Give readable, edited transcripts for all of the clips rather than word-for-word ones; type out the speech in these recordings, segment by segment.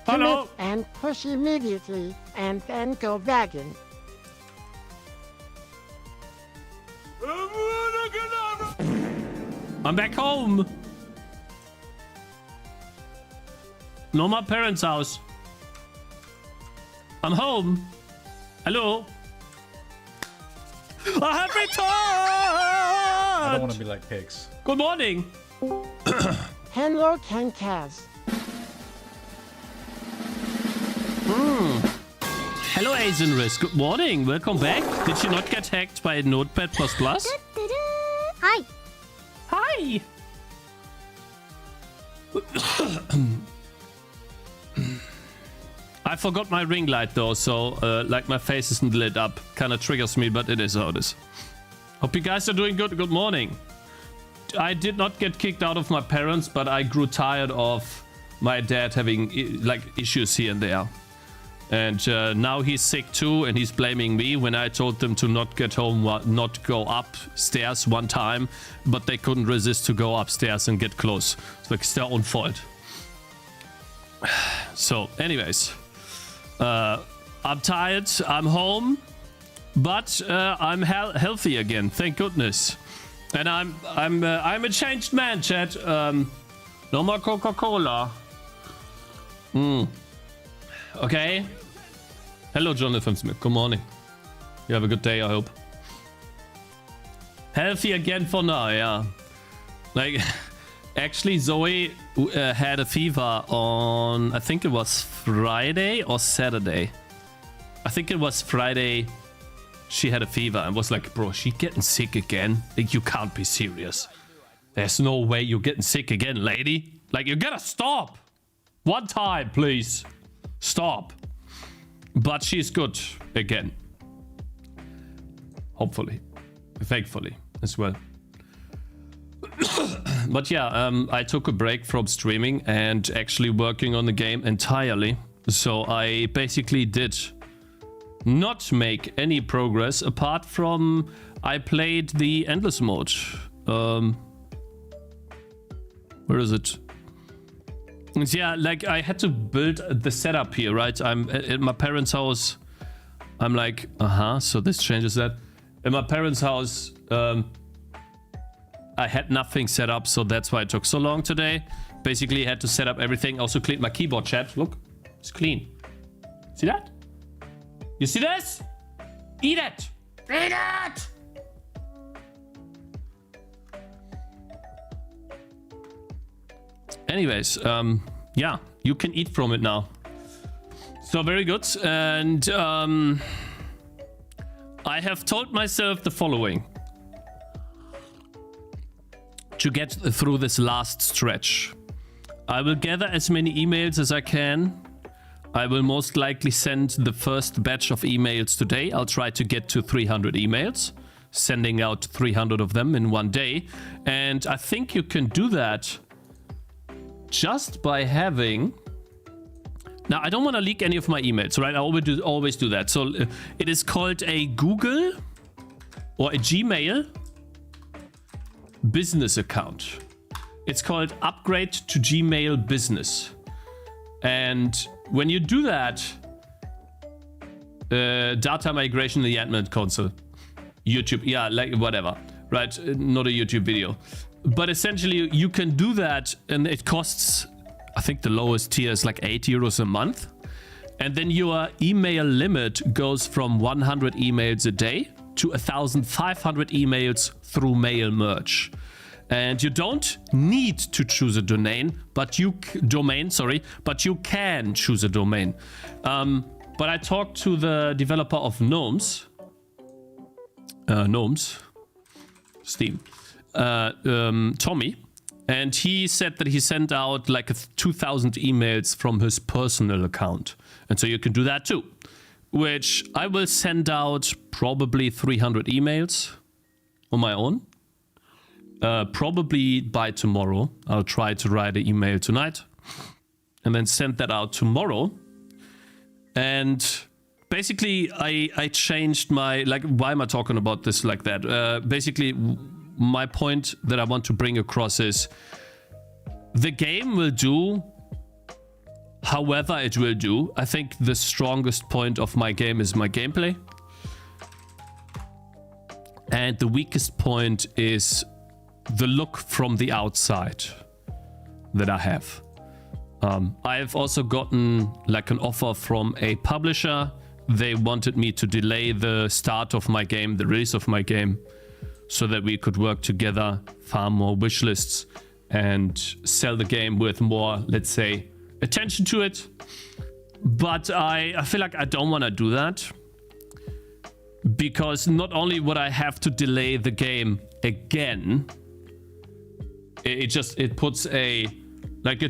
Hello. And push immediately, and then go bagging. I'm back home. No, my parents' house. I'm home. Hello. I have returned. I don't want to be like pigs. Good morning. Hello, Cakez. Hello, Azenris. Good morning. Welcome back. Did you not get hacked by Notepad++? Hi. Hi. I forgot my ring light though, so like my face isn't lit up. Kind of triggers me, but it is how it is. Hope you guys are doing good. Good morning. I did not get kicked out of my parents, but I grew tired of my dad having like issues here and there. And now he's sick too, and he's blaming me when I told them to not get home, not go upstairs one time, but they couldn't resist to go upstairs and get close. So it's their own fault. So, anyways, I'm tired. I'm home, but I'm healthy again. Thank goodness. And I'm a changed man, chat. No more Coca-Cola. Okay. Hello, Jonathan Smith. Good morning. You have a good day, I hope. Healthy again for now, yeah. Like, actually, Zoe had a fever on, I think it was Friday or Saturday. I think it was Friday. She had a fever and was like, bro, she getting sick again? Like, you can't be serious. There's no way you're getting sick again, lady. Like, you gotta stop. One time, please. Stop. But she's good again. Hopefully. Thankfully as well. But yeah, I took a break from streaming and actually working on the game entirely. So I basically did not make any progress apart from I played the endless mode. Where is it? Yeah, like I had to build the setup here, right? I'm at my parents' house. I'm like, so this changes that. In my parents' house, I had nothing set up, so that's why it took so long today. Basically, I had to set up everything. Also cleaned my keyboard, chat. Look, it's clean. See that? You see this? Eat it! Eat it! Anyways, yeah, you can eat from it now. So very good. And I have told myself the following. To get through this last stretch, I will gather as many emails as I can. I will most likely send the first batch of emails today. I'll try to get to 300 emails, sending out 300 of them in one day. And I think you can do that just by having... Now, I don't want to leak any of my emails, right? I always do that. So it is called a Google or a Gmail business account. It's called Upgrade to Gmail Business. And when you do that, data migration in the admin console, YouTube, yeah, like whatever, right? Not a YouTube video. But essentially, you can do that, and it costs, I think the lowest tier is like 8 euros a month. And then your email limit goes from 100 emails a day to 1,500 emails through mail merge. And you don't need to choose a domain, but you can choose a domain. But I talked to the developer of Gnomes, Steam, Tommy, and he said that he sent out like 2,000 emails from his personal account. And so you can do that too, which I will send out probably 300 emails on my own. Probably by tomorrow. I'll try to write an email tonight and then send that out tomorrow. And basically I changed my, like, why am I talking about this like that? Basically my point that I want to bring across is the game will do however it will do. I think the strongest point of my game is my gameplay. And the weakest point is the look from the outside that I have. I have also gotten like an offer from a publisher. They wanted me to delay the start of my game, the release of my game, so that we could work together, farm more wish lists, and sell the game with more, let's say, attention to it. But I feel like I don't want to do that, because not only would I have to delay the game again, it puts a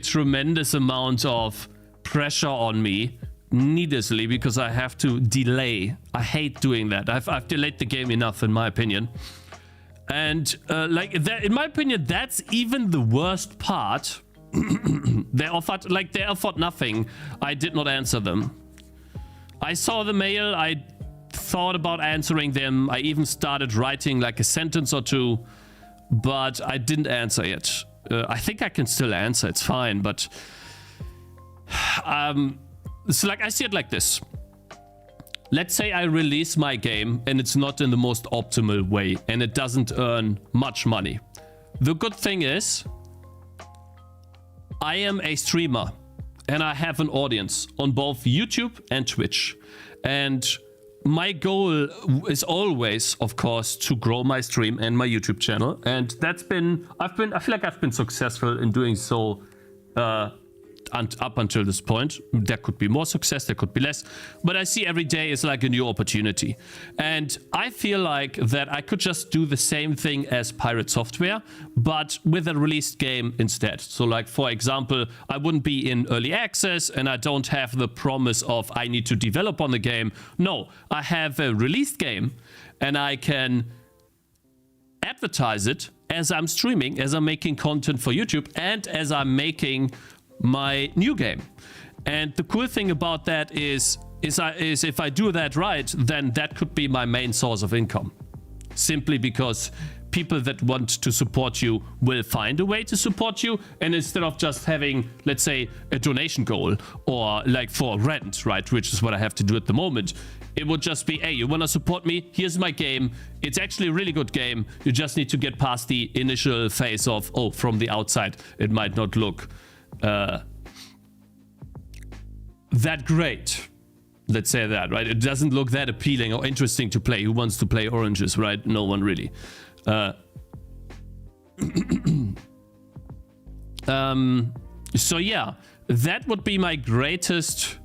tremendous amount of pressure on me needlessly, because I have to delay. I hate doing that. I've delayed the game enough, in my opinion. And like that, in my opinion, that's even the worst part. They offered nothing. I did not answer them. I saw the mail. I thought about answering them. I even started writing like a sentence or two, but I didn't answer it. I think I can still answer. It's fine, but so like I see it like this. Let's say I release my game and it's not in the most optimal way and it doesn't earn much money. The good thing is I am a streamer and I have an audience on both YouTube and Twitch. And my goal is always, of course, to grow my stream and my YouTube channel. And I feel like I've been successful in doing so up until this point. There could be more success, there could be less, but I see every day is like a new opportunity. And I feel like that I could just do the same thing as Pirate Software, but with a released game instead. So like, for example, I wouldn't be in early access and I don't have the promise of I need to develop on the game. No, I have a released game and I can advertise it as I'm streaming, as I'm making content for YouTube, and as I'm making my new game. And the cool thing about that is if I do that right, then that could be my main source of income. Simply because people that want to support you will find a way to support you, and instead of just having, let's say, a donation goal or like for rent, right, which is what I have to do at the moment, it would just be, hey, you want to support me? Here's my game. It's actually a really good game. You just need to get past the initial phase of, oh, from the outside it might not look that great. Let's say that, right? It doesn't look that appealing or interesting to play. Who wants to play oranges, right? No one really. So yeah, that would be my greatest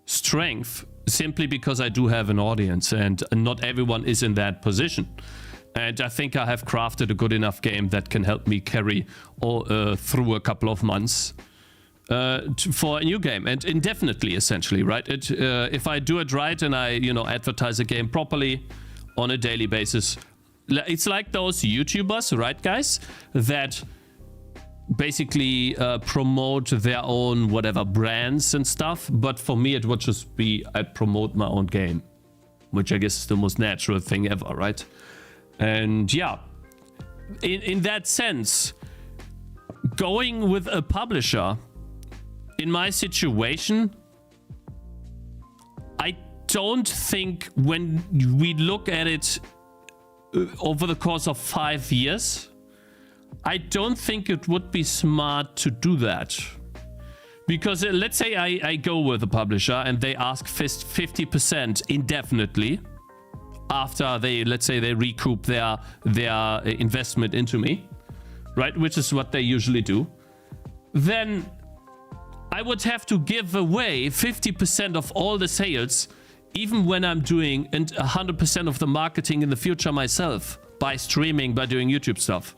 strength, simply because I do have an audience and not everyone is in that position. And I think I have crafted a good enough game that can help me carry through a couple of months for a new game, and indefinitely, essentially, right? If I do it right and I, advertise a game properly on a daily basis, it's like those YouTubers, right, guys, that basically promote their own whatever brands and stuff. But for me, it would just be I promote my own game, which I guess is the most natural thing ever, right? And yeah, in that sense, going with a publisher, in my situation, I don't think, when we look at it over the course of 5 years, I don't think it would be smart to do that. Because let's say I go with a publisher and they ask 50% indefinitely, after let's say they recoup their investment into me, right? Which is what they usually do. Then I would have to give away 50% of all the sales, even when I'm doing 100% of the marketing in the future myself, by streaming, by doing YouTube stuff.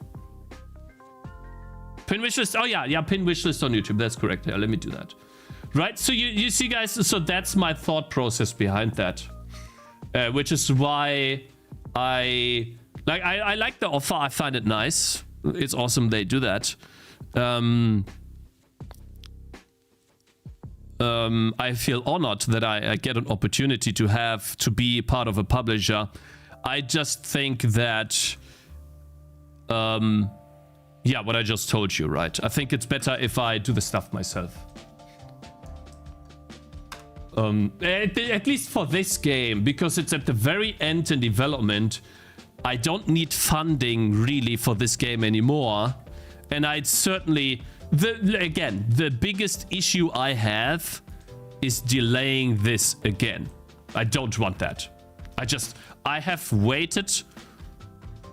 Pin wishlist. Oh yeah, pin wishlist on YouTube. That's correct. Yeah, let me do that. Right. So you see, guys. So that's my thought process behind that. Which is why I like the offer. I find it nice. It's awesome they do that. I feel honored that I get an opportunity to be part of a publisher. I just think that, yeah, what I just told you, right? I think it's better if I do the stuff myself. At least for this game, because it's at the very end in development. I don't need funding really for this game anymore. And I'd certainly... Again, the biggest issue I have is delaying this again. I don't want that. I have waited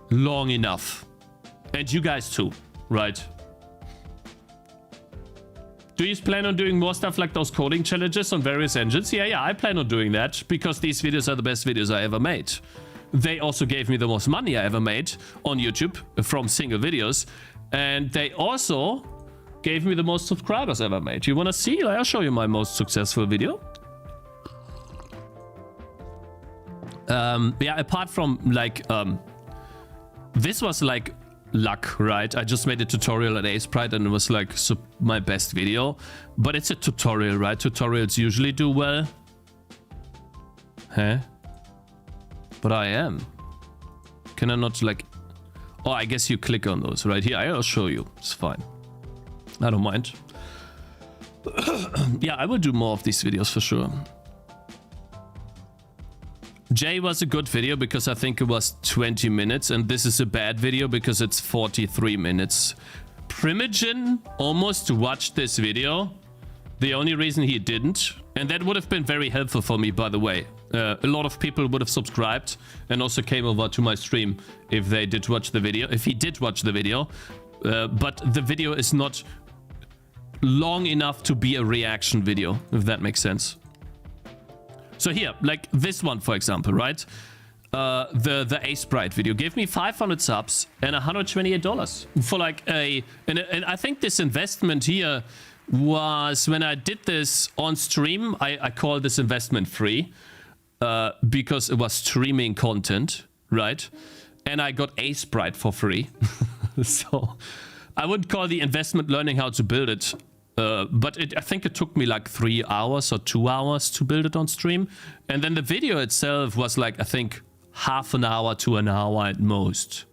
long enough. And you guys too, right? Do you plan on doing more stuff like those coding challenges on various engines? Yeah, I plan on doing that because these videos are the best videos I ever made. They also gave me the most money I ever made on YouTube from single videos. And they also gave me the most subscribers ever made. You want to see? I'll show you my most successful video. Yeah, apart from like, this was like luck, right? I just made a tutorial at Sprite and it was like my best video. But it's a tutorial, right? Tutorials usually do well. Huh? But I am. Can I not like... Oh, I guess you click on those right here. I'll show you. It's fine. I don't mind. Yeah, I will do more of these videos for sure. Jay was a good video because I think it was 20 minutes. And this is a bad video because it's 43 minutes. Primogen almost watched this video. The only reason he didn't. And that would have been very helpful for me, by the way. A lot of people would have subscribed and also came over to my stream if they did watch the video. If he did watch the video. But the video is not long enough to be a reaction video, if that makes sense. So here, like this one, for example, right? The A-Sprite video gave me 500 subs and $128 for like and I think this investment here was when I did this on stream. I call this investment free because it was streaming content, right? And I got A-Sprite for free. So I wouldn't call the investment learning how to build it. But I think it took me like 3 hours or 2 hours to build it on stream. And then the video itself was like, I think, half an hour to an hour at most.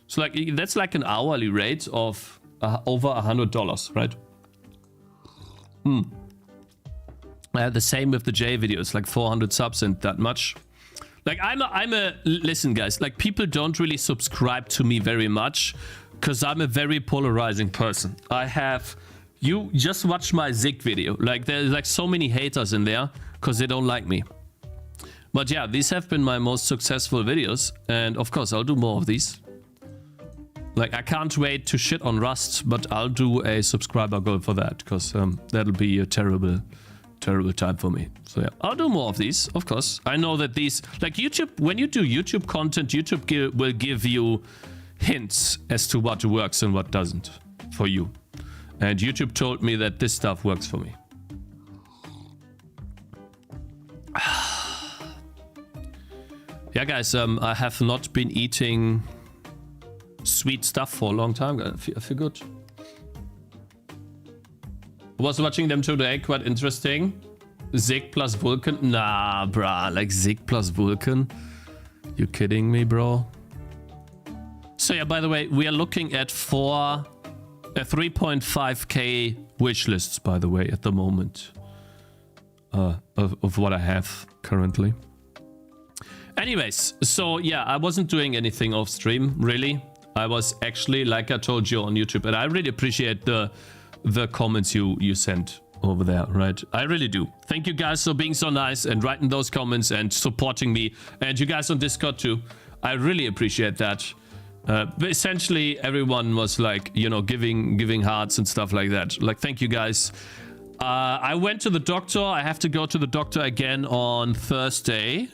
So like that's like an hourly rate of over $100, right? The same with the J video. It's like 400 subs and that much. Like listen guys, like people don't really subscribe to me very much because I'm a very polarizing person. You just watch my Zig video. Like there's like so many haters in there because they don't like me. But yeah, these have been my most successful videos. And of course, I'll do more of these. Like I can't wait to shit on Rust, but I'll do a subscriber goal for that because that'll be a terrible time for me. So yeah, I'll do more of these, of course. I know that these, like YouTube, when you do YouTube content, YouTube will give you hints as to what works and what doesn't for you. And YouTube told me that this stuff works for me. Yeah, guys, I have not been eating sweet stuff for a long time. I feel good. I was watching them today, quite interesting. Zig plus Vulkan. Nah, bruh, like Zig plus Vulkan. You kidding me, bro? So yeah, by the way, we are looking at 3.5k wish lists, by the way, at the moment. Of what I have currently. Anyways, so yeah, I wasn't doing anything off stream, really. I was actually, like I told you on YouTube, and I really appreciate the comments you sent over there, right? I really do. Thank you guys for being so nice and writing those comments and supporting me. And you guys on Discord too. I really appreciate that. But essentially, everyone was like, you know, giving hearts and stuff like that. Like, thank you guys. I went to the doctor. I have to go to the doctor again on Thursday.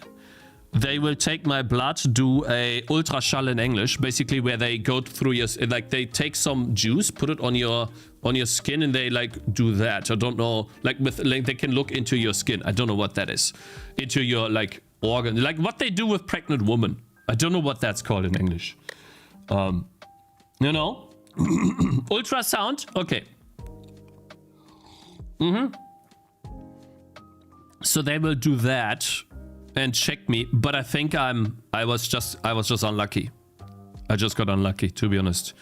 They will take my blood, do a ultraschall in English, basically where they go through your, like they take some juice, put it on your skin, and they like do that. I don't know, like they can look into your skin. I don't know what that is, into your like organ, like what they do with pregnant women. I don't know what that's called in English. You know, ultrasound. Okay. So they will do that and check me, but I think I was just unlucky. I just got unlucky, to be honest,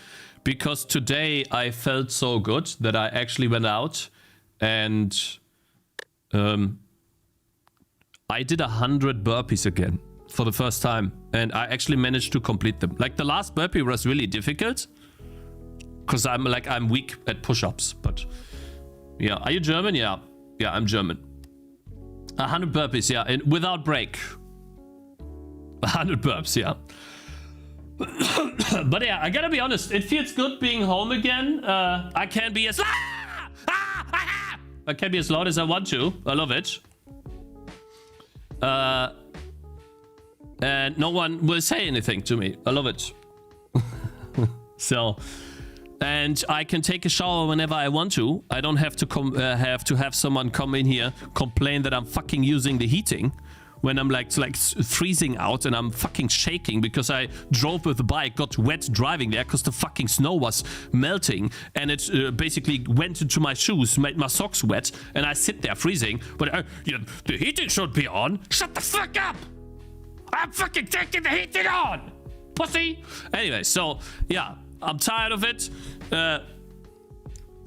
because today I felt so good that I actually went out and I did 100 burpees again for the first time, and I actually managed to complete them. Like the last burpee was really difficult because I'm weak at push-ups. But yeah, are you German? Yeah, I'm German. 100 burpees, yeah, and without break. 100 burps, yeah. But yeah, I gotta be honest, it feels good being home again. I can be as I can be as loud as I want to. I love it. And no one will say anything to me. I love it. So, and I can take a shower whenever I want to. I don't have to have someone come in here complain that I'm fucking using the heating when I'm like freezing out and I'm fucking shaking because I drove with the bike, got wet driving there because the fucking snow was melting and it basically went into my shoes, made my socks wet, and I sit there freezing. But the heating should be on. Shut the fuck up! I'm fucking taking the heating on, pussy. Anyway, so yeah, I'm tired of it.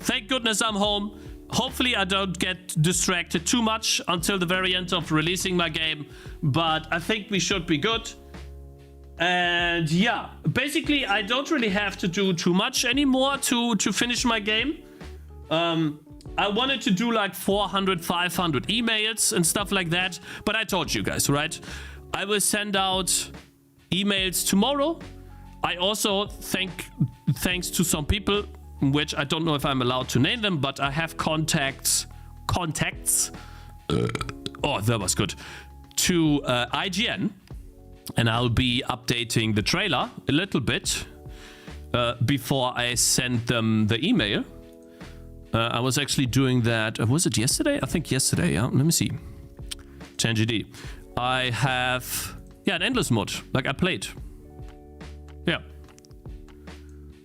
Thank goodness I'm home. Hopefully I don't get distracted too much until the very end of releasing my game, but I think we should be good. And yeah, basically I don't really have to do too much anymore to finish my game. I wanted to do like 400, 500 emails and stuff like that, but I told you guys, right? I will send out emails tomorrow. I also thanks to some people, which I don't know if I'm allowed to name them, but I have contacts. Oh, that was good. To IGN, and I'll be updating the trailer a little bit before I send them the email. I was actually doing that. Was it yesterday? I think yesterday. Yeah. Let me see. TD. I have an endless mode. Like I played. Yeah.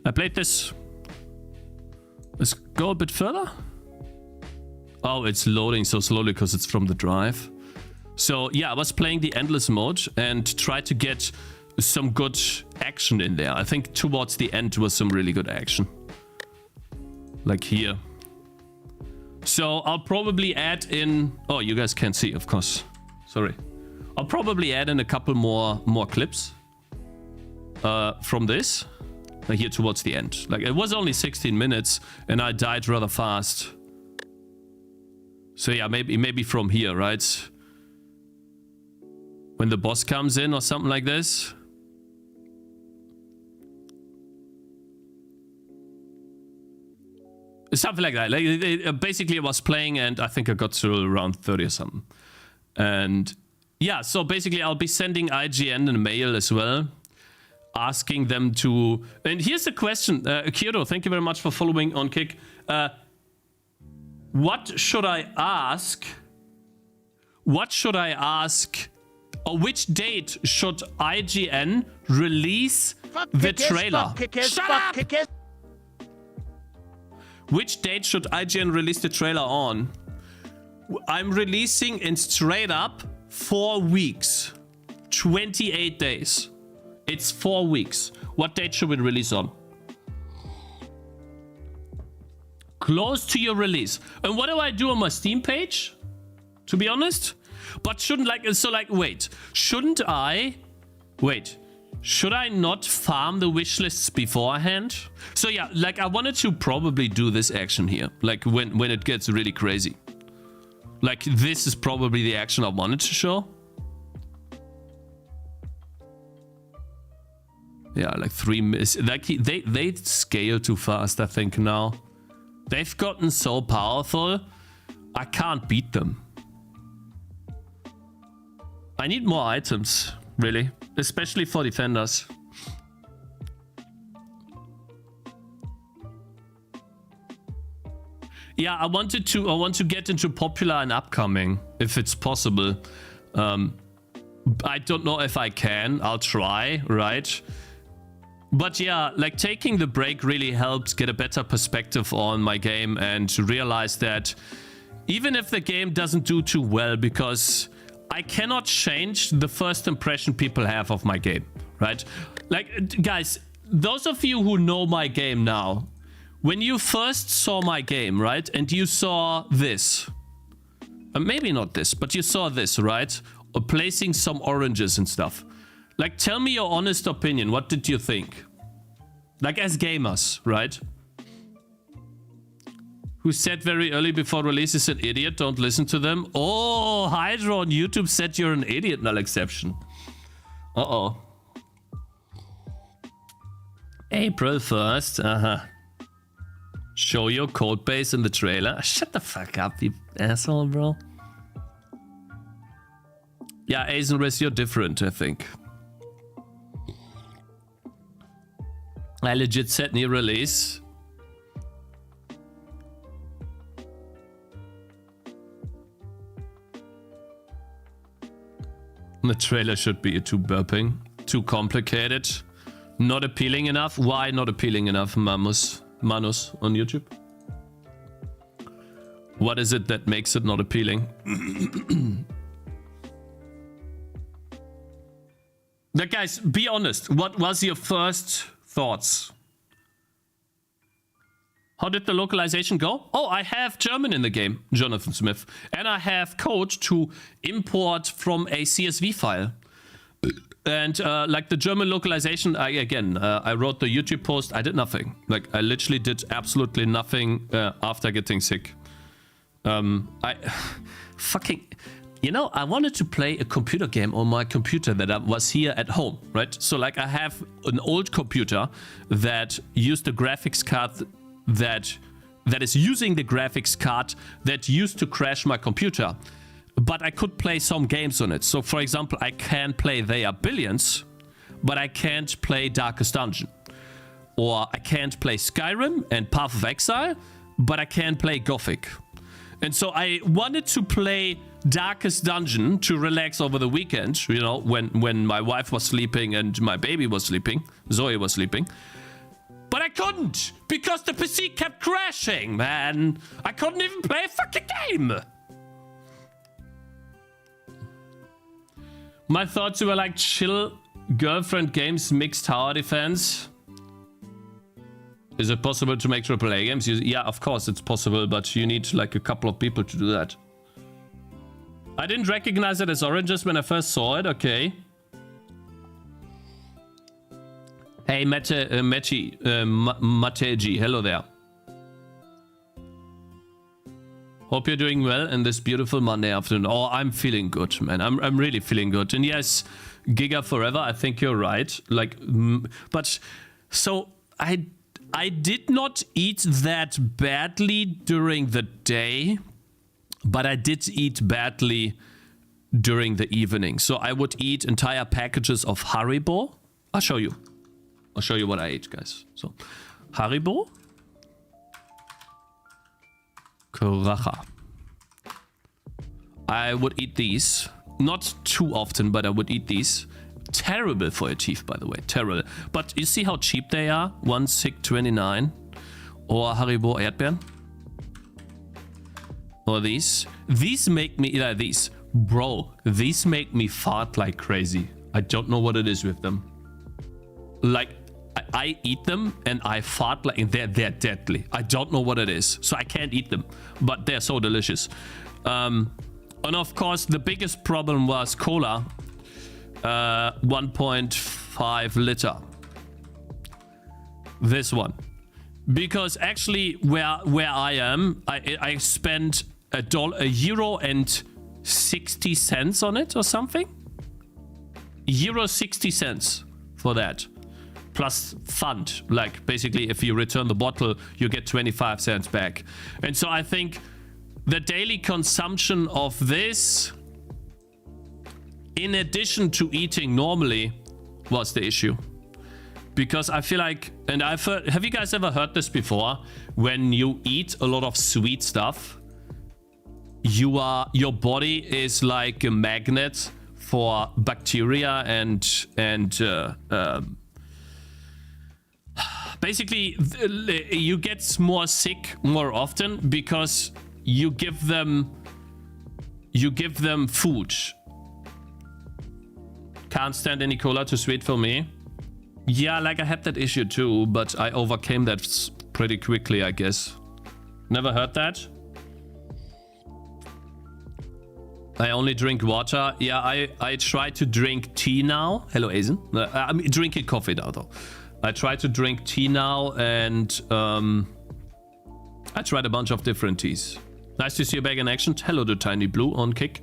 I played this. Let's go a bit further. Oh, it's loading so slowly because it's from the drive. So yeah, I was playing the endless mode and tried to get some good action in there. I think towards the end was some really good action. Like here. So I'll probably add in... Oh, you guys can't see, of course. Sorry. I'll probably add in a couple more clips from this. Here towards the end. Like it was only 16 minutes and I died rather fast. So yeah, maybe from here, right? When the boss comes in or something like this. Something like that. Like basically I was playing and I think I got to around 30 or something. And yeah, so basically I'll be sending IGN a mail as well, asking them to... And here's the question. Kyoto, thank you very much for following on Kick. What should I ask? What should I ask? Or which date should IGN release the trailer? Shut up! Which date should IGN release the trailer on? I'm releasing in straight up 4 weeks. 28 days. It's 4 weeks. What date should we release on? Close to your release. And what do I do on my Steam page? To be honest? But shouldn't shouldn't I... Wait. Should I not farm the wish lists beforehand? So yeah, like I wanted to probably do this action here. Like when it gets really crazy. Like this is probably the action I wanted to show. Yeah, like 3 minutes. Like they scale too fast, I think now. They've gotten so powerful. I can't beat them. I need more items, really. Especially for defenders. Yeah, I want to get into popular and upcoming, if it's possible. I don't know if I can. I'll try, right? But yeah, like taking the break really helps get a better perspective on my game and realize that even if the game doesn't do too well, because I cannot change the first impression people have of my game, right? Like, guys, those of you who know my game now, when you first saw my game, right, and you saw this, maybe not this, but you saw this, right? Or placing some oranges and stuff. Like, tell me your honest opinion. What did you think? Like, as gamers, right? Who said very early before release is an idiot, don't listen to them. Oh, Hydro on YouTube said you're an idiot, null exception. Uh-oh. April 1st, Show your code base in the trailer. Shut the fuck up, you asshole, bro. Yeah, Azenris, you're different, I think. I legit said new release. The trailer should be too burping, too complicated, not appealing enough. Why not appealing enough, Manus on YouTube? What is it that makes it not appealing? Now, guys, be honest. What was your first thoughts? How did the localization go? Oh, I have German in the game, Jonathan Smith. And I have code to import from a CSV file. And like the German localization, I wrote the YouTube post. I did nothing. Like, I literally did absolutely nothing after getting sick. You know, I wanted to play a computer game on my computer that was here at home, right? So, like, I have an old computer that used a graphics card that is using the graphics card that used to crash my computer, but I could play some games on it. So for example, I can play They Are Billions, but I can't play Darkest Dungeon, or I can't play Skyrim and Path of Exile, but I can play Gothic. And so I wanted to play Darkest Dungeon to relax over the weekend, you know, when my wife was sleeping and my baby was sleeping, Zoe was sleeping. But I couldn't, because the PC kept crashing, man. I couldn't even play a fucking game. My thoughts were like chill girlfriend games, mixed tower defense. Is it possible to make AAA games? Yeah, of course it's possible, but you need like a couple of people to do that. I didn't recognize it as oranges when I first saw it, okay. Hey, Mateji, hello there. Hope you're doing well in this beautiful Monday afternoon. Oh, I'm feeling good, man. I'm really feeling good. And yes, Giga forever, I think you're right. Like, but so I did not eat that badly during the day, but I did eat badly during the evening. So I would eat entire packages of Haribo. I'll show you what I ate, guys. So, Haribo. Karacha. I would eat these. Not too often, but I would eat these. Terrible for your teeth, by the way. Terrible. But you see how cheap they are? 1,629. Or Haribo Erdbeeren. Or these. These make me... these. Bro, these make me fart like crazy. I don't know what it is with them. Like... I eat them and I fart like they're deadly. I don't know what it is, so I can't eat them, but they're so delicious. And of course, the biggest problem was cola, 1.5 liter. This one, because actually where I am, I spent €1.60 on it or something. €0.60 for that. Plus fund, like basically if you return the bottle, you get 25 cents back. And so I think the daily consumption of this, in addition to eating normally, was the issue. Because I feel like, and I've heard, have you guys ever heard this before? When you eat a lot of sweet stuff, your body is like a magnet for bacteria and basically, you get more sick more often because you give them food. Can't stand any cola, too sweet for me. Yeah, like I had that issue too, but I overcame that pretty quickly, I guess. Never heard that? I only drink water. Yeah, I try to drink tea now. Hello, Azen. I'm drinking coffee now, though. I try to drink tea now, and I tried a bunch of different teas. Nice to see you back in action. Hello to Tiny Blue on Kick.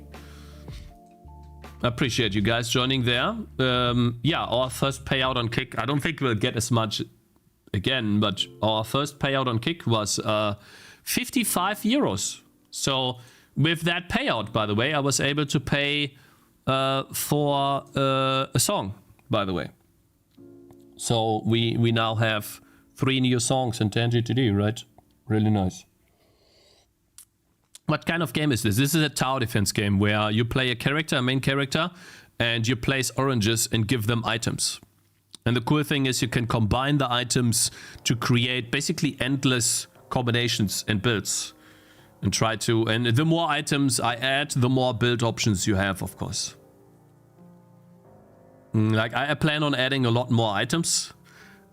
Appreciate you guys joining there. Yeah, our first payout on Kick. I don't think we'll get as much again, but our first payout on Kick was 55 euros. So with that payout, by the way, I was able to pay for a song, by the way. So we now have 3 new songs in Tangy TD, right? Really nice. What kind of game is this? This is a tower defense game where you play a character, a main character, and you place oranges and give them items. And the cool thing is you can combine the items to create basically endless combinations and builds. And try to, and the more items I add, the more build options you have, of course. Like I plan on adding a lot more items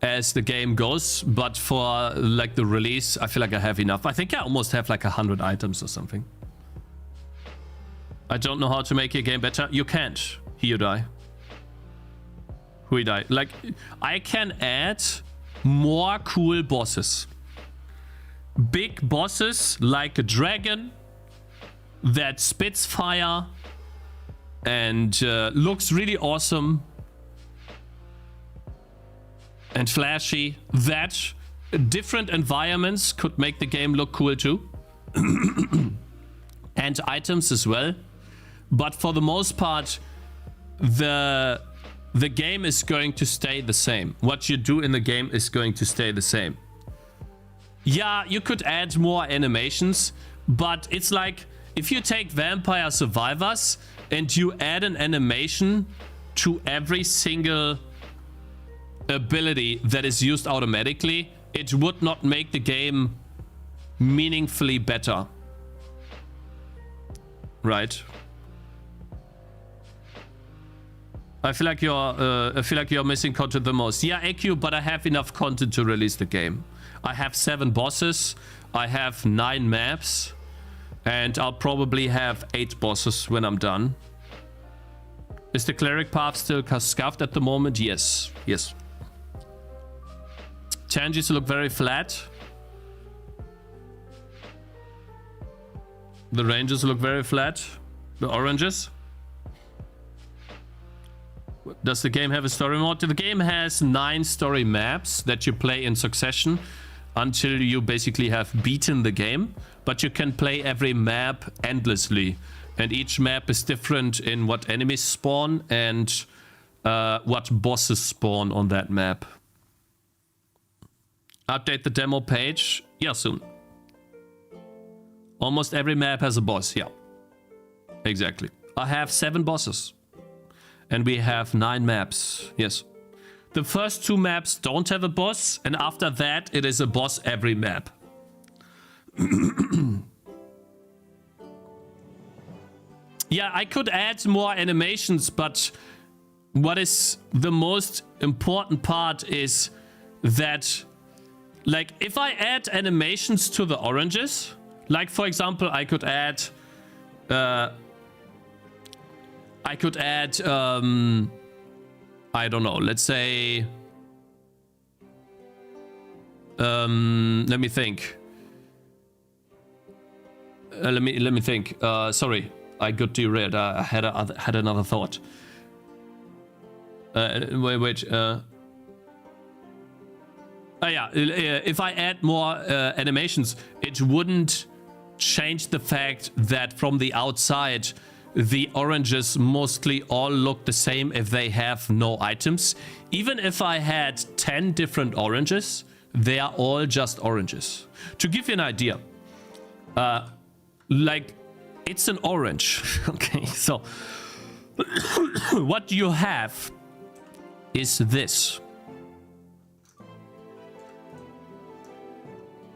as the game goes, but for like the release, I feel like I have enough. I think I almost have like 100 items or something. I don't know how to make your game better. You can't. Here you die. Who you die? Like, I can add more cool bosses. Big bosses like a dragon that spits fire and looks really awesome and flashy. That different environments could make the game look cool too. And items as well. But for the most part, the game is going to stay the same. What you do in the game is going to stay the same. Yeah, you could add more animations, but it's like if you take Vampire Survivors and you add an animation to every single ability that is used automatically, it would not make the game meaningfully better. Right? I feel like you're missing content the most. Yeah, AQ, but I have enough content to release the game. I have 7 bosses, I have 9 maps, and I'll probably have 8 bosses when I'm done. Is the cleric path still scuffed at the moment? Yes, yes. Tangies look very flat. The ranges look very flat. The oranges. Does the game have a story mode? The game has 9 story maps that you play in succession until you basically have beaten the game. But you can play every map endlessly. And each map is different in what enemies spawn and what bosses spawn on that map. Update the demo page. Yeah, soon. Almost every map has a boss. Yeah, exactly. I have 7 bosses. And we have 9 maps. Yes. The first 2 maps don't have a boss. And after that, it is a boss every map. Yeah, I could add more animations, but what is the most important part is that, like, if I add animations to the oranges, like, for example, I could add, I don't know, let's say, let me think. Let me think. Sorry, I got derailed. I had another thought. Wait. Yeah, if I add more animations, it wouldn't change the fact that from the outside, the oranges mostly all look the same if they have no items. Even if I had 10 different oranges, they are all just oranges. To give you an idea, like, it's an orange. Okay, so what you have is this.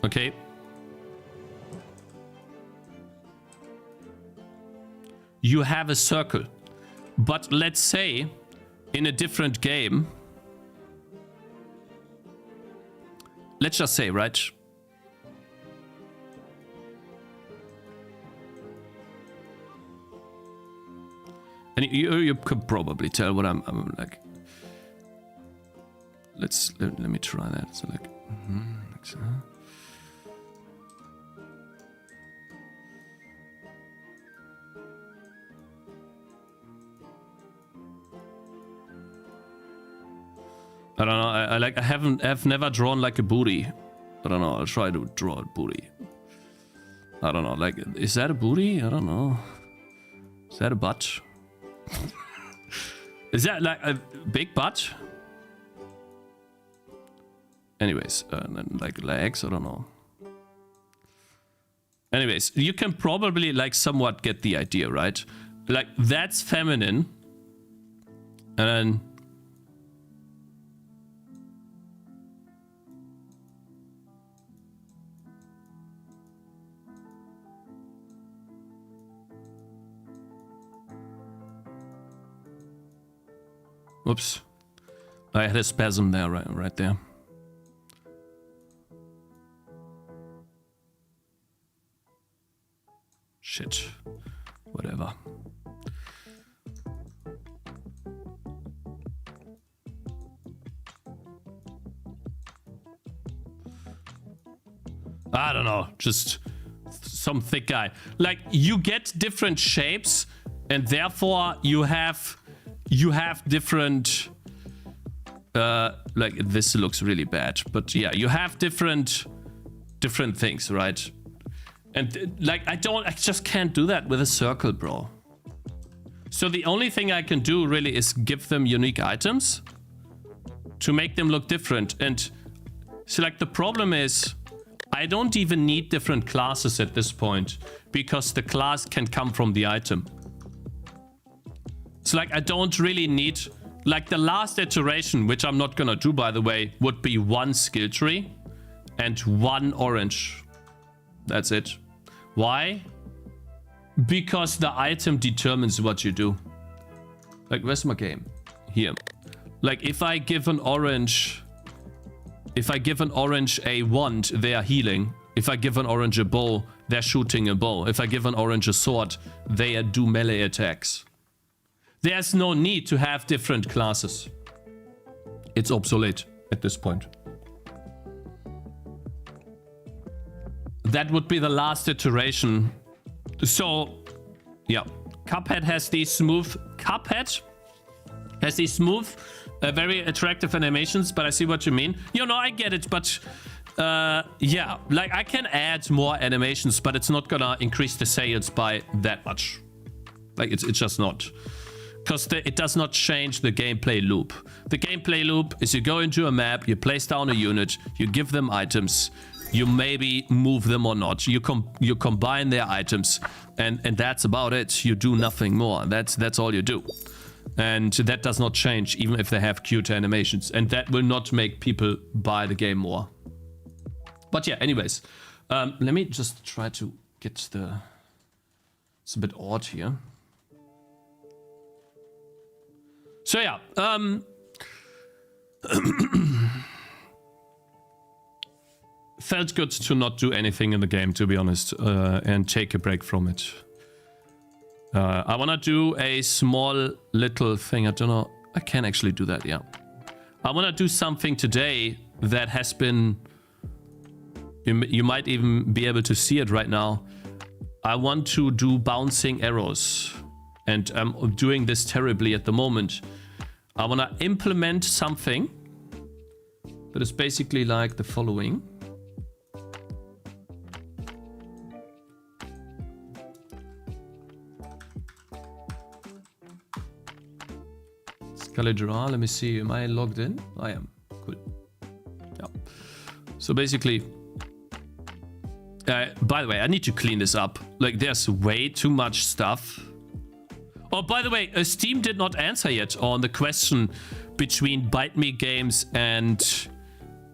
Okay. You have a circle. But let's say in a different game, let's just say, right? And you could probably tell what I'm like. Let me try that. So like, like so. I don't know. I've never drawn like a booty. I don't know. I'll try to draw a booty. I don't know. Like, is that a booty? I don't know. Is that a butt? Is that like a big butt? Anyways, and then like legs. I don't know. Anyways, you can probably like somewhat get the idea, right? Like that's feminine, and then. Whoops. I had a spasm there, right there. Shit. Whatever. I don't know. Just some thick guy. Like, you get different shapes, and therefore you have different like this looks really bad, but yeah, you have different things, right? And like I just can't do that with a circle, bro. So the only thing I can do really is give them unique items to make them look different. And so like the problem is I don't even need different classes at this point because the class can come from the item. So like I don't really need, like the last iteration, which I'm not gonna do by the way, would be one skill tree and one orange. That's it. Why? Because the item determines what you do. Like where's my game? Here. Like if I give an orange a wand, they are healing. If I give an orange a bow, they're shooting a bow. If I give an orange a sword, they do melee attacks. There's no need to have different classes. It's obsolete at this point. That would be the last iteration. So, yeah. Cuphead has these smooth... very attractive animations, but I see what you mean. You know, I get it, but... yeah, like I can add more animations, but it's not gonna increase the sales by that much. Like, it's just not. Because it does not change the gameplay loop. The gameplay loop is you go into a map, you place down a unit, you give them items, you maybe move them or not. You combine their items, and that's about it. You do nothing more. That's all you do. And that does not change, even if they have cute animations. And that will not make people buy the game more. But yeah, anyways. Let me just try to get the... It's a bit odd here. So yeah, felt good to not do anything in the game, to be honest, and take a break from it. I want to do a small little thing. I don't know. I can actually do that, yeah. I want to do something today that has been... You might even be able to see it right now. I want to do bouncing arrows. And I'm doing this terribly at the moment. I want to implement something that is basically like the following. Calidra, let me see. Am I logged in? I am. Cool. Yeah. So basically... by the way, I need to clean this up. Like, there's way too much stuff. Oh, by the way, Steam did not answer yet on the question between Bite Me Games and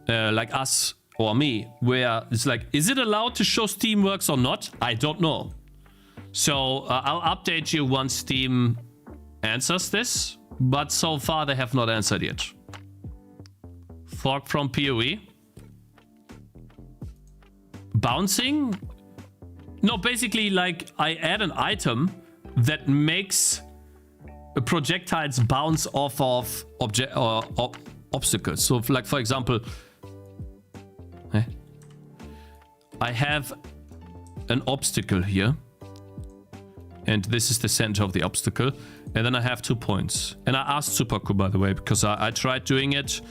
like us or me, where it's like, is it allowed to show Steamworks or not? I don't know. So I'll update you once Steam answers this, but so far they have not answered yet. Fork from PoE. Bouncing? No, basically like I add an item that makes projectiles bounce off of obstacles. So like, for example, I have an obstacle here, and this is the center of the obstacle, and then I have 2 points. And I asked Supercool, by the way, because I tried doing it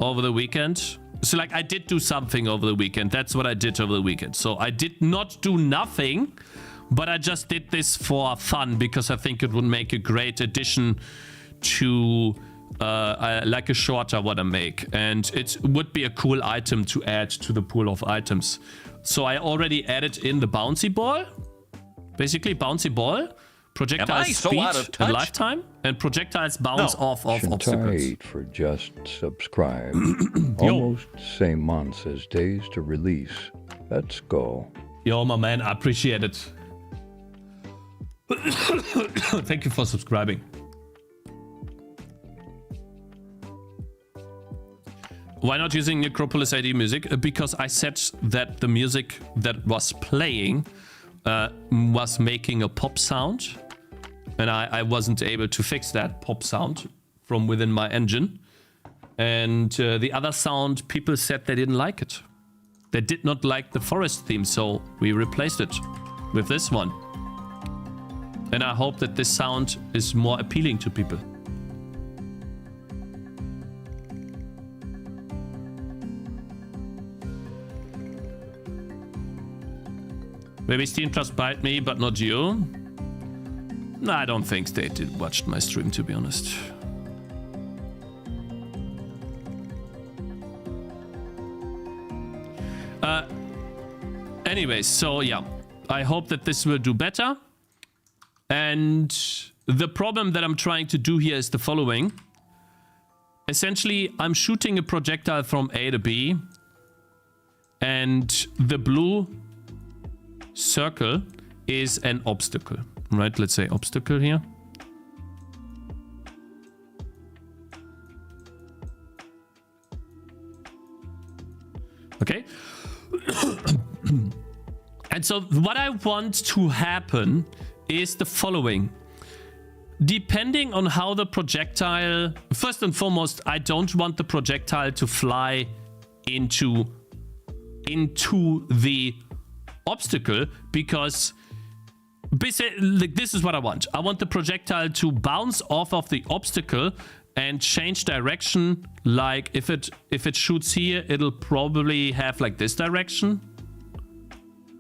over the weekend. So like, I did do something over the weekend. That's what I did over the weekend. So I did not do nothing, but I just did this for fun because I think it would make a great addition to like a shorter what I make, and it would be a cool item to add to the pool of items. So I already added in the bouncy ball, basically bouncy ball, projectiles speed and lifetime, and projectiles bounce off of obstacles. For just subscribe. Almost same months as days to release. Let's go. Yo, my man, I appreciate it. Thank you for subscribing. Why not using Necropolis AD music? Because I said that the music that was playing was making a pop sound, and I wasn't able to fix that pop sound from within my engine. And the other sound, people said they didn't like it. They did not like the forest theme, so we replaced it with this one. And I hope that this sound is more appealing to people. Maybe Steam just bite me, but not you. No, I don't think they did watch my stream, to be honest. Anyways, so yeah, I hope that this will do better. And the problem that I'm trying to do here is the following. Essentially, I'm shooting a projectile from A to B, and the blue circle is an obstacle, right? Let's say obstacle here. Okay. And so what I want to happen is the following. Depending on how the projectile... First and foremost, I don't want the projectile to fly into the obstacle, because basically, this is what I want. I want the projectile to bounce off of the obstacle and change direction. Like if it shoots here, it'll probably have like this direction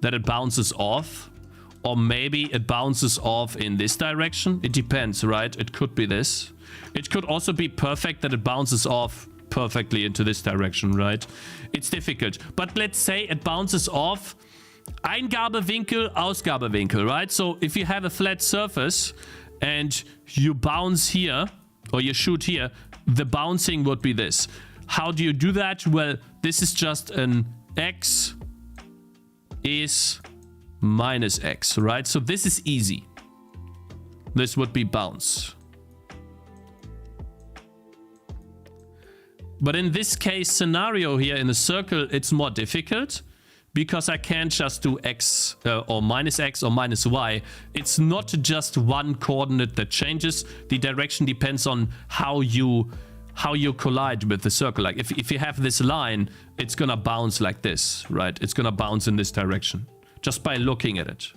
that it bounces off, or maybe it bounces off in this direction. It depends, right? It could be this. It could also be perfect that it bounces off perfectly into this direction, right? It's difficult. But let's say it bounces off Eingabewinkel, Ausgabewinkel, right? So if you have a flat surface and you bounce here, or you shoot here, the bouncing would be this. How do you do that? Well, this is just an x is minus x, right? So this is easy. This would be bounce. But in this case scenario here in a circle, it's more difficult, because I can't just do x or minus y. It's not just one coordinate that changes. The direction depends on how you collide with the circle. Like if you have this line, it's gonna bounce like this, right? It's gonna bounce in this direction just by looking at it.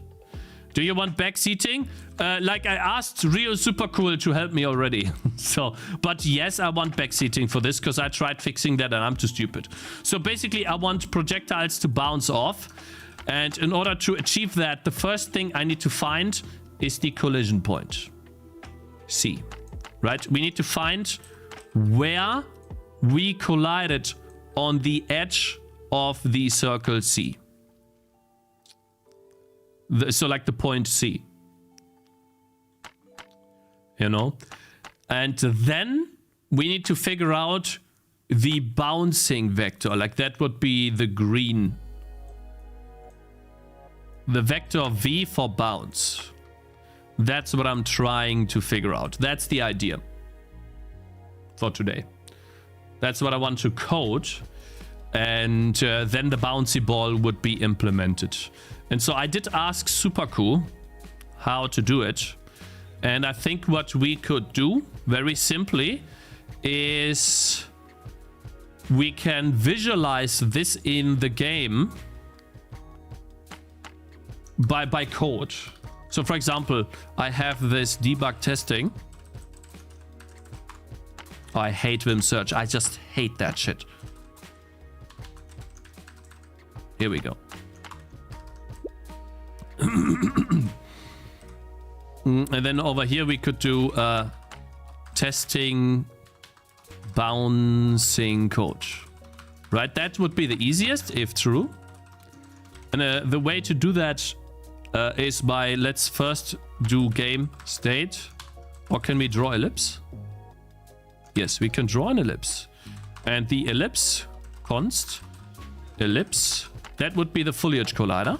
Do you want backseating? Like I asked Real Super Cool to help me already. So, but yes, I want backseating for this, because I tried fixing that and I'm too stupid. So basically, I want projectiles to bounce off. And in order to achieve that, the first thing I need to find is the collision point. C, right? We need to find where we collided on the edge of the circle C. So like the point C, you know, and then we need to figure out the bouncing vector. Like that would be the green, the vector V for bounce. That's what I'm trying to figure out. That's the idea for today. That's what I want to code. And then the bouncy ball would be implemented. And so I did ask Supercool how to do it. And I think what we could do, very simply, is we can visualize this in the game by code. So for example, I have this debug testing. I hate Vim search. I just hate that shit. Here we go. And then over here we could do testing bouncing code. Right? That would be the easiest if true. And the way to do that is by, let's first do game state. Or can we draw ellipse? Yes, we can draw an ellipse. And the ellipse const ellipse, that would be the foliage collider.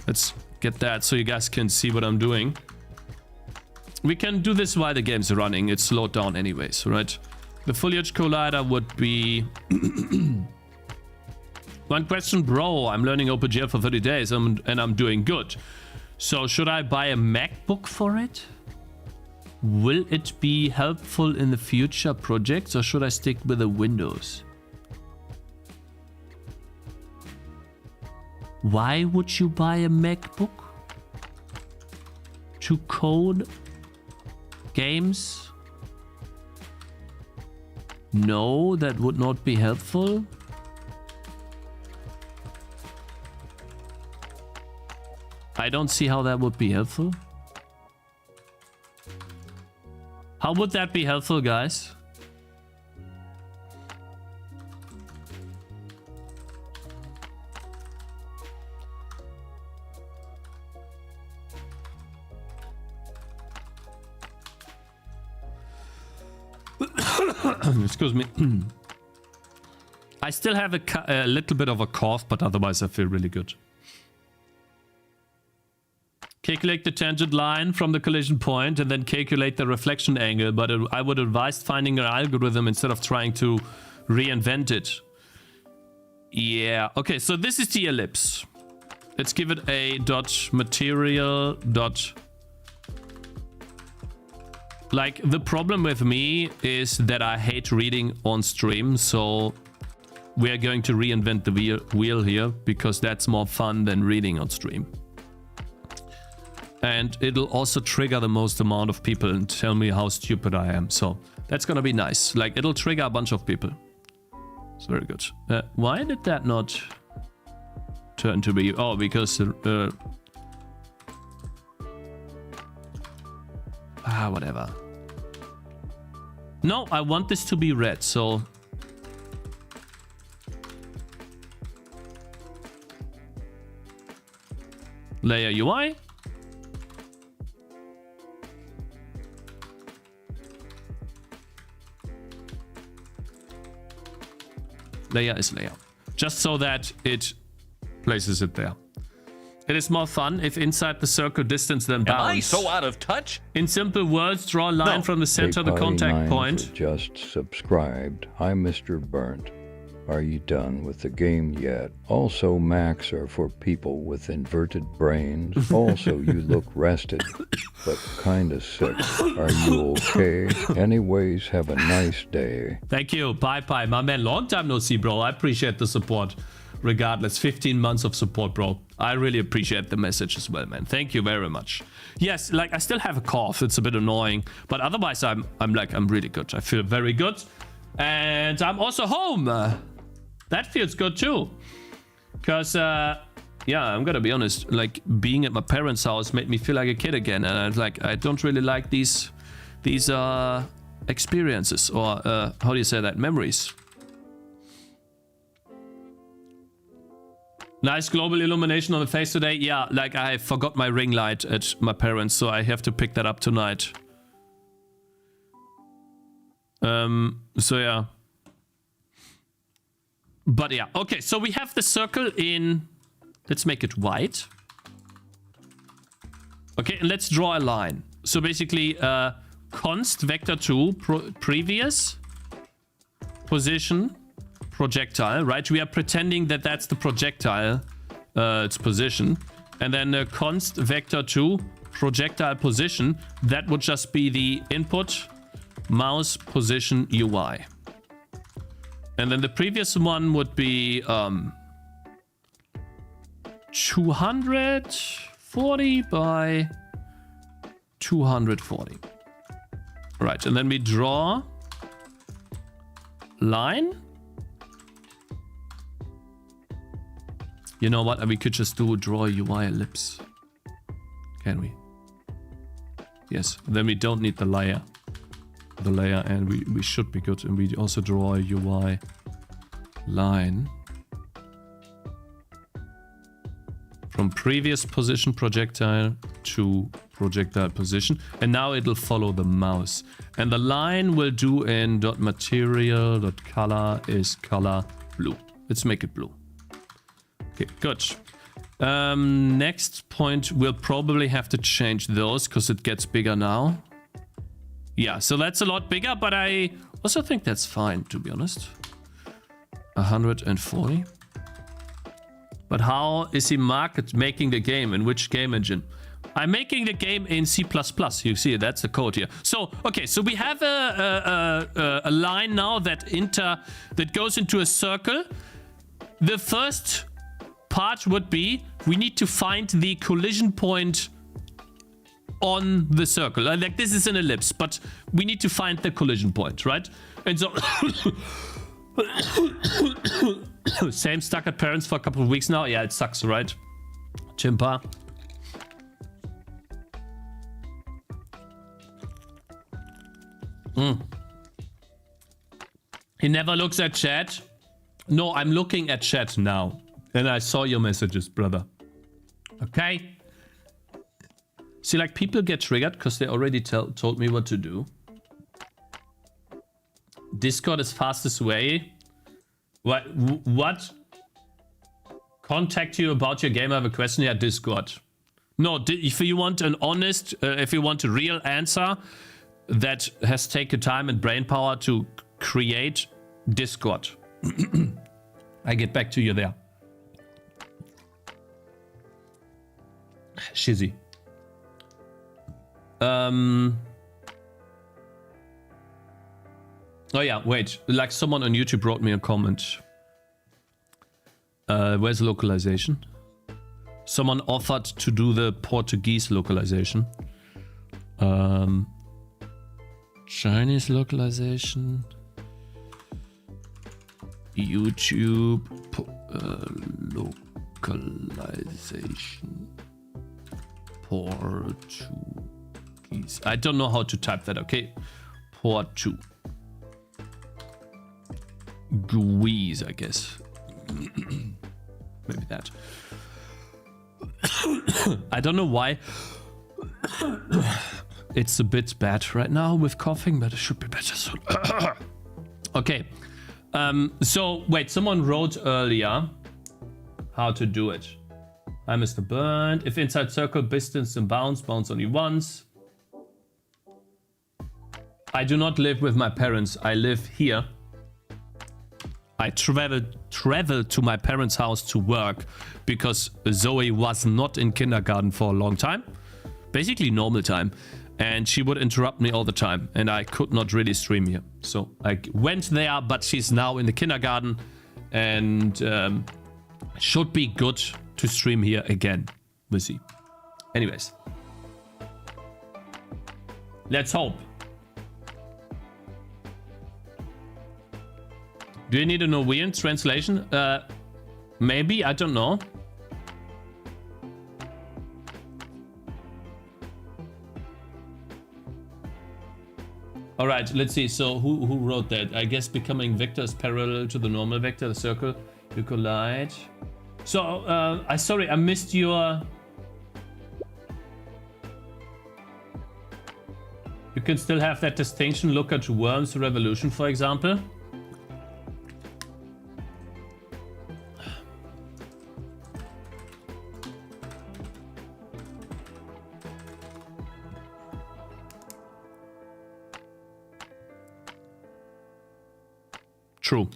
Let's get that so you guys can see what I'm doing. We can do this while the game's running. It's slowed down anyways, right? The foliage collider would be... One question, bro. I'm learning OpenGL for 30 days and I'm doing good. So should I buy a MacBook for it? Will it be helpful in the future projects or should I stick with the Windows? Why would you buy a MacBook? To code games? No, that would not be helpful. I don't see how that would be helpful. How would that be helpful, guys? Excuse me. I still have a little bit of a cough, but otherwise I feel really good. Calculate the tangent line from the collision point and then calculate the reflection angle, but I would advise finding an algorithm instead of trying to reinvent it. Yeah, okay, so this is the ellipse. Let's give it a dot material dot... Like, the problem with me is that I hate reading on stream, so we are going to reinvent the wheel here because that's more fun than reading on stream. And it'll also trigger the most amount of people and tell me how stupid I am. So that's gonna be nice. Like, it'll trigger a bunch of people. It's very good. Why did that not turn to be... Oh, because... whatever. No, I want this to be red, so... Layer UI. Layer is layer. Just so that it places it there. It is more fun if inside the circle distance then bounds. Am I so out of touch? In simple words, draw a line from the center of the contact point. Just subscribed. Hi, Mr. Burnt. Are you done with the game yet? Also, Macs are for people with inverted brains. Also, you look rested, but kinda sick. Are you okay? Anyways, have a nice day. Thank you. Bye-bye. My man, long time no see, bro. I appreciate the support. Regardless, 15 months of support, bro. I really appreciate the message as well, man. Thank you very much. Yes, like, I still have a cough. It's a bit annoying. But otherwise, I'm really good. I feel very good. And I'm also home. That feels good too. Because, yeah, I'm gonna be honest. Like, being at my parents' house made me feel like a kid again. And I was like, I don't really like these experiences. Or, how do you say that? Memories. Nice global illumination on the face today. Yeah, like, I forgot my ring light at my parents, so I have to pick that up tonight. So yeah. But yeah, okay, so we have the circle in... Let's make it white. Okay, and let's draw a line. So basically, const vector2 previous position projectile, right? We are pretending that that's the projectile, its position. And then const vector to projectile position. That would just be the input mouse position UI. And then the previous one would be 240 by 240. Right, and then we draw line. You know what? We could just do draw UI ellipse. Can we? Yes. Then we don't need the layer. And we should be good. And we also draw a UI line. From previous position projectile to projectile position. And now it'll follow the mouse. And the line will do in .material.color is color blue. Let's make it blue. Okay, good. Next point, we'll probably have to change those because it gets bigger now. Yeah, so that's a lot bigger, but I also think that's fine, to be honest. 140. But how is he making the game? In which game engine? I'm making the game in C++. You see, that's the code here. So, okay, so we have a line now that goes into a circle. The first part would be we need to find the collision point on the circle. Like this is an ellipse, but we need to find the collision point, right? And so same stuck at parents for a couple of weeks now. Yeah, it sucks, right? Chimpa. He never looks at chat. No, I'm looking at chat now. And I saw your messages, brother. Okay? See, like, people get triggered because they already told me what to do. Discord is fastest way. What? Contact you about your game? I have a question. Yeah, Discord. No, if you want an honest, if you want a real answer that has taken time and brain power to create, Discord. I get back to you there. Shizzy. Oh yeah, wait. Like someone on YouTube wrote me a comment. Where's localization? Someone offered to do the Portuguese localization. Chinese localization. YouTube localization. Portuguese. I don't know how to type that, okay? Portuguese, I guess. Maybe that. I don't know why. It's a bit bad right now with coughing, but it should be better soon. Okay. So, wait, someone wrote earlier how to do it. Hi, Mr. Burnt. If inside circle, distance and bounce only once. I do not live with my parents. I live here. I travel to my parents' house to work because Zoe was not in kindergarten for a long time. Basically normal time. And she would interrupt me all the time. And I could not really stream here. So I went there, but she's now in the kindergarten. And should be good to stream here again. We'll see. Anyways. Let's hope. Do you need a Norwegian translation? Maybe, I don't know. All right, let's see. So who wrote that? I guess becoming vector is parallel to the normal vector, the circle. You collide. So, sorry, I missed your... You can still have that distinction. Look at Worms Revolution, for example. True.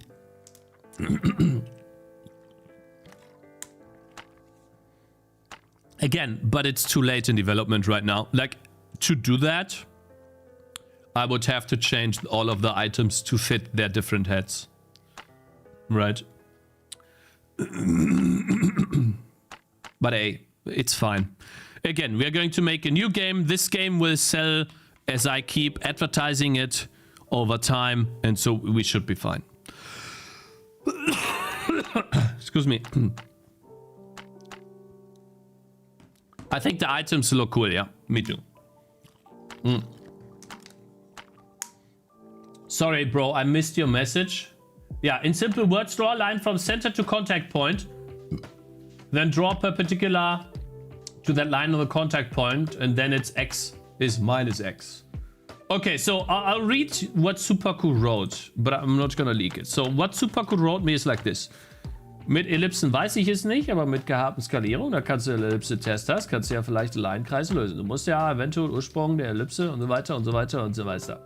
Again, but it's too late in development right now. Like, to do that, I would have to change all of the items to fit their different heads. Right? But hey, it's fine. Again, we are going to make a new game. This game will sell as I keep advertising it over time, and so we should be fine. Excuse me. I think the items look cool, yeah. Me too. Sorry, bro, I missed your message. Yeah, in simple words, draw a line from center to contact point. Then draw perpendicular to that line on the contact point, and then it's x is minus x. Okay, so I'll read what Supercool wrote, but I'm not gonna leak it. So what Supercool wrote me is like this. Mit Ellipsen weiß ich es nicht, aber mit gehabten Skalierung, da kannst du Ellipse-Test hast, kannst du ja vielleicht Line-Kreise lösen. Du musst ja eventuell Ursprung der Ellipse und so weiter und so weiter und so weiter.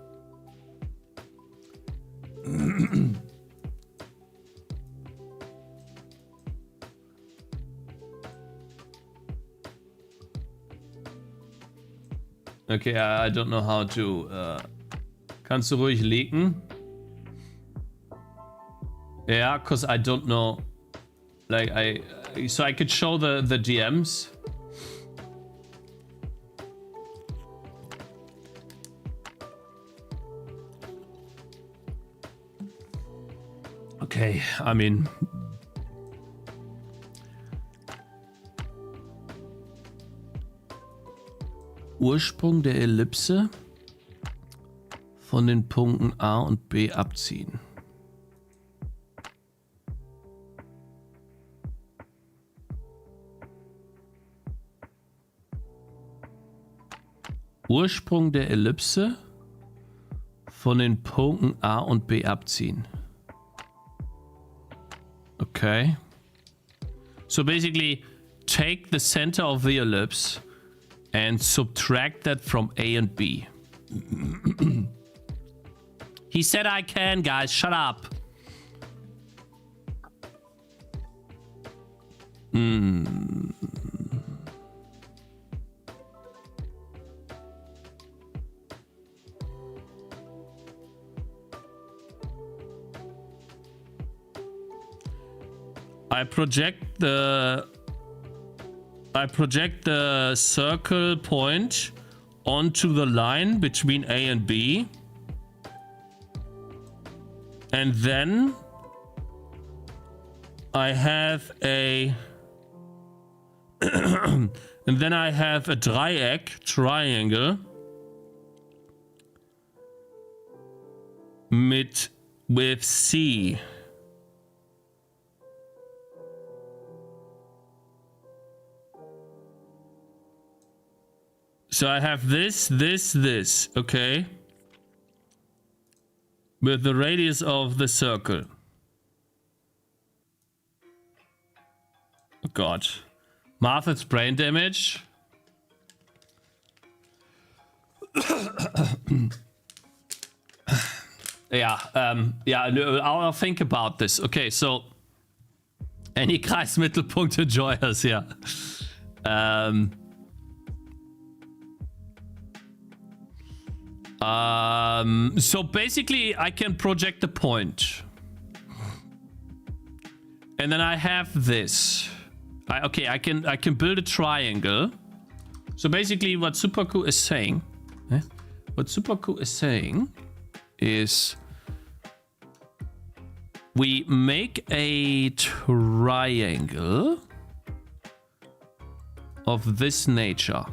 Okay, I don't know how to. Kannst du ruhig leaken? Yeah, because I don't know. Like so I could show the DMs. Okay, I mean. Ursprung der Ellipse von den Punkten A und B abziehen. Ursprung der Ellipse von den Punkten A und B abziehen. Okay. So basically, take the center of the ellipse and subtract that from A and B. He said I can, guys. Shut up. I project the circle point onto the line between A and B. And then I have a and then I have a triangle with C. So I have this, okay? With the radius of the circle. Oh God. Martha's brain damage. Yeah, I'll think about this. Okay, so any Kreismittelpunkt enjoy us, yeah. So basically I can project a point. And then I have this. I can build a triangle. So basically what Supercool is saying, is we make a triangle of this nature.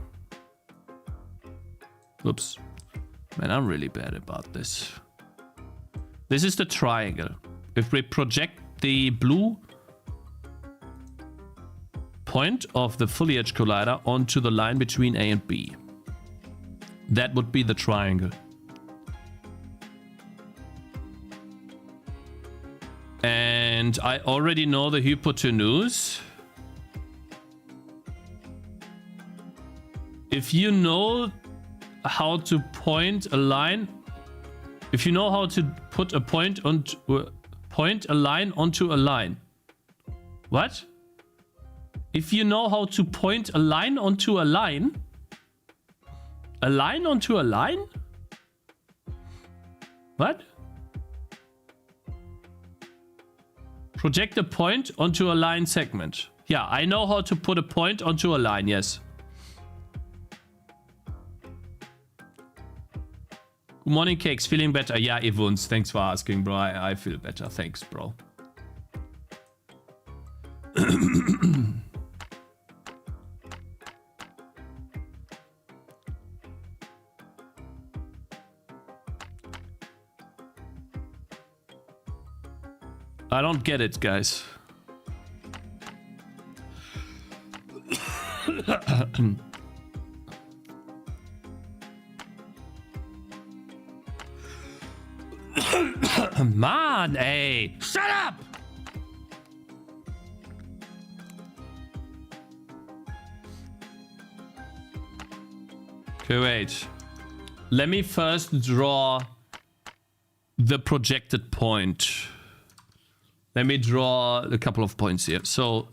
Oops. Man, I'm really bad about this. This is the triangle. If we project the blue point of the fully edge collider onto the line between A and B, that would be the triangle. And I already know the hypotenuse. If you know how to point a line, if you know how to put a point a line onto a line. What? if you know how to point a line onto a line. A line onto a line? What? Project a point onto a line segment. Yeah, I know how to put a point onto a line, yes. Good morning, Cakes. Feeling better? Yeah, Evuns. Thanks for asking, bro. I feel better. Thanks, bro. I don't get it, guys. Man, ey. Shut up! Okay, wait. Let me first draw the projected point. Let me draw a couple of points here. So,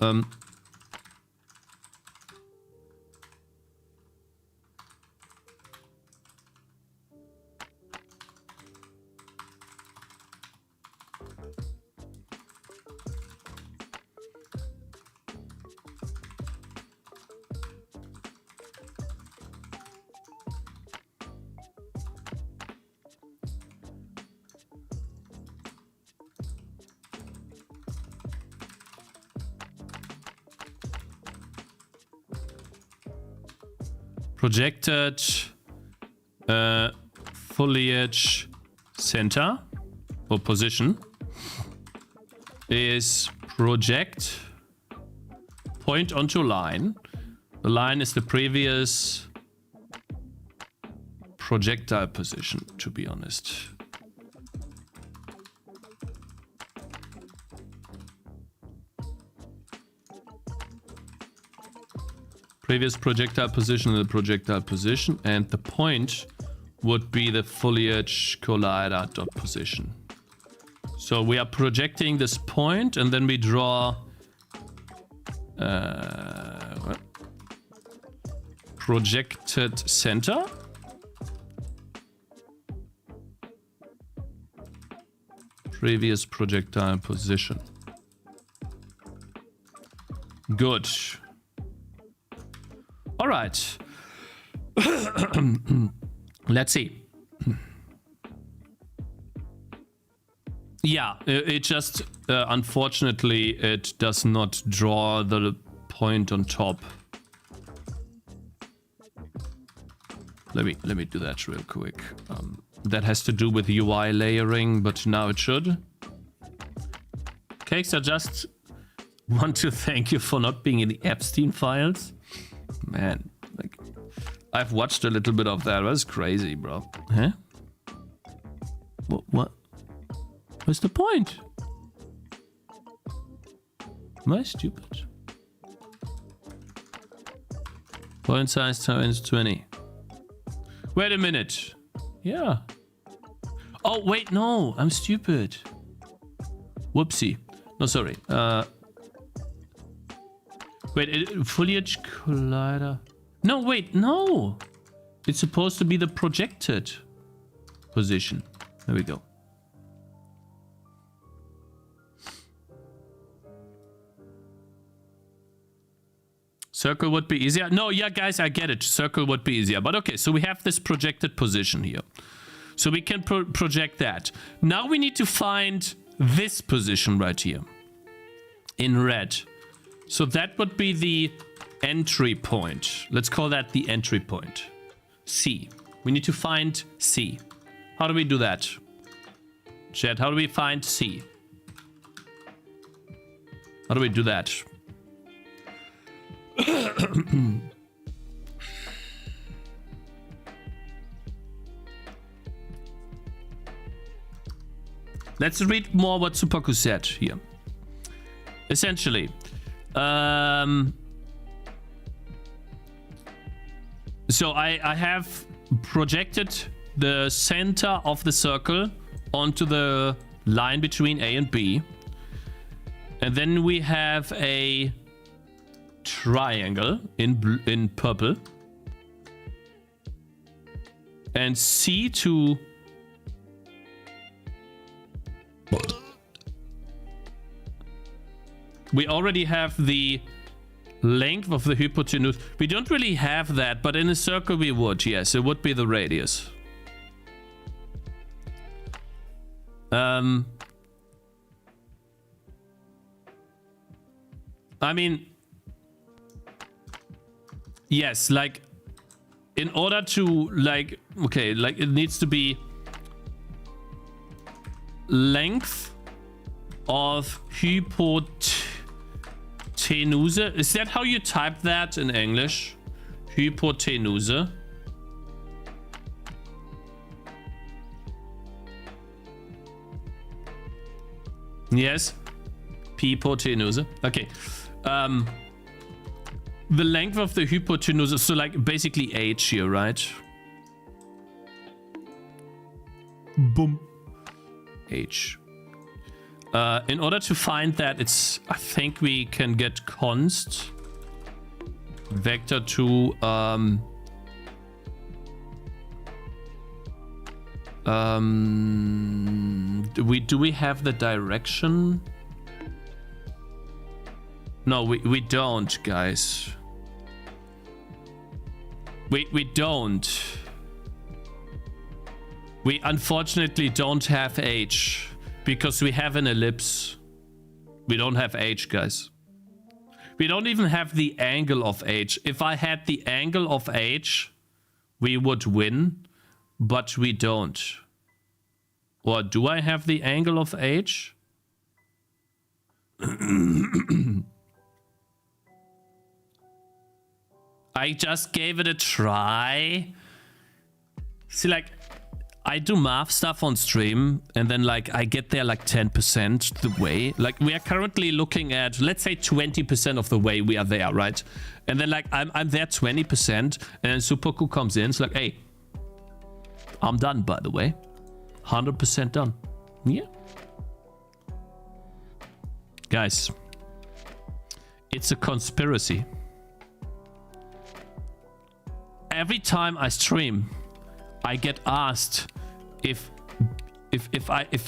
projected foliage center or position is project point onto line. The line is the previous projectile position, to be honest. Previous projectile position, the projectile position, and the point would be the foliage collider dot position. So we are projecting this point, and then we draw projected center. Previous projectile position. Good. All right. Let's see. Yeah, it just unfortunately it does not draw the point on top. Let me do that real quick. That has to do with UI layering, but now it should. Cakes, I just want to thank you for not being in the Epstein files. Man, like, I've watched a little bit of that. It was crazy, bro. Huh? What? What's the point? Am I stupid? Point size times 20. Wait a minute. Yeah. Oh, wait, no. I'm stupid. Whoopsie. No, sorry. Wait, foliage collider. No, wait, no. It's supposed to be the projected position. There we go. Circle would be easier. No, yeah, guys, I get it. Circle would be easier. But okay, so we have this projected position here. So we can project that. Now we need to find this position right here in red. So that would be the entry point. Let's call that the entry point. C. We need to find C. How do we do that? Chat, how do we find C? How do we do that? Let's read more what Supaku said here. Essentially, so I have projected the center of the circle onto the line between A and B. And then we have a triangle in purple. And C to... We already have the length of the hypotenuse. We don't really have that, but in a circle we would. Yes, it would be the radius. I mean, yes, like, in order to, like, okay, like, it needs to be length of hypotenuse. Is that how you type that in English? Hypotenuse. Yes. Hypotenuse. Okay. The length of the hypotenuse, so like basically h here, right? Boom. H. In order to find that, it's, I think we can get const vector to do we have the direction? No, we don't, guys. We don't. We unfortunately don't have h because we have an ellipse. We don't have h, guys. We don't even have the angle of h. If I had the angle of h, we would win, but we don't. Or do I have the angle of h? I just gave it a try. See, like, I do math stuff on stream, and then, like, I get there, like, 10% the way. Like, we are currently looking at, let's say, 20% of the way we are there, right? And then, like, I'm there 20%, and then Superku comes in. It's like, hey, I'm done, by the way. 100% done. Yeah. Guys, it's a conspiracy. Every time I stream, I get asked if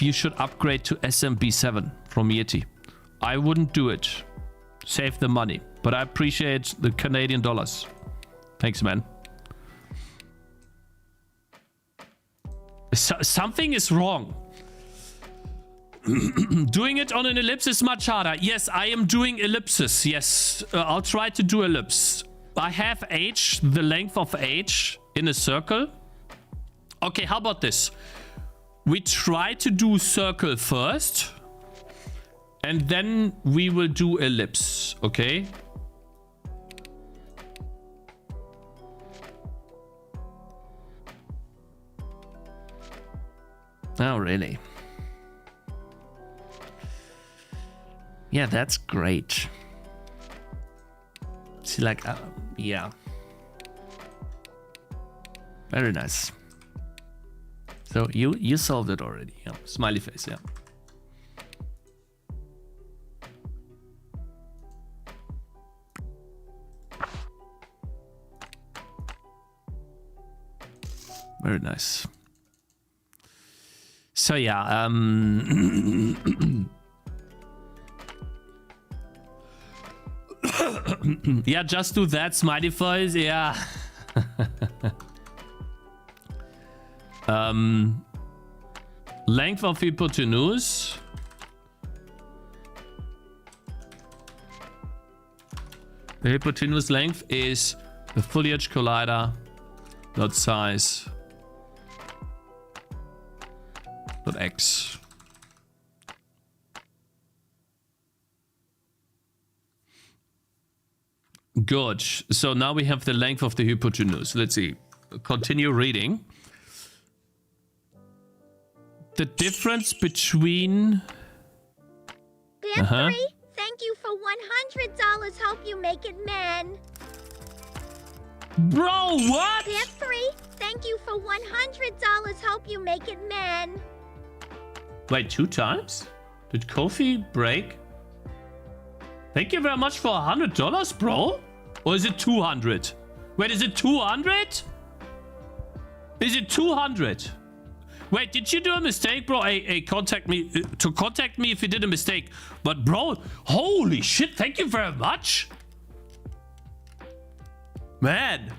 you should upgrade to SMB7 from Yeti. I wouldn't do it. Save the money. But I appreciate the Canadian dollars. Thanks, man. Something is wrong. Doing it on an ellipse is much harder. Yes, I am doing ellipses. Yes, I'll try to do ellipse. I have h, the length of h in a circle. Okay, how about this? We try to do circle first, and then we will do ellipse, okay? Oh, really? Yeah, that's great. See, like, yeah. Very nice. So you solved it already. Yeah. Smiley face, yeah. Very nice. So yeah, yeah, just do that, smiley face, yeah. Length of hypotenuse. The hypotenuse length is the foliage collider dot size dot x. Good. So now we have the length of the hypotenuse. Let's see. Continue reading. The difference between... Dietary, thank you for $100. Hope you make it, man. Bro, what? Dietary, thank you for $100. Hope you make it, man. Wait, 2 times? Did Kofi break? Thank you very much for $100, bro. Or is it 200? Wait, is it 200? Is it 200? Wait, did you do a mistake, bro? Hey, contact me if you did a mistake. But bro, holy shit, thank you very much. Man,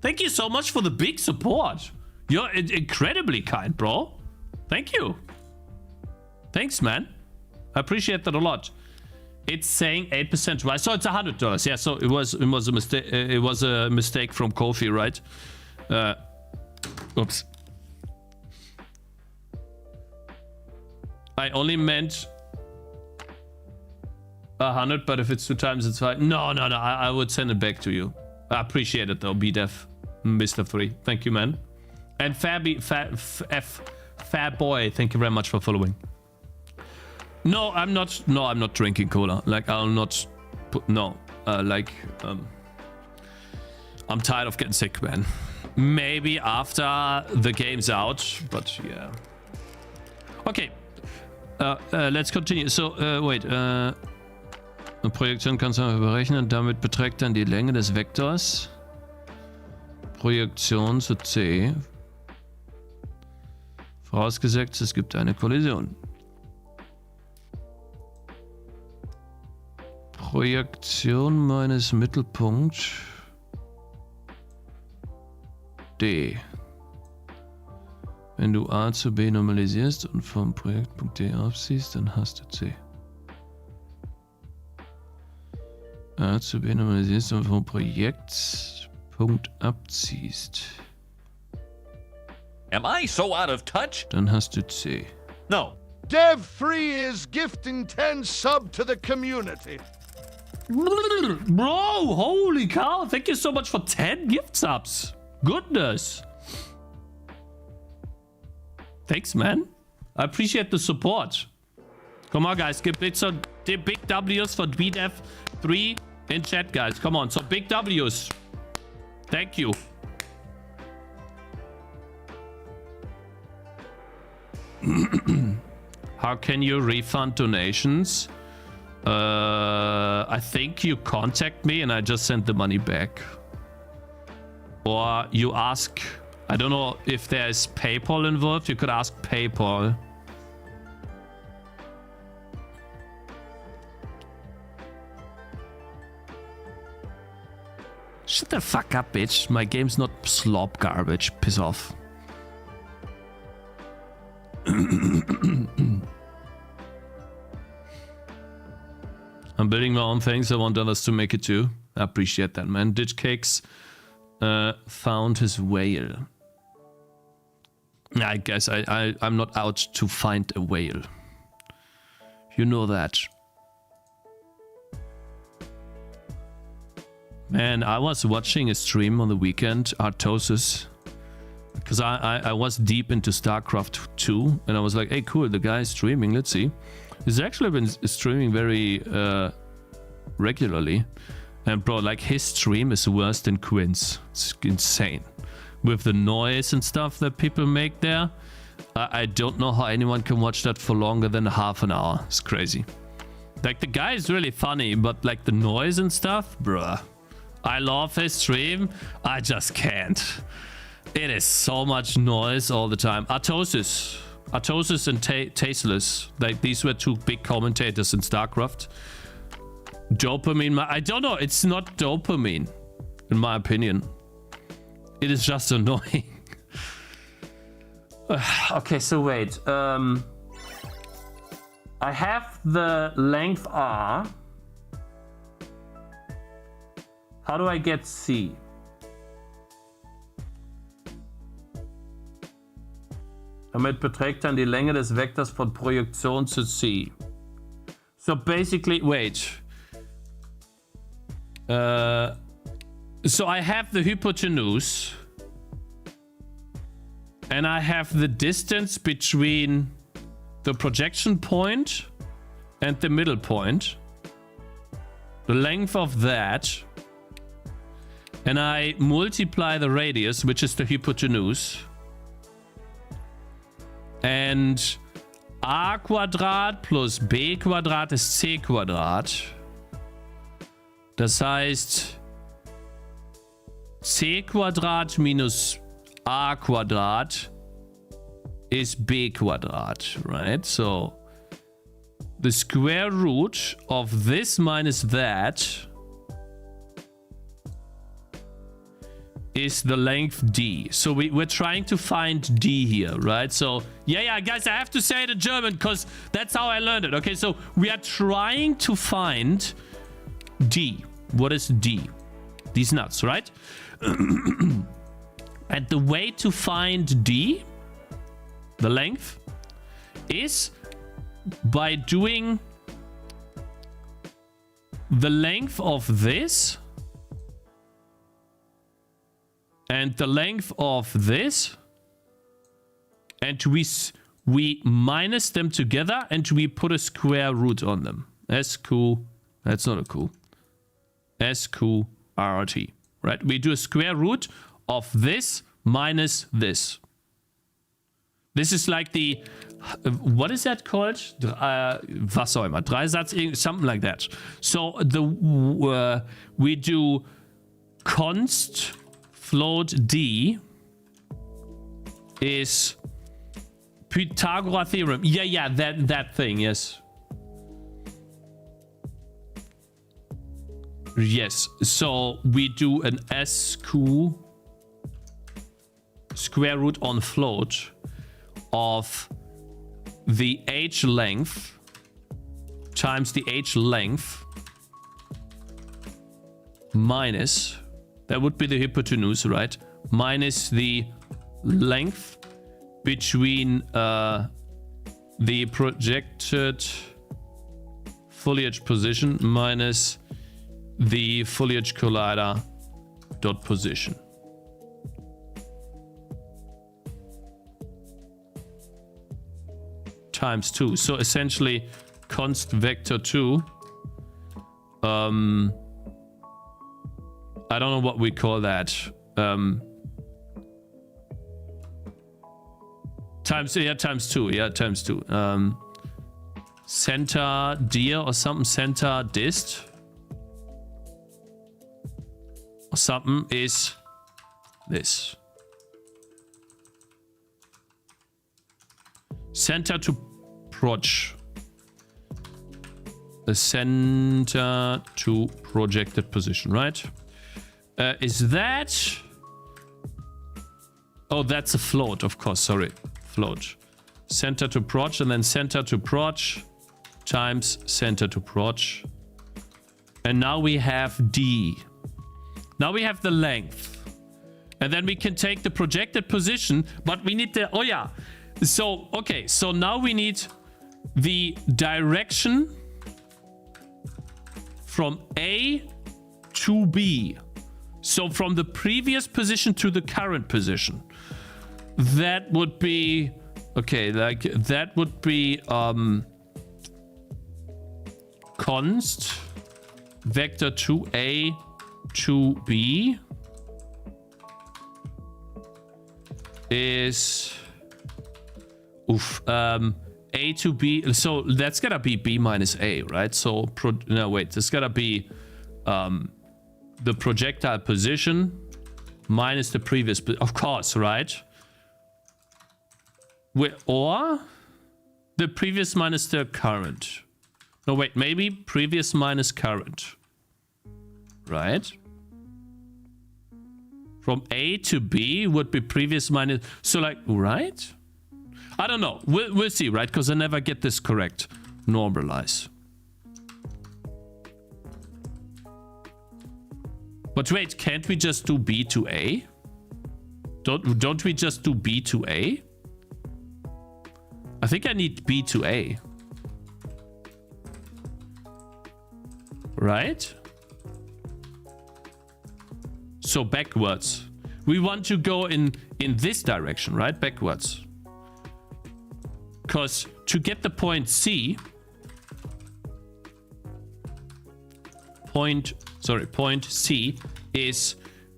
thank you so much for the big support. You're incredibly kind, bro. Thank you. Thanks, man. I appreciate that a lot. It's saying 8%, right? So it's $100. Yeah, so it was a mistake. It was a mistake from Kofi, right? Oops. I only meant 100, but if it's 2 times, it's fine. No. I would send it back to you. I appreciate it though, BDev, Mr. 3. Thank you, man. And Fair Boy, thank you very much for following. No, I'm not drinking cola. Like, I'll not put, no. I'm tired of getting sick, man. Maybe after the game's out, but yeah. Okay. Let's continue. So, wait. Eine Projektion kannst du berechnen. Damit beträgt dann die Länge des Vektors. Projektion zu C. Vorausgesetzt, es gibt eine Kollision. Projektion meines Mittelpunkt D. Wenn du A zu B normalisierst und vom Projektpunkt D abziehst, dann hast du C. A zu B normalisierst und vom Projektpunkt abziehst. Am I so out of touch? Dann hast du C. No. Dev3 is gifting 10 sub to the community. Bro, holy cow. Thank you so much for 10 gift subs. Goodness. Thanks, man. I appreciate the support. Come on, guys. Give big W's for Gamedev3 in chat, guys. Come on. So big W's. Thank you. How can you refund donations? I think you contact me and I just send the money back. Or you ask, I don't know if there's PayPal involved. You could ask PayPal. Shut the fuck up, bitch. My game's not slop garbage. Piss off. I'm building my own things. I want others to make it too. I appreciate that, man. Cakez found his whale. I guess I'm not out to find a whale. You know that. Man, I was watching a stream on the weekend, Artosis, because I was deep into StarCraft 2, and I was like, hey, cool, the guy's streaming, let's see. He's actually been streaming very regularly. And bro, like, his stream is worse than Quinn's. It's insane. With the noise and stuff that people make there, I don't know how anyone can watch that for longer than half an hour. It's crazy. Like, the guy is really funny, but like the noise and stuff, bruh. I love his stream. I just can't. It is so much noise all the time. Artosis and Tasteless. Like, these were 2 big commentators in StarCraft. Dopamine, I don't know. It's not dopamine, in my opinion. It is just annoying. Okay, so wait. I have the length R. How do I get C? Damit beträgt dann die Länge des Vektors von Projektion zu C. So basically, wait. So I have the hypotenuse. And I have the distance between the projection point and the middle point. The length of that. And I multiply the radius, which is the hypotenuse. And a Quadrat plus b Quadrat is c Quadrat. Das heißt, c² minus a² is b², right? So the square root of this minus that is the length d. So we're trying to find d here, right? So yeah, guys, I have to say it in German because that's how I learned it. Okay, so we are trying to find d. What is d? These nuts, right? And the way to find d, the length, is by doing the length of this and the length of this, and we minus them together and we put a square root on them. SQ, that's not a cool. SQRT, right? We do a square root of this minus this. This is like the, what is that called? Was auch immer. Dreisatz, something like that. So we do const float d is Pythagorean theorem. Yeah, that thing, yes. Yes, so we do an SQ square root on float of the h length times the h length minus, that would be the hypotenuse, right? Minus the length between the projected foliage position minus the foliage collider dot position. Times 2. So essentially const vector 2. I don't know what we call that. Times 2. Yeah, times 2. Center dir or something, center dist or something is this. Center to proj. The center to projected position, right? Is that... Oh, that's a float, of course. Sorry. Float. Center to proj and then center to proj times center to proj. And now we have D. Now we have the length. And then we can take the projected position, but we need the... Oh, yeah. So, okay. So now we need the direction from A to B. So from the previous position to the current position. That would be... Okay, like that would be const vector 2A to B is A to B. So that's gonna be B minus A, right? So no, wait, this gotta be the projectile position minus the previous, of course, right? Or the previous minus the current. No, wait, maybe previous minus current. Right? From A to B would be previous minus... So like, right? I don't know. We'll see, right? Because I never get this correct. Normalize. But wait, can't we just do B to A? Don't we just do B to A? I think I need B to A. Right? So backwards. We want to go in this direction, right? Backwards. Because to get the point C, point C is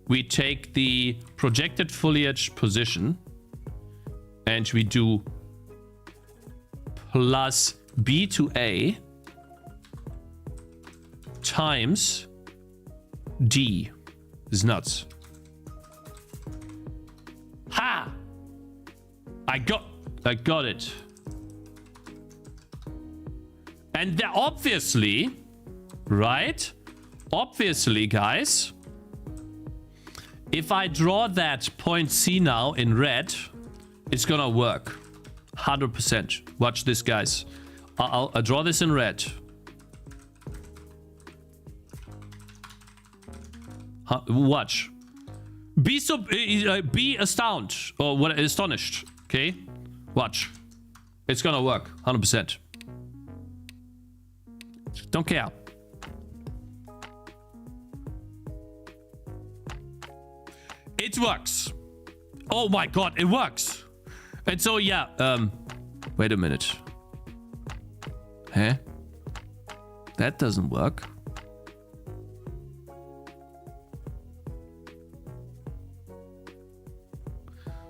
we take the projected foliage position and we do plus B to A times D is nuts. Ha! I got it. And obviously, right? Obviously, guys, if I draw that point C now in red, it's gonna work. 100%. Watch this, guys. I'll draw this in red. Watch. Be astounded or what? Astonished. Okay. Watch. It's gonna work. 100%. Don't care. It works. Oh my god, it works. And so yeah, wait a minute. Huh? That doesn't work.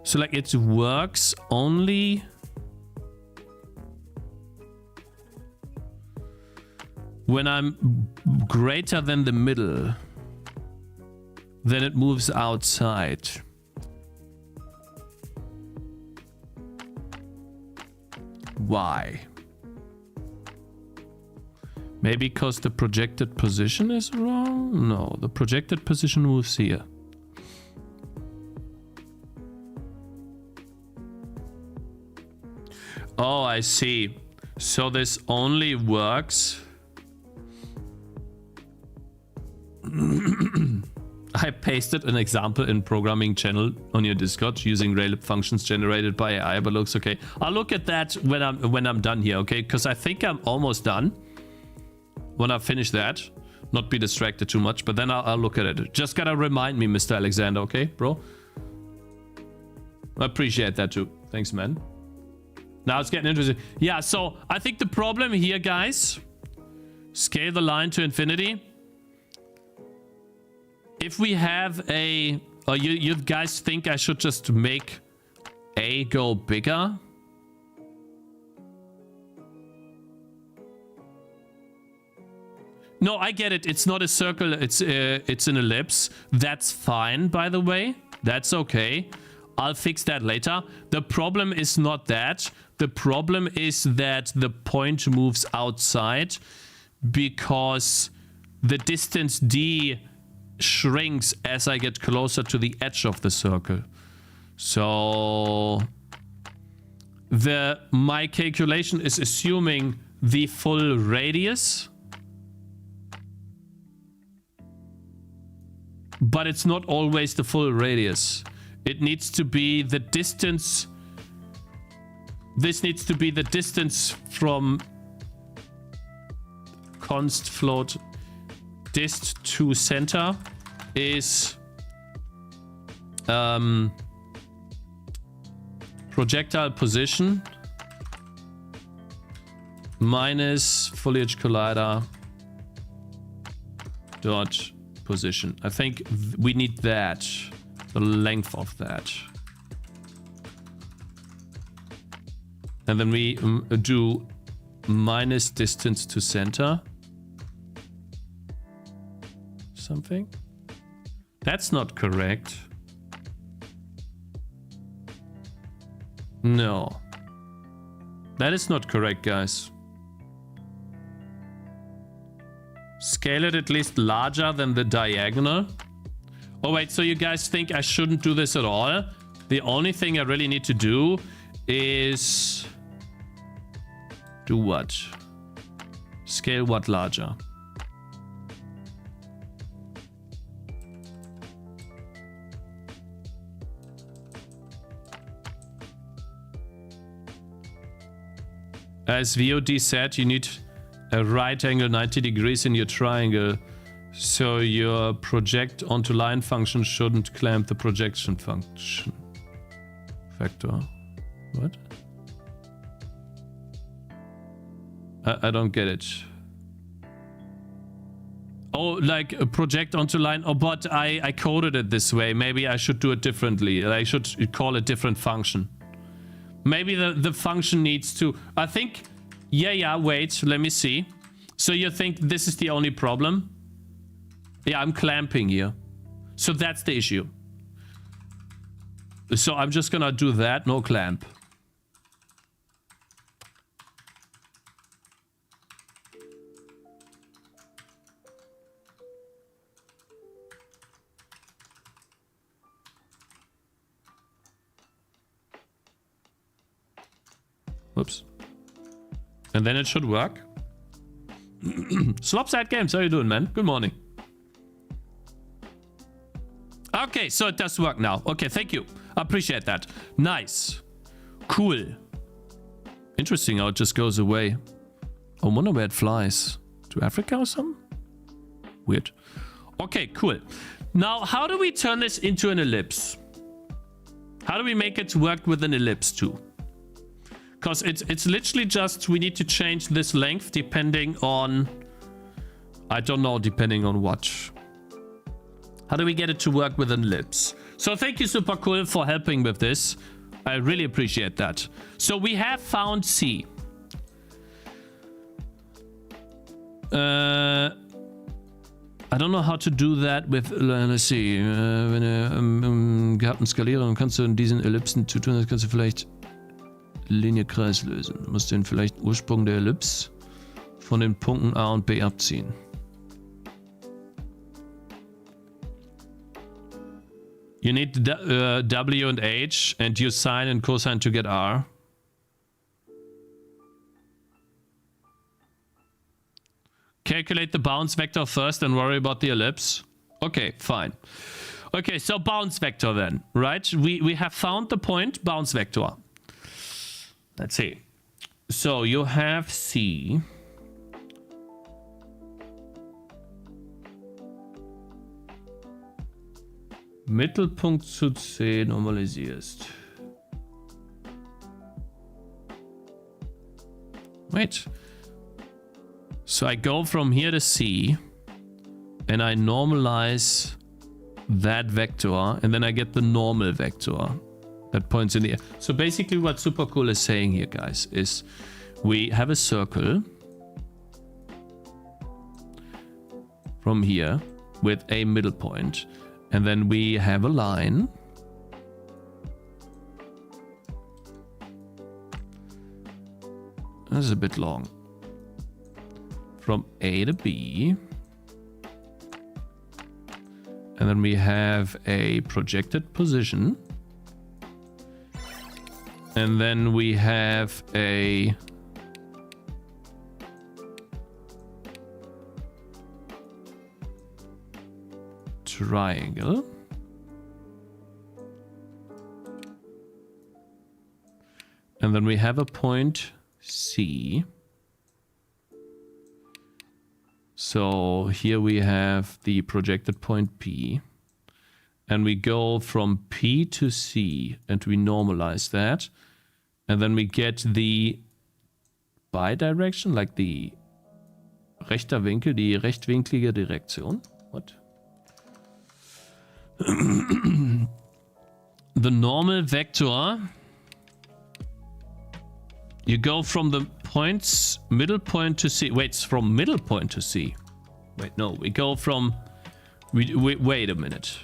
So like it works only when I'm greater than the middle. Then it moves outside. Why? Maybe because the projected position is wrong? No, the projected position moves here. Oh, I see. So this only works... I pasted an example in programming channel on your Discord using Raylib functions generated by AI, but looks okay. I'll look at that when I'm done here, okay? Because I think I'm almost done. When I finish that, not be distracted too much, but then I'll look at it. Just gotta remind me, Mr. Alexander, okay, bro? I appreciate that too. Thanks, man. Now it's getting interesting. Yeah, so I think the problem here, guys, scale the line to infinity. If we have a... you guys think I should just make A go bigger? No, I get it. It's not a circle. It's an ellipse. That's fine, by the way. That's okay. I'll fix that later. The problem is not that. The problem is that the point moves outside because the distance D shrinks as I get closer to the edge of the circle. So my calculation is assuming the full radius, but it's not always the full radius. It needs to be the distance. This needs to be the distance from const float dist to center is projectile position minus foliage collider dot position. I think we need that, the length of that. And then we do minus distance to center. Something. That's not correct. No. That is not correct, guys. Scale it at least larger than the diagonal. Oh wait, so you guys think I shouldn't do this at all? The only thing I really need to do is... do what? Scale what larger? As VOD said, you need a right angle 90 degrees in your triangle, so your project onto line function shouldn't clamp the projection function. Factor. What? I don't get it. Oh, like a project onto line. Oh, but I coded it this way. Maybe I should do it differently. I should call it different function. Maybe the function needs to... I think... Yeah, wait. Let me see. So you think this is the only problem? Yeah, I'm clamping here. So that's the issue. So I'm just gonna do that, no clamp. Whoops. And then it should work. Slopside Games, how you doing, man? Good morning. Okay, so it does work now. Okay, thank you. I appreciate that. Nice. Cool. Interesting how it just goes away. I wonder where it flies. To Africa or something? Weird. Okay, cool. Now, how do we turn this into an ellipse? How do we make it work with an ellipse too? Because it's literally just, we need to change this length depending on, I don't know, depending on what. How do we get it to work with an ellipse? So thank you, Super Cool, for helping with this. I really appreciate that. So we have found C. I don't know how to do that with, let's see, wenn du gehabten Skalierung kannst du in diesen Ellipsen zu tun, das kannst du vielleicht Linie Kreis lösen. Du musst den vielleicht Ursprung der Ellipse von den Punkten A und B abziehen. You need W and H and use sine and cosine to get R. Calculate the bounce vector first and worry about the ellipse. Okay, fine. Okay, so bounce vector then, right? We have found the point bounce vector. Let's see. So you have C. Mittelpunkt zu C normalisierst. Wait. So I go from here to C and I normalize that vector and then I get the normal vector that points in the air. So basically what Super Cool is saying here, guys, is we have a circle from here with a middle point and then we have a line this is a bit long from A to B and then we have a projected position and then we have a triangle. And then we have a point C. So here we have the projected point P. And we go from P to C and we normalize that. And then we get the bidirection, like the rechter Winkel, die rechtwinklige Direktion. What? The normal vector, you go from the points, middle point to C. Wait, it's from middle point to C. Wait, no, we go from, wait a minute.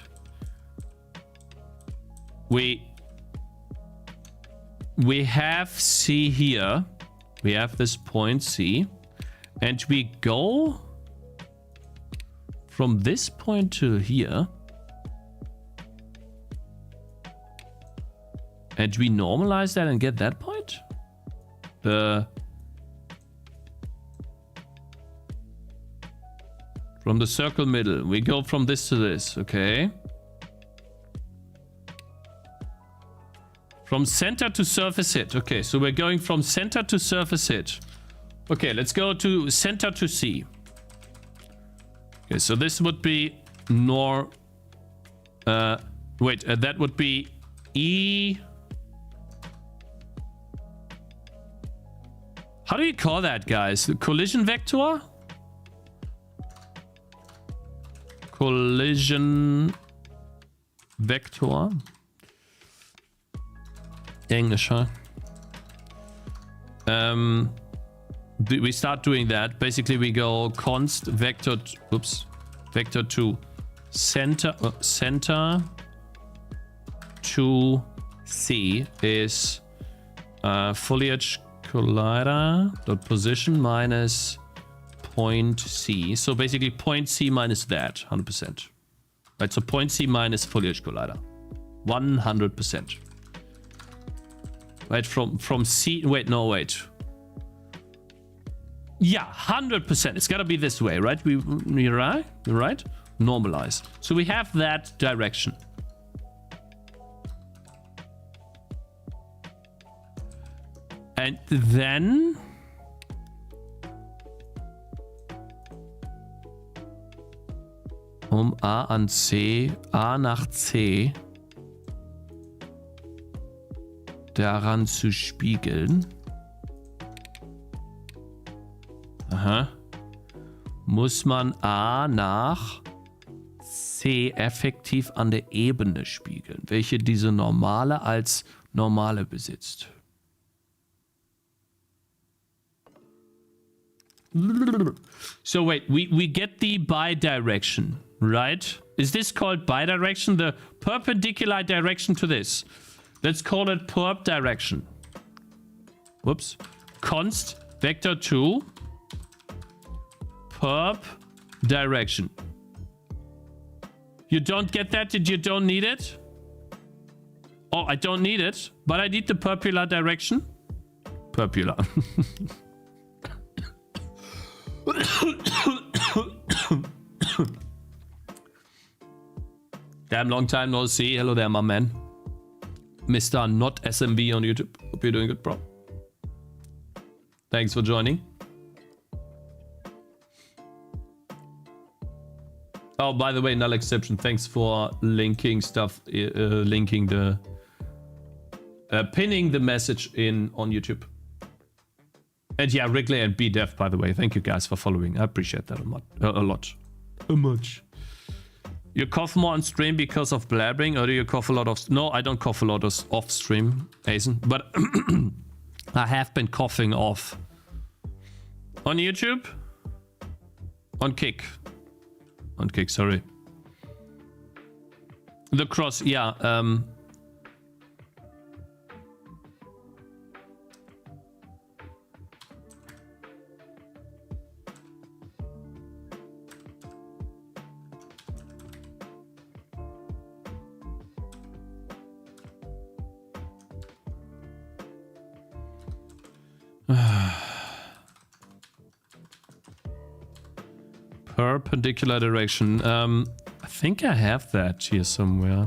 We have C here. We have this point C. And we go from this point to here. And we normalize that and get that point? From the circle middle. We go from this to this, okay? From center to surface hit. Okay, so we're going from center to surface hit. Okay, let's go to center to C. Okay, so this would be that would be E. How do you call that, guys? The collision vector? Collision vector. English, huh? We start doing that. Basically, we go const vector. Oops. vector to center to C is foliage collider dot position minus point C. So basically point C minus that 100%. Right, so point C minus foliage collider 100%. Right, from C. Wait, no, wait. Yeah, 100%. It's gotta be this way, right? You're right. You're right. Normalize. So we have that direction. And then A an C, A nach C daran zu spiegeln. Aha. Muss man A nach C effektiv an der Ebene spiegeln, welche diese Normale als Normale besitzt. So wait, we get the bidirection, right? Is this called bidirection? The perpendicular direction to this. Let's call it perp direction. Whoops. Const vector 2 perp direction. You don't get that? Did you don't need it? Oh, I don't need it, but I need the perpendicular direction. Perpendicular. Damn, long time no see. Hello there, my man. Mr. Not SMB on YouTube. Hope you're doing good, bro. Thanks for joining. Oh, by the way, null exception. Thanks for linking stuff, linking the, pinning the message in on YouTube. And yeah, Wrigley and BDev, by the way. Thank you guys for following. I appreciate that a lot. Much. You cough more on stream because of blabbering, or do you cough a lot of... No, I don't cough a lot of off stream, Asen. But I have been coughing off. On YouTube? On Kick. On Kick, sorry. The cross, yeah. Perpendicular direction. I think I have that here somewhere.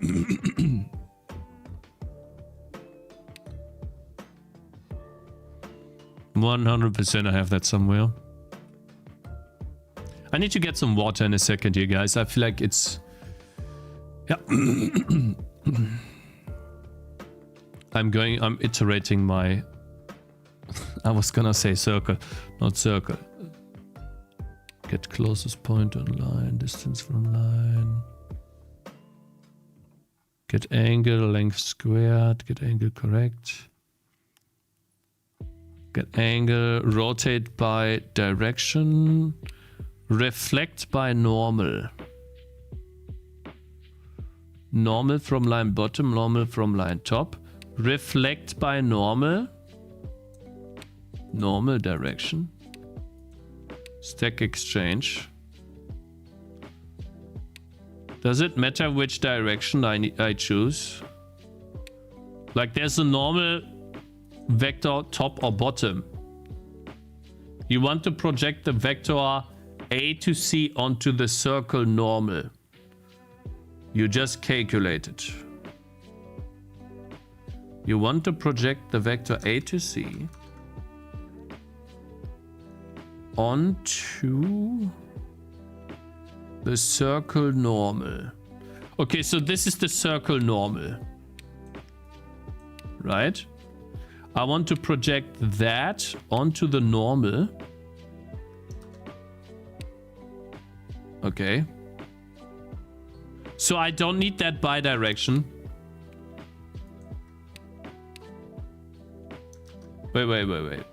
100% I have that somewhere. I need to get some water in a second here, guys. I feel like it's... Yeah. I'm iterating my... I was gonna say circle, not circle. Get closest point on line, distance from line. Get angle, length squared, get angle correct. Get angle, rotate by direction. Reflect by normal. Normal from line bottom, normal from line top. Reflect by normal. Normal direction. Stack exchange. Does it matter which direction I choose? Like there's a normal vector top or bottom. You want to project the vector A to C onto the circle normal. You just calculate it. You want to project the vector A to C onto the circle normal. Okay, so this is the circle normal. Right? I want to project that onto the normal. Okay. So I don't need that bidirection. Wait.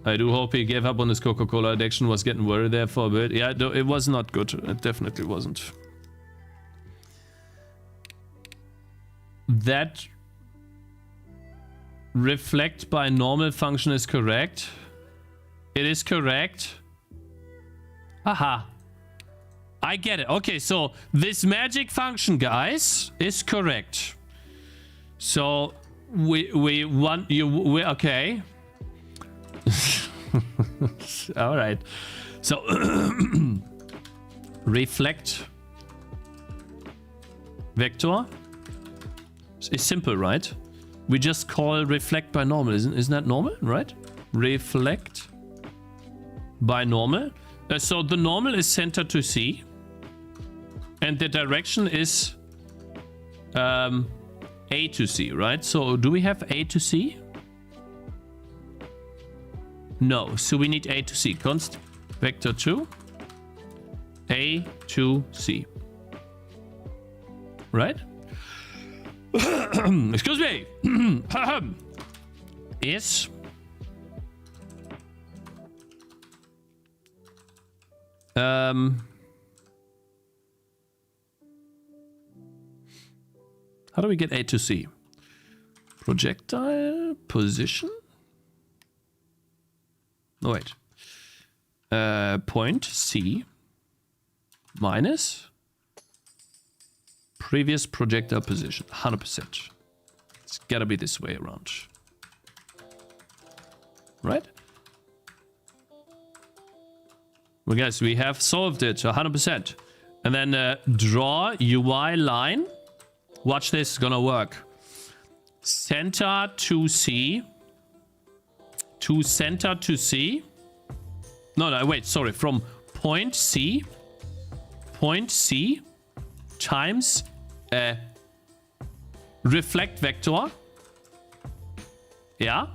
I do hope he gave up on his Coca-Cola addiction, was getting worried there for a bit. Yeah, it was not good. It definitely wasn't. That reflect by normal function is correct. It is correct. Aha. I get it. Okay, so this magic function, guys, is correct. So we want you. Okay. All right. So reflect vector is simple, right? We just call reflect by normal. Isn't that normal, right? Reflect by normal. So the normal is center to C. And the direction is A to C, right? So do we have A to C? No, so we need A to C. Const vector 2 A to C. Right? Excuse me. Is how do we get A to C? Projectile position? No, wait. Point C minus previous projectile position. 100%. It's gotta be this way around. Right? Well, guys, we have solved it 100%. And then draw UI line. Watch this, it's gonna work. Center to C. To center to C. No, wait, sorry. From point C times reflect vector. Yeah.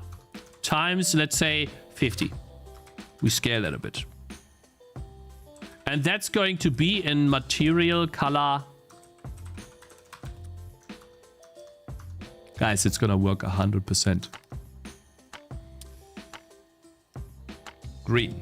Times, let's say, 50. We scale that a bit. And that's going to be in material color. Guys, it's gonna work 100%. Green.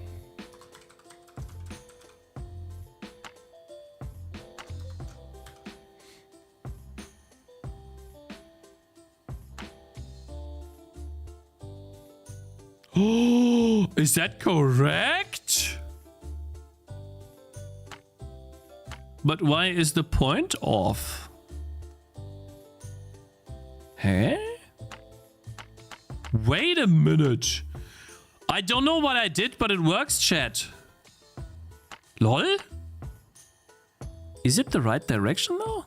Oh, is that correct? But why is the point off? Huh? Wait a minute. I don't know what I did, but it works, chat. Lol? Is it the right direction though?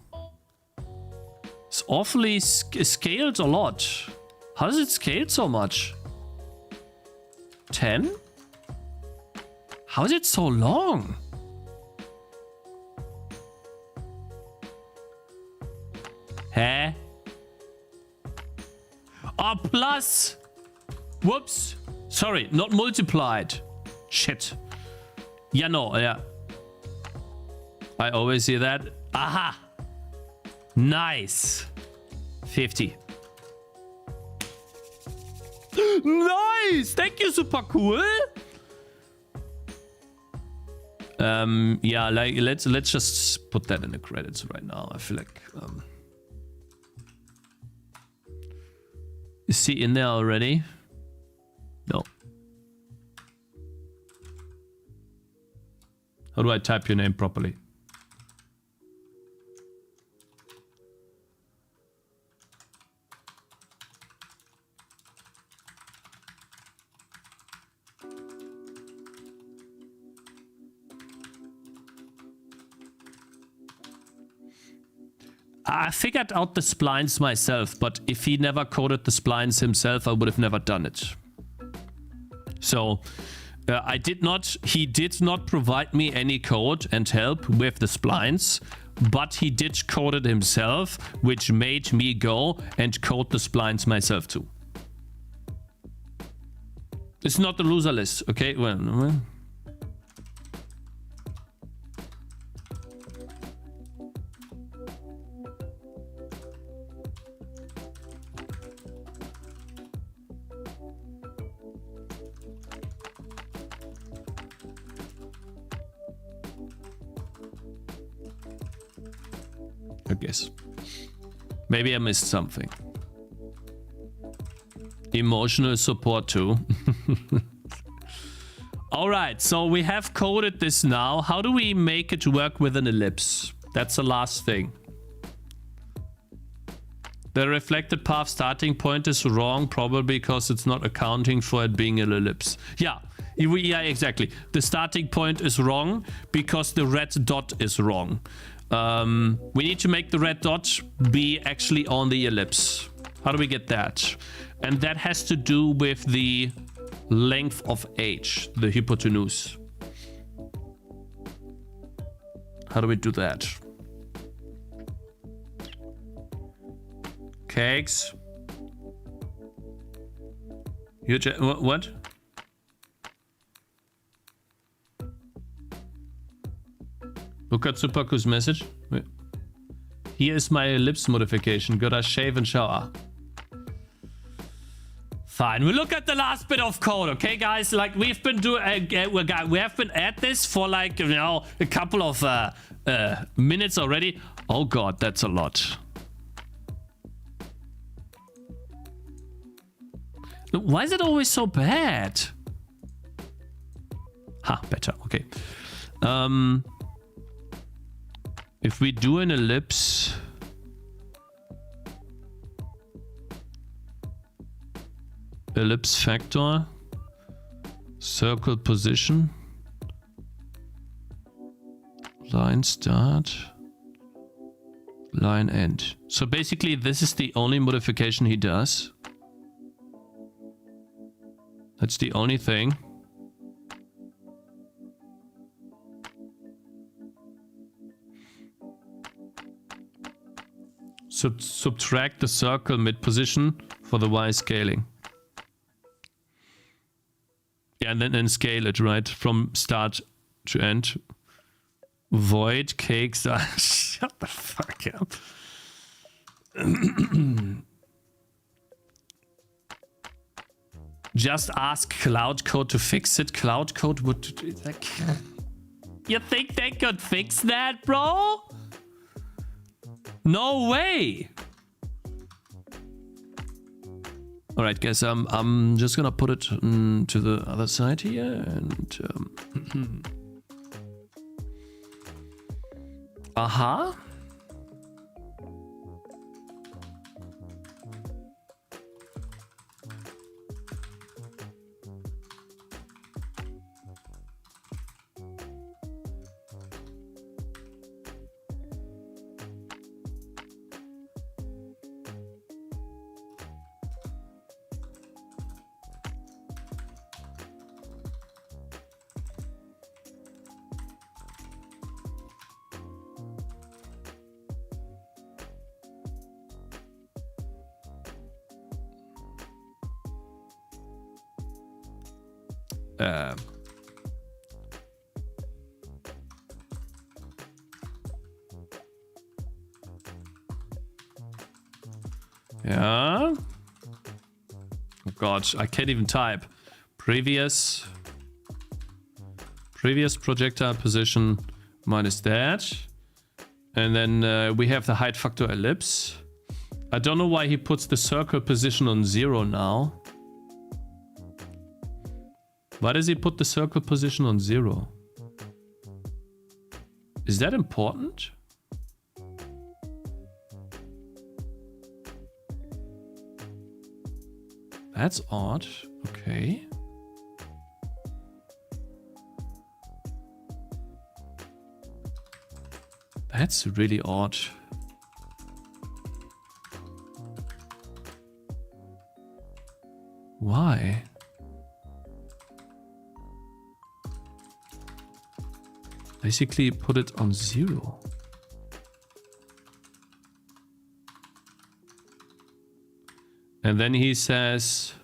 It's awfully scaled a lot. How does it scale so much? 10? How is it so long? Huh? Oh, plus. Whoops. Sorry, not multiplied. Shit. Yeah, no, yeah. I always hear that. Aha. Nice. 50. Nice. Thank you, super cool. Yeah, like let's just put that in the credits right now. I feel like is he in there already? No. How do I type your name properly? I figured out the splines myself, but if he never coded the splines himself, I would have never done it. So he did not provide me any code and help with the splines, but he did code it himself, which made me go and code the splines myself too. It's not the loser list, okay? Well. I guess. Maybe I missed something. Emotional support too. Alright, so we have coded this now. How do we make it work with an ellipse? That's the last thing. The reflected path starting point is wrong, probably because it's not accounting for it being an ellipse. Yeah, exactly. The starting point is wrong because the red dot is wrong. We need to make the red dot be actually on the ellipse. How do we get that? And that has to do with the length of h, the hypotenuse. How do we do that? Cakez. What? Look at Superku's message. Here is my ellipse modification. Gotta shave and shower. Fine. We look at the last bit of code, okay, guys? Like we've been doing, we have been at this for like, you know, a couple of minutes already. Oh god, that's a lot. Why is it always so bad? Ha, better. Okay. If we do an ellipse, ellipse factor, circle position, line start, line end. So basically this is the only modification he does. That's the only thing. Subtract the circle mid-position for the Y scaling. Yeah, and then scale it, right? From start to end. Void Cakez. Shut the fuck up. Just ask Cloud Code to fix it. Cloud Code would... Like, you think they could fix that, bro? No way! Alright, guys, I'm just gonna put it to the other side here and... Aha! Yeah. Oh god, I can't even type. Previous projectile position minus that. And then we have the height factor ellipse. I don't know why he puts the circle position on 0 now. Why does he put the circle position on 0? Is that important? That's odd. Okay. That's really odd. Why? Basically put it on 0. And then he says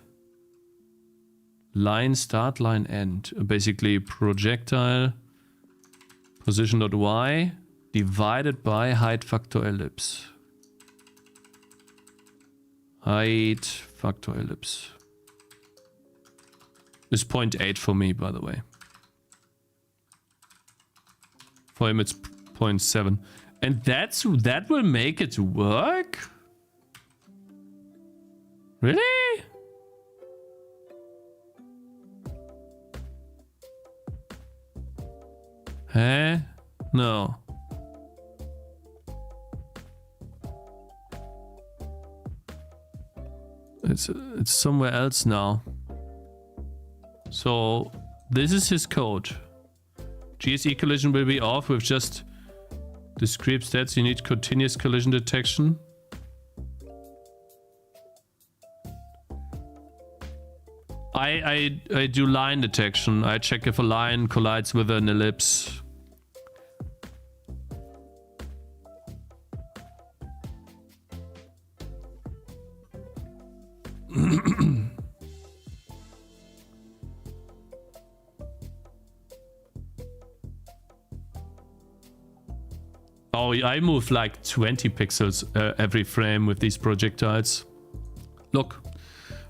line start, line end. Basically projectile position.y divided by height factor ellipse. Height factor ellipse. It's 0.8 for me, by the way. For him it's 0.7. And that will make it work? Really? Eh? No. It's somewhere else now. So this is his code. GSE collision will be off with just discrete stats. You need continuous collision detection. I do line detection. I check if a line collides with an ellipse. Oh, I move like 20 pixels every frame with these projectiles. Look,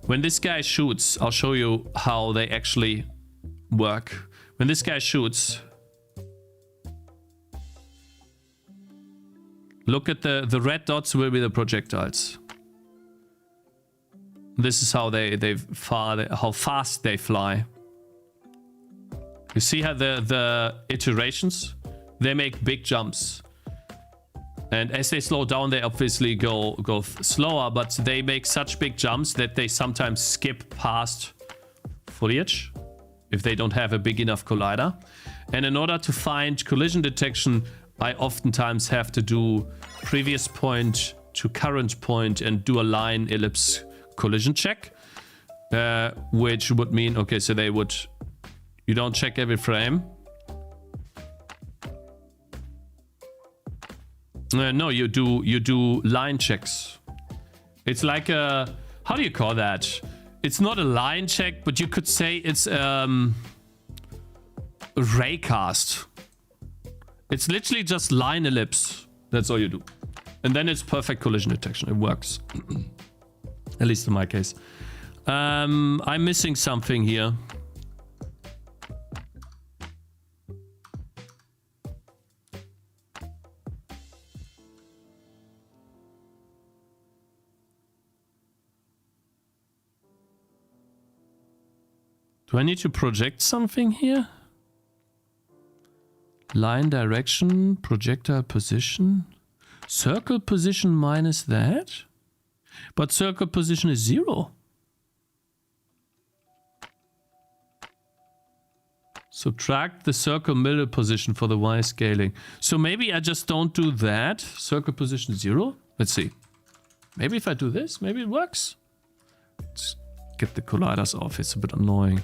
when this guy shoots, I'll show you how they actually work. When this guy shoots, look at the red dots will be the projectiles. This is how how fast they fly. You see how the iterations, they make big jumps. And as they slow down, they obviously go slower, but they make such big jumps that they sometimes skip past foliage if they don't have a big enough collider. And in order to find collision detection, I oftentimes have to do previous point to current point and do a line ellipse collision check, which would mean, okay, so you don't check every frame. No, you do line checks. It's like a, how do you call that? It's not a line check, but you could say it's a raycast. It's literally just line ellipse. That's all you do. And then it's perfect collision detection. It works. At least in my case. I'm missing something here. Do I need to project something here? Line direction, projectile position. Circle position minus that? But circle position is 0. Subtract the circle middle position for the Y scaling. So maybe I just don't do that. Circle position 0. Let's see. Maybe if I do this, maybe it works. Let's get the colliders off. It's a bit annoying.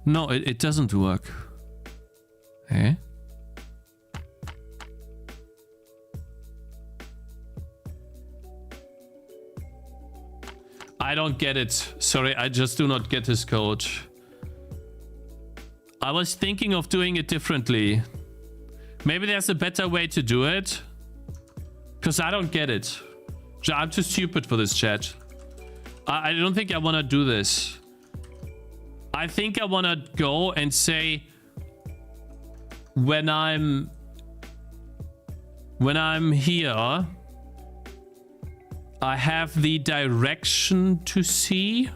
No, it doesn't work. Eh? I don't get it. Sorry, I just do not get his code. I was thinking of doing it differently. Maybe there's a better way to do it. Because I don't get it. I'm too stupid for this chat. I don't think I want to do this. I think I want to go and say when I'm here, I have the direction to see.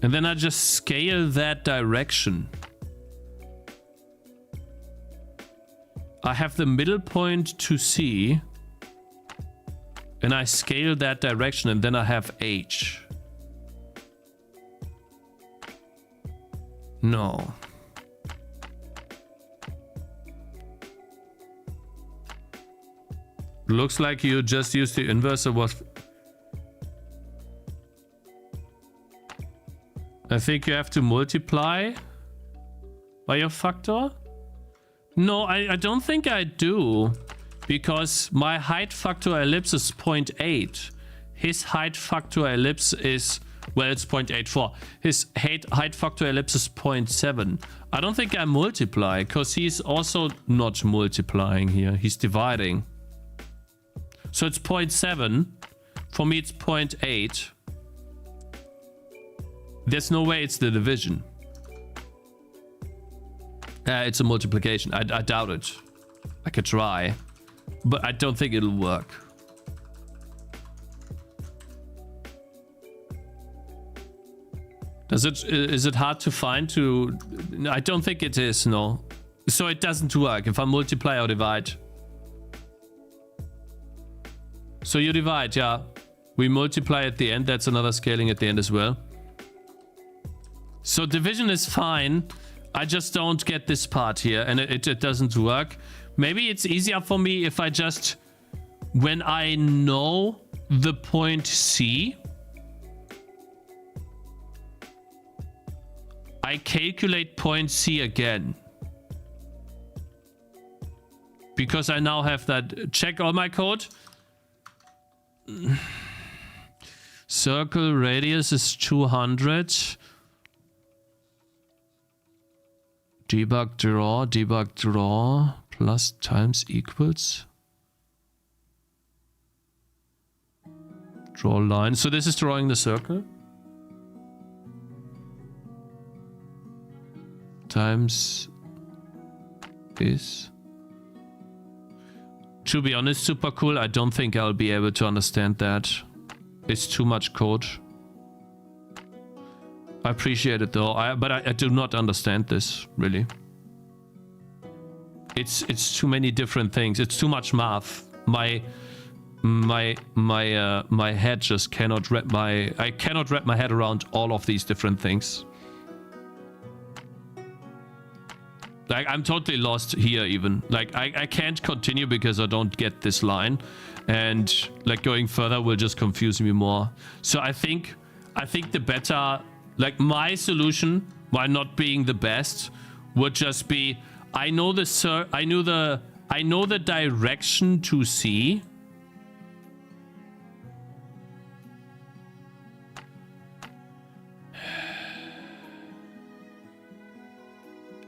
And then I just scale that direction. I have the middle point to see. And I scale that direction, and then I have H. No. Looks like you just used the inverse of what... I think you have to multiply by your factor. No, I don't think I do. Because my height factor ellipse is 0.8. His height factor ellipse is, well, it's 0.84. His height factor ellipse is 0.7. I don't think I multiply, because he's also not multiplying here. He's dividing. So it's 0.7. For me, it's 0.8. There's no way it's the division. It's a multiplication. I doubt it. I could try, but I don't think it'll work. Is it hard to find to... I don't think it is, no. So it doesn't work if I multiply or divide. So you divide, yeah. We multiply at the end. That's another scaling at the end as well. So division is fine. I just don't get this part here, and it doesn't work. Maybe it's easier for me if I just... When I know the point C... I calculate point C again. Because I now have that. Check all my code. Circle radius is 200. Debug draw, plus times equals. Draw line. So this is drawing the circle. Times is. To be honest, super cool. I don't think I'll be able to understand that. It's too much code. I appreciate it though, but I do not understand this really. It's too many different things. It's too much math. My head just cannot wrap I cannot wrap my head around all of these different things. Like, I'm totally lost here even. Like, I can't continue because I don't get this line. And, like, going further will just confuse me more. So I think the better... Like, my solution, while not being the best, would just be... I know the direction to C.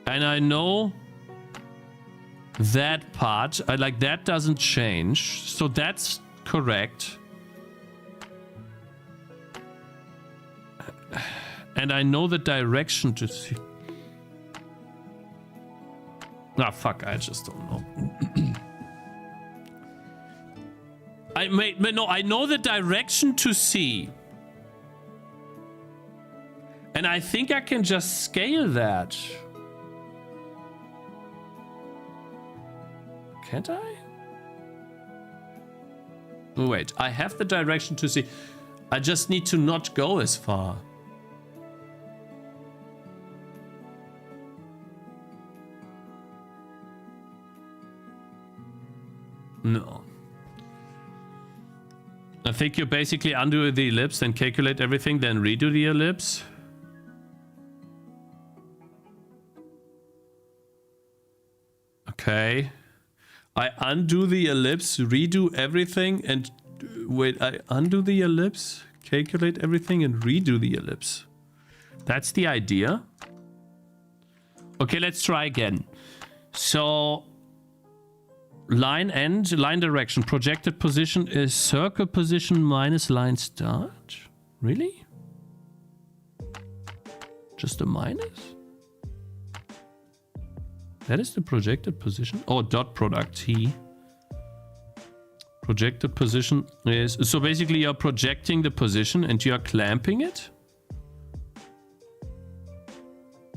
And I know that part, like that doesn't change. So that's correct. And I know the direction to see. Ah, fuck, I just don't know. I know the direction to see. And I think I can just scale that. Can't I? Oh, wait, I have the direction to see. I just need to not go as far. No. I think you basically undo the ellipse and calculate everything, then redo the ellipse. Okay. I undo the ellipse, redo everything, and wait, I undo the ellipse, calculate everything, and redo the ellipse. That's the idea. Okay, let's try again. So, line end, line direction, projected position is circle position minus line start. Really? Just a minus? That is the projected position. Oh, dot product T. Projected position is... So basically you're projecting the position and you're clamping it.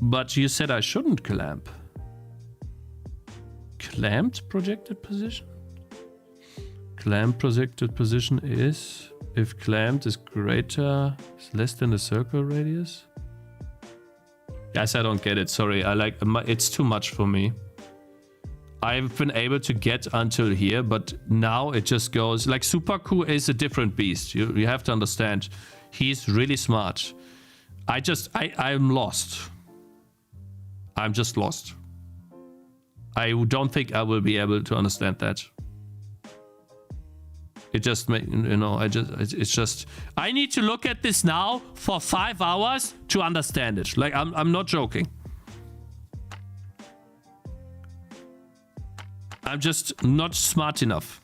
But you said I shouldn't clamp. Clamped projected position? Clamp projected position is... If clamped is greater... is less than the circle radius? Guys, I don't get it. Sorry, it's too much for me. I've been able to get until here, but now it just goes like Superku is a different beast. You have to understand. He's really smart. I'm lost. I'm just lost. I don't think I will be able to understand that. It just make, you know, it's just, I need to look at this now for 5 hours to understand it. Like, I'm not joking. I'm just not smart enough.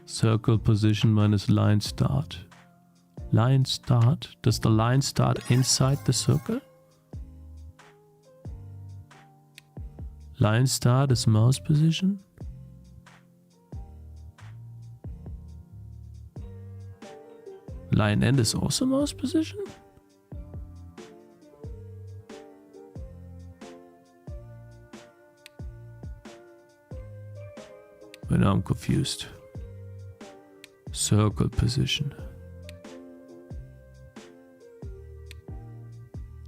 Circle position minus line start. Line start? Does the line start inside the circle? Line start is mouse position. Line end is also mouse position? But now I'm confused. Circle position.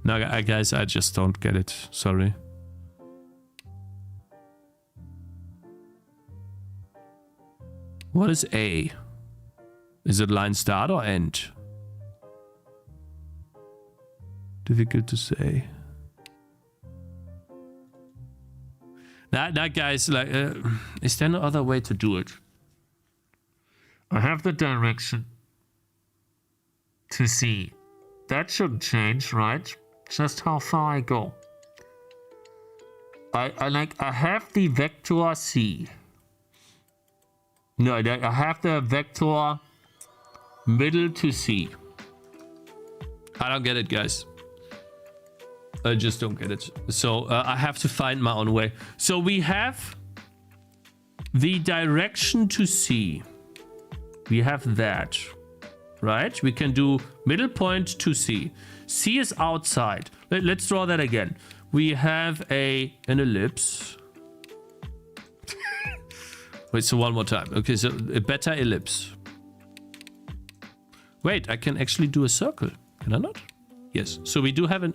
No, guys, I just don't get it. Sorry. What is A? Is it line start or end? Difficult to say. That guys, like, is there no other way to do it? I have the direction to C. That shouldn't change, right? Just how far I go. I have the vector C. No, I have the vector middle to C. I don't get it, guys. I just don't get it. So I have to find my own way. So we have the direction to C. We have that, right? We can do middle point to C. C is outside. Let's draw that again. We have an ellipse. Wait, so one more time. Okay, so a better ellipse. Wait, I can actually do a circle. Can I not? Yes. So we do have an...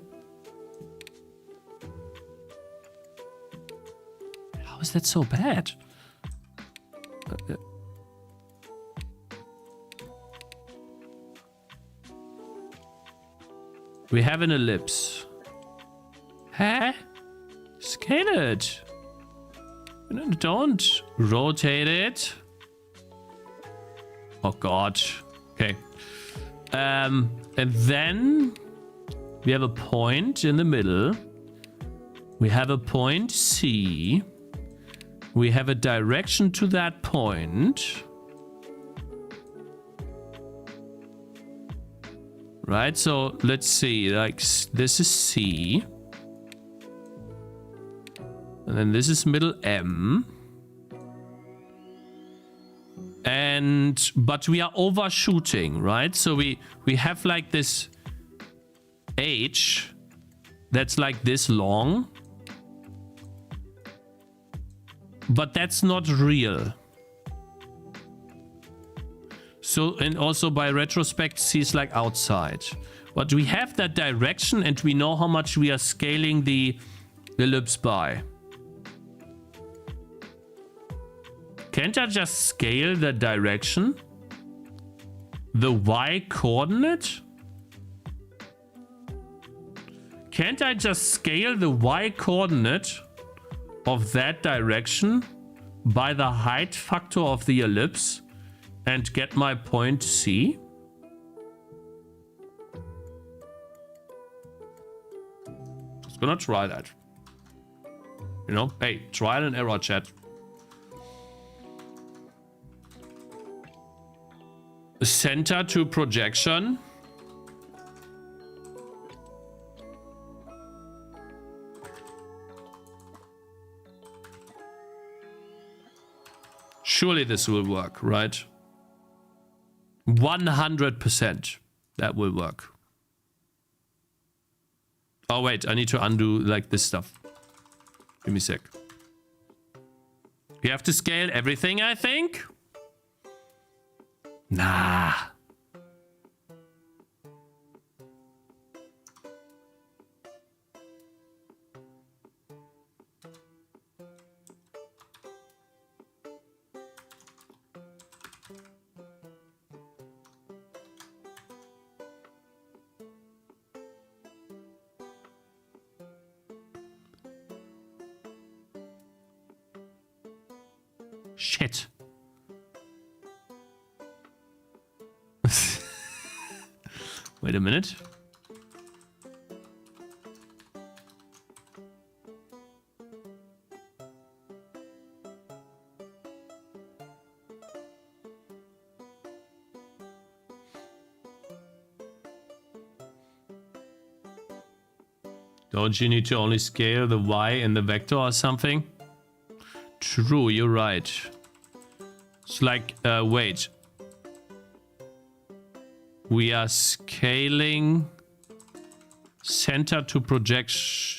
How is that so bad? We have an ellipse. Huh? Scale it. Don't rotate it. Oh god. Okay. And then we have a point in the middle. We have a point C. We have a direction to that point. Right, so let's see, like this is C. And then this is middle M. But we are overshooting, right? So we have like this H that's like this long. But that's not real. So, and also by retrospect, C is like outside. But we have that direction and we know how much we are scaling the ellipse by. Can't I just scale the direction? The Y coordinate? Can't I just scale the Y coordinate of that direction by the height factor of the ellipse and get my point C? Just gonna try that. You know, hey, trial and error, chat. Center to projection. Surely this will work, right? 100% that will work. Oh wait, I need to undo like this stuff. Give me a sec. You have to scale everything, I think? Nah. Shit. Wait a minute. Don't you need to only scale the y in the vector or something? True, you're right. It's like, wait. We are scaling center to projection.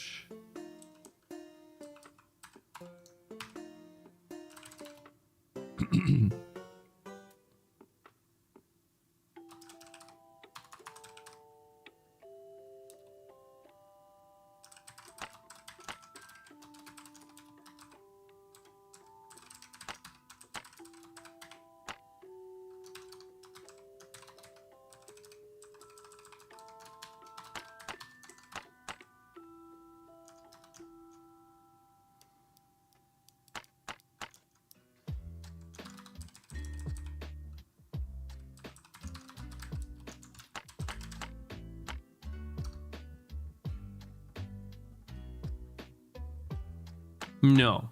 No.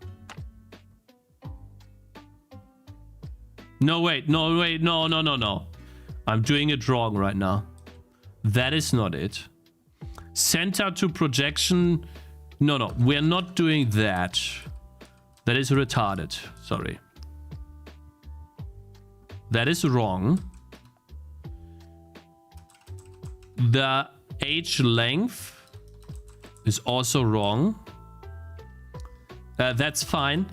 No, wait. No, wait. No, no, no, no. I'm doing it wrong right now. That is not it. Center to projection. No, no. We're not doing that. That is retarded. Sorry. That is wrong. The H length is also wrong. That's fine.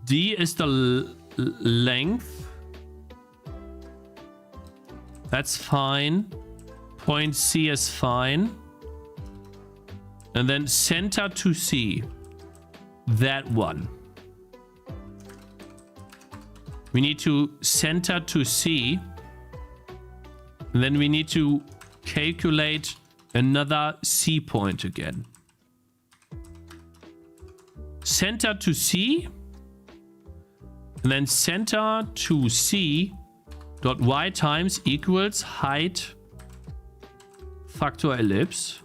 D is the length. That's fine. Point C is fine. And then center to C. That one. We need to center to C. And then we need to calculate another C point again. Center to C, and then center to C dot y times equals height factor ellipse.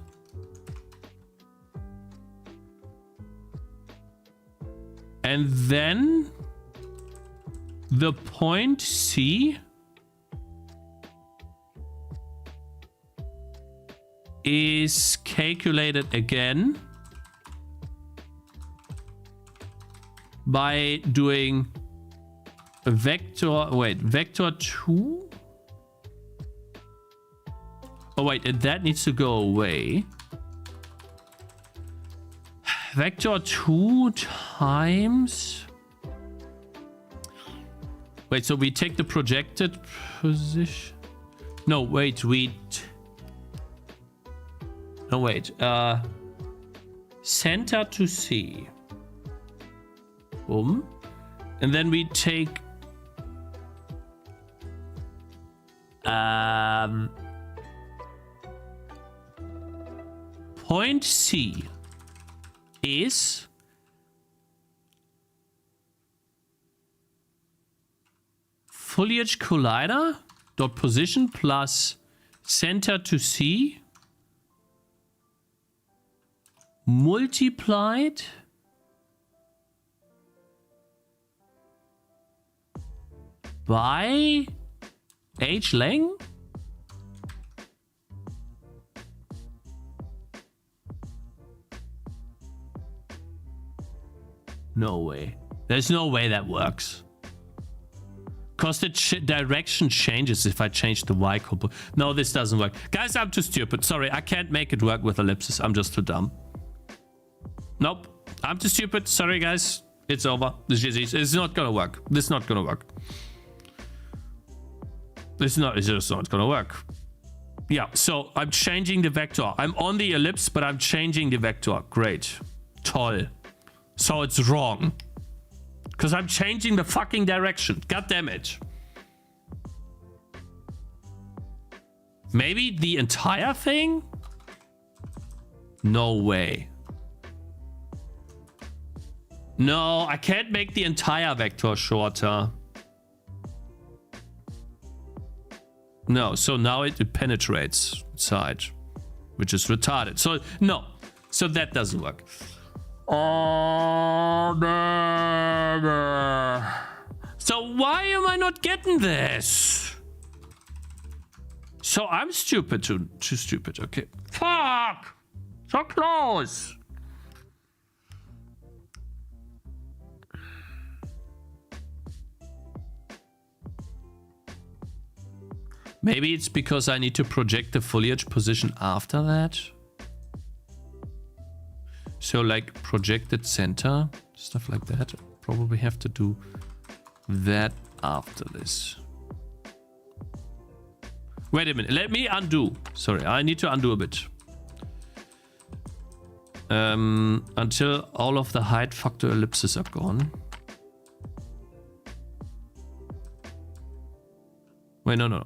And then the point C is calculated again by doing a vector, wait, vector 2? Oh wait, and that needs to go away. Vector 2 times... Wait, so we take the projected position... No, wait, no, wait. Center to C. Boom. And then we take point C is foliage collider dot position plus center to C multiplied by H length? No way. There's no way that works. Because the direction changes if I change the Y couple. No, this doesn't work. Guys, I'm too stupid. Sorry, I can't make it work with ellipses. I'm just too dumb. Nope. I'm too stupid. Sorry, guys. It's over. It's not gonna work. This is not gonna work. It's just not gonna work. Yeah, so I'm changing the vector. I'm on the ellipse, but I'm changing the vector. Great. Toll. So it's wrong. Because I'm changing the fucking direction. God damn it. Maybe the entire thing? No way. No, I can't make the entire vector shorter. No, so now it penetrates inside, which is retarded. So, no. So that doesn't work. So why am I not getting this? So I'm stupid, too stupid. Okay. Fuck! So close. Maybe it's because I need to project the foliage position after that. So like projected center, stuff like that. Probably have to do that after this. Wait a minute, let me undo. Sorry, I need to undo a bit. Until all of the height factor ellipses are gone. Wait, no.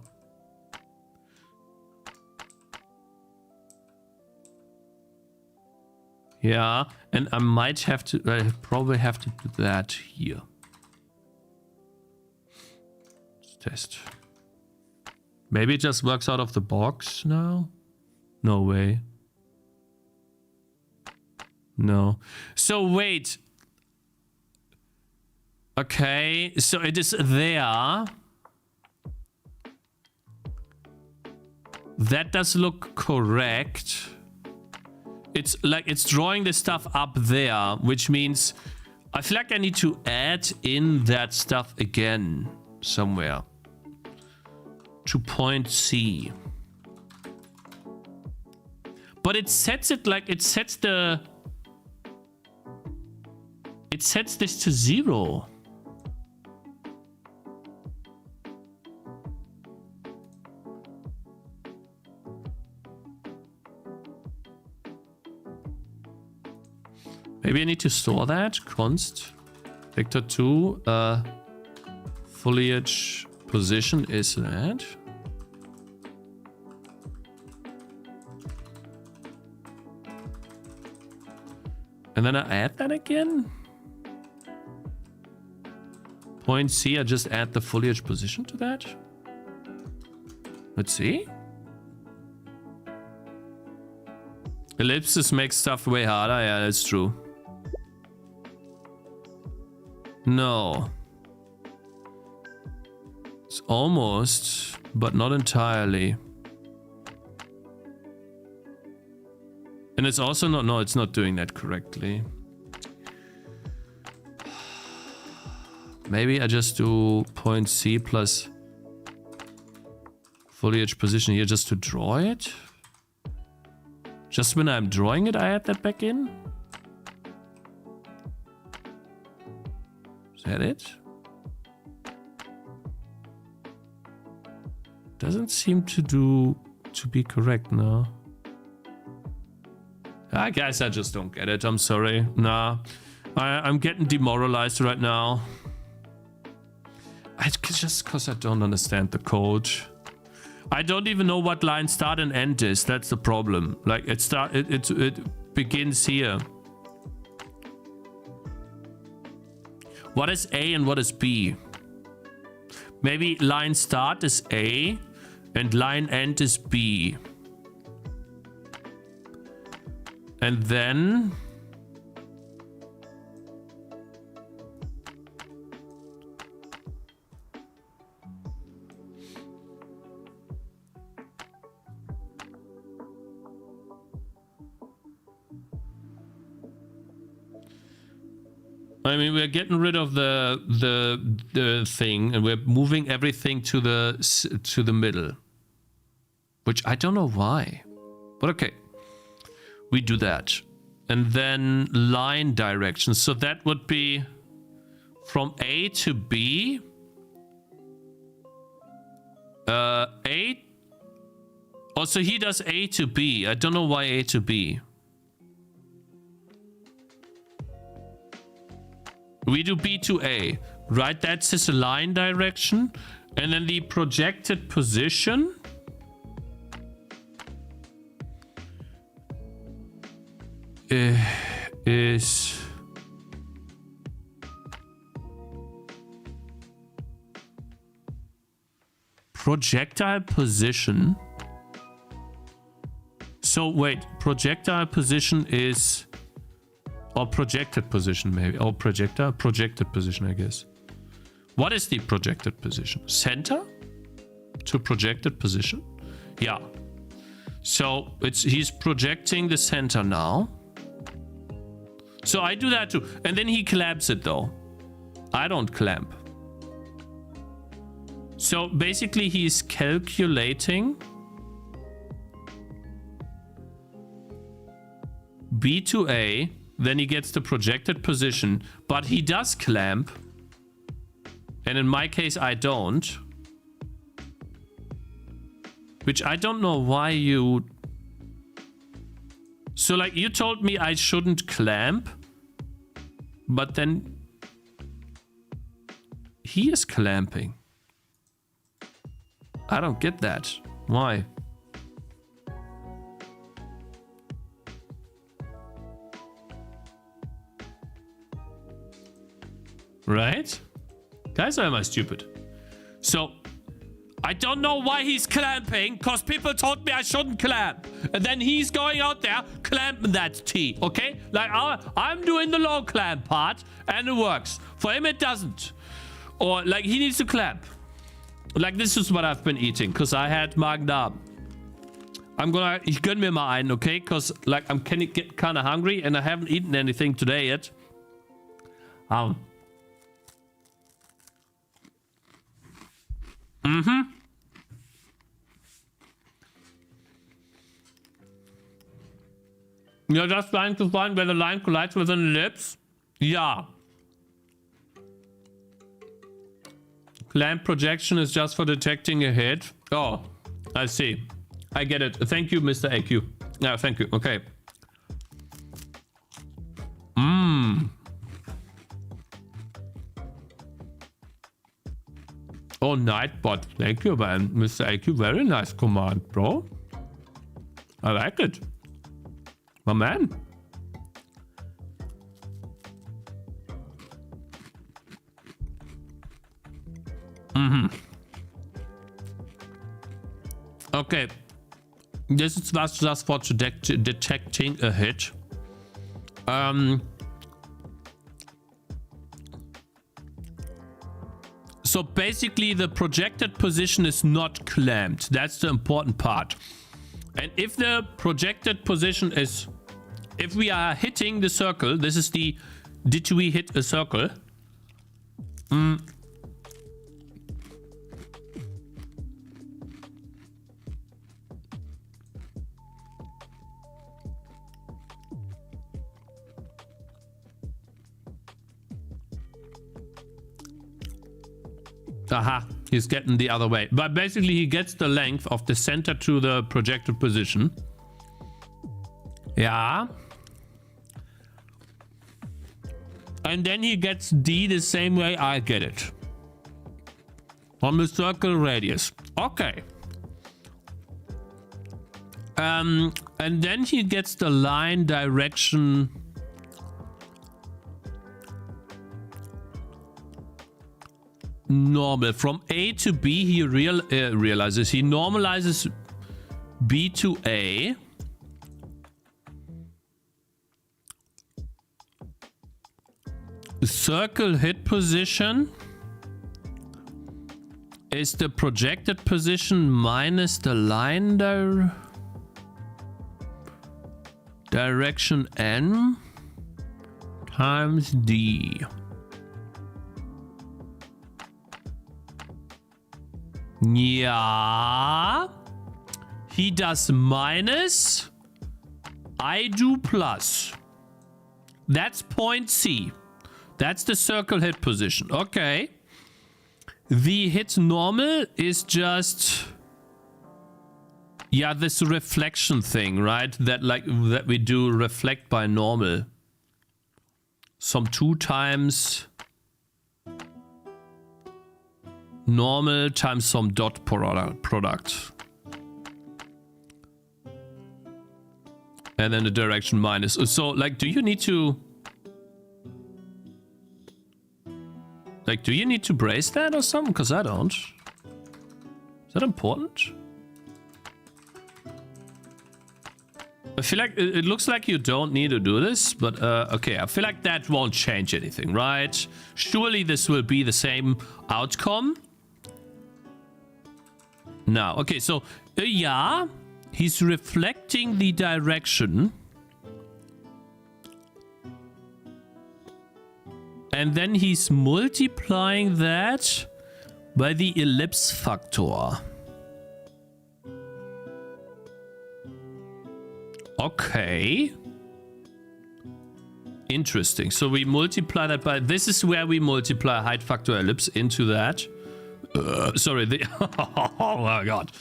Yeah, and I might have to, I probably have to do that here. Let's test. Maybe it just works out of the box now? No way. No. So wait. Okay, so it is there. That does look correct. It's like it's drawing the stuff up there, which means I feel like I need to add in that stuff again somewhere to point C. But it sets it like it sets the it sets this to 0. Maybe I need to store that. Const vector 2 foliage position is that. And then I add that again. Point C, I just add the foliage position to that. Let's see. Ellipses make stuff way harder. Yeah, that's true. No. It's almost, but not entirely. And it's also not, no, it's not doing that correctly. Maybe I just do point C plus foliage position here just to draw it. Just when I'm drawing it, I add that back in. Is that it? Doesn't seem to be correct now. I guess I just don't get it. I'm sorry. Nah, I'm getting demoralized right now. It's just because I don't understand the code. I don't even know what line start and end is. That's the problem. Like it begins here. What is A and what is B? Maybe line start is A and line end is B. And then I mean, we're getting rid of the thing, and we're moving everything to the middle, which I don't know why, but okay, we do that, and then line direction. So that would be from A to B. A. Oh, so he does A to B. I don't know why A to B. We do B to A, right? That's his line direction. And then the projected position is projectile position. So wait, projectile position is... Or projected position, maybe. Or projected position, I guess. What is the projected position? Center to projected position? Yeah. So he's projecting the center now. So I do that too. And then he clamps it though. I don't clamp. So basically he's calculating B to A, then he gets the projected position, but he does clamp. And in my case, I don't. Which I don't know why you... So like you told me I shouldn't clamp, but then he is clamping. I don't get that. Why? Right? Guys, or am I stupid? So, I don't know why he's clamping, because people told me I shouldn't clamp. And then he's going out there clamping that T, okay? Like, I'm doing the low clamp part, and it works. For him, it doesn't. Or, like, he needs to clamp. Like, this is what I've been eating, because I had Magen-Darm. Ich gönn mir mal einen, okay? Because, like, I'm get kind of hungry, and I haven't eaten anything today yet. You're just trying to find where the line collides with an ellipse? Yeah. Clamp projection is just for detecting a hit. Oh, I see. I get it. Thank you, Mr. AQ. Yeah, thank you. Okay. Oh, Nightbot. Thank you, man. Mr. AQ, very nice command, bro. I like it. My man. Okay. This is just for detecting a hit. So basically the projected position is not clamped. That's the important part. And if the projected position is, if we are hitting the circle, this is the, did we hit a circle? Aha, he's getting the other way. But basically he gets the length of the center to the projected position. Yeah. And then he gets D the same way I get it. On the circle radius. Okay. And then he gets the line direction. Normal. From A to B, he realizes, he normalizes B to A. Circle hit position is the projected position minus the line direction N times D. Yeah. He does minus. I do plus. That's point C. That's the circle hit position. Okay. The hit normal is just... yeah, this reflection thing, right? That we do reflect by normal. Some 2 times... normal times some dot product. And then the direction minus. So, like, do you need to... like, do you need to brace that or something? Because I don't. Is that important? I feel like it looks like you don't need to do this, but okay, I feel like that won't change anything, right? Surely this will be the same outcome. Now, okay, so yeah, He's reflecting the direction. And then he's multiplying that by the ellipse factor. Okay. Interesting. So we multiply that by... This is where we multiply height factor ellipse into that. Sorry. Oh my god.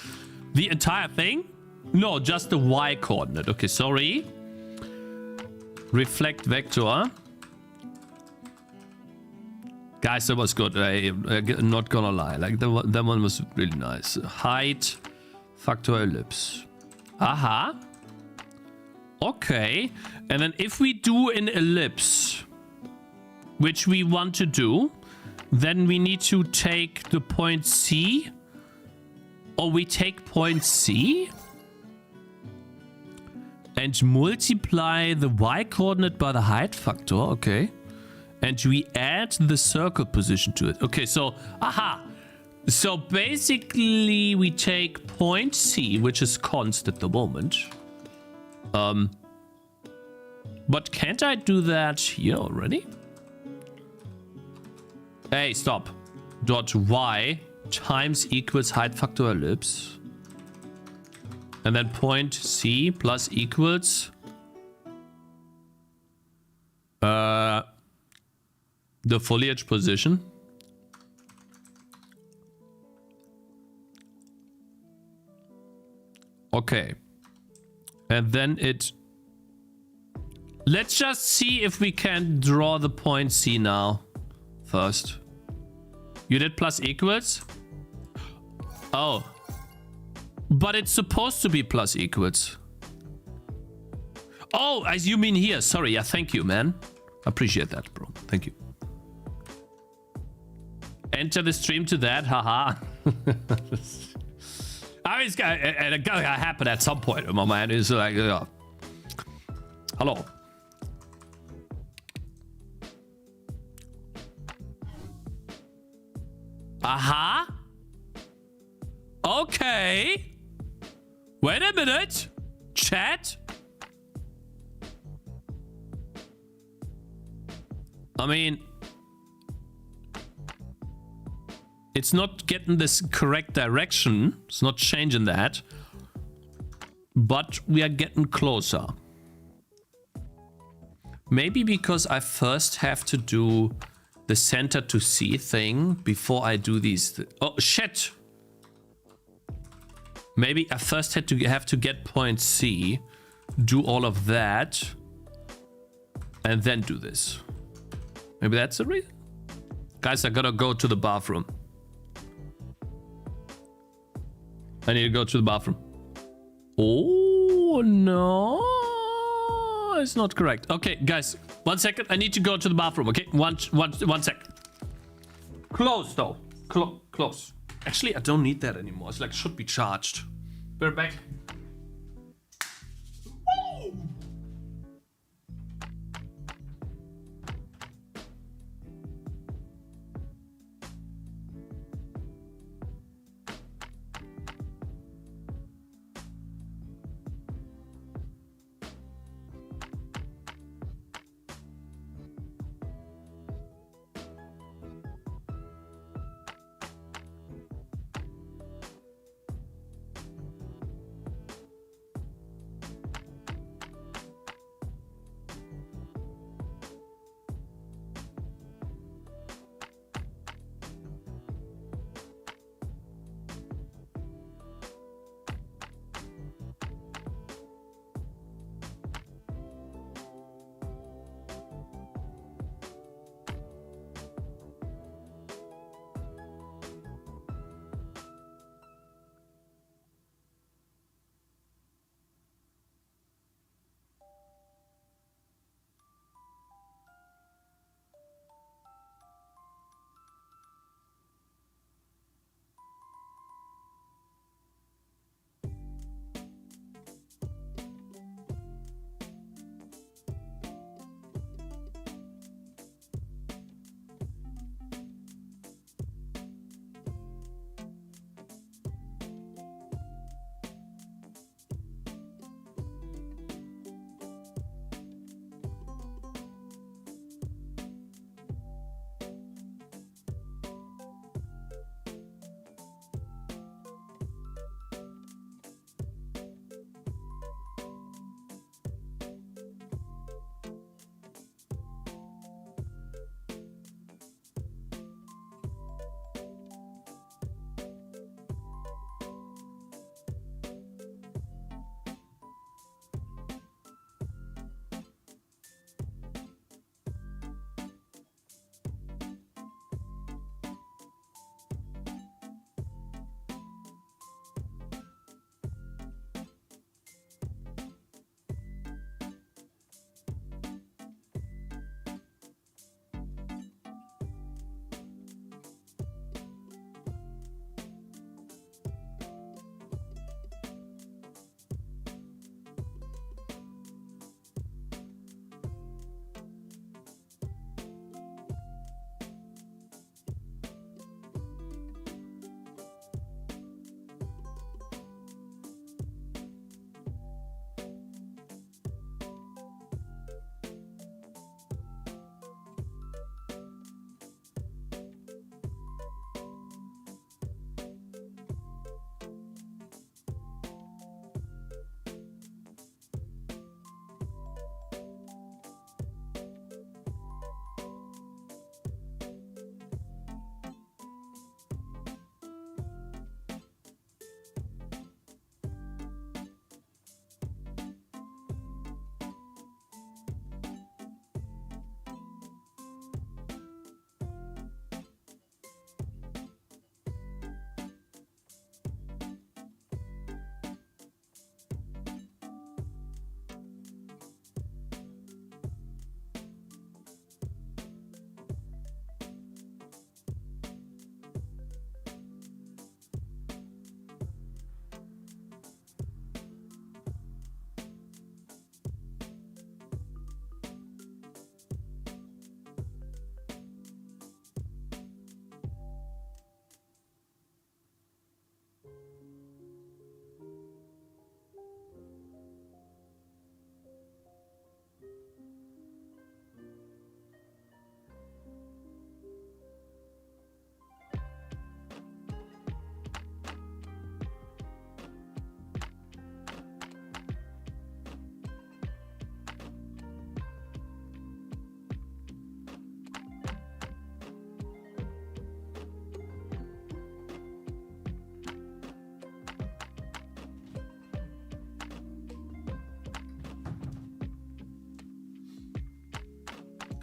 The entire thing? No, just the y coordinate. Okay, sorry. Reflect vector. Guys, that was good. I'm not gonna lie. Like, that one was really nice. Height factor ellipse. Aha. Okay. And then if we do an ellipse, which we want to do, then we need to take the point C. Or we take point C and multiply the y coordinate by the height factor. Okay. And we add the circle position to it. Okay, so, aha. So basically we take point C, which is const at the moment. But can't I do that here already? Hey, stop. Dot y times equals height factor ellipse. And then point C plus equals... the foliage position. Okay. And then it... Let's just see if we can draw the point C now. First. You did plus equals? Oh. But it's supposed to be plus equals. Oh, as you mean here. Sorry. Yeah, thank you, man. Appreciate that, bro. Thank you. Enter the stream to that, haha. I mean, it's gonna happen at some point, my man. It's like, hello. Aha. Okay. Wait a minute. Chat. I mean... It's not getting this correct direction. It's not changing that. But we are getting closer. Maybe because I first have to do the center to C thing before I do these. Oh, shit. Maybe I first have to get point C, do all of that, and then do this. Maybe that's the reason. Guys, I gotta go to the bathroom. I need to go to the bathroom. Oh, no. It's not correct. Okay, guys. 1 second. I need to go to the bathroom, okay? One sec. Close, though. Close. Actually, I don't need that anymore. It's like, should be charged. We're back.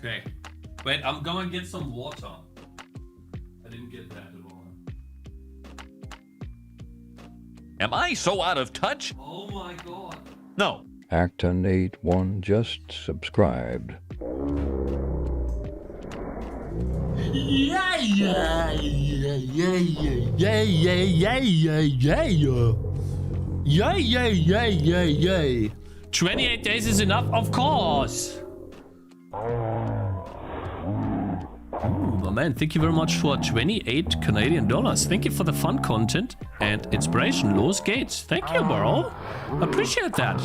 Okay. Wait, I'm going to get some water. I didn't get that at all. Am I so out of touch? Oh my god. No. Acton81 just subscribed. Yeah, yeah, yeah, yeah, yeah, yeah, yeah, yeah, yeah, yeah. Yeah, yeah, yeah, yeah, yeah. 28 days is enough, of course. Oh, my man, thank you very much for 28 Canadian dollars. Thank you for the fun content and inspiration. Los Gates. Thank you, bro. Appreciate that.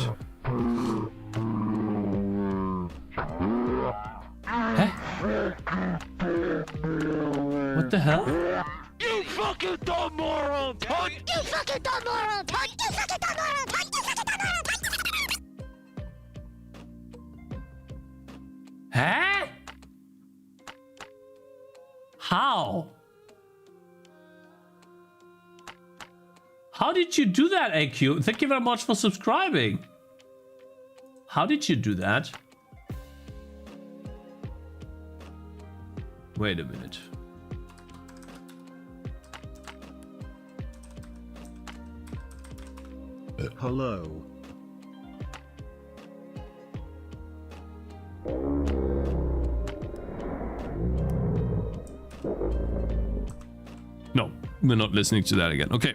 Huh? What the hell? You fucking dumb moron! You fucking dumb moron! You fucking dumb moron! You fucking dumb moron! Huh? How? How did you do that, AQ? Thank you very much for subscribing. How did you do that? Wait a minute. Hello. No, we're not listening to that again. Okay.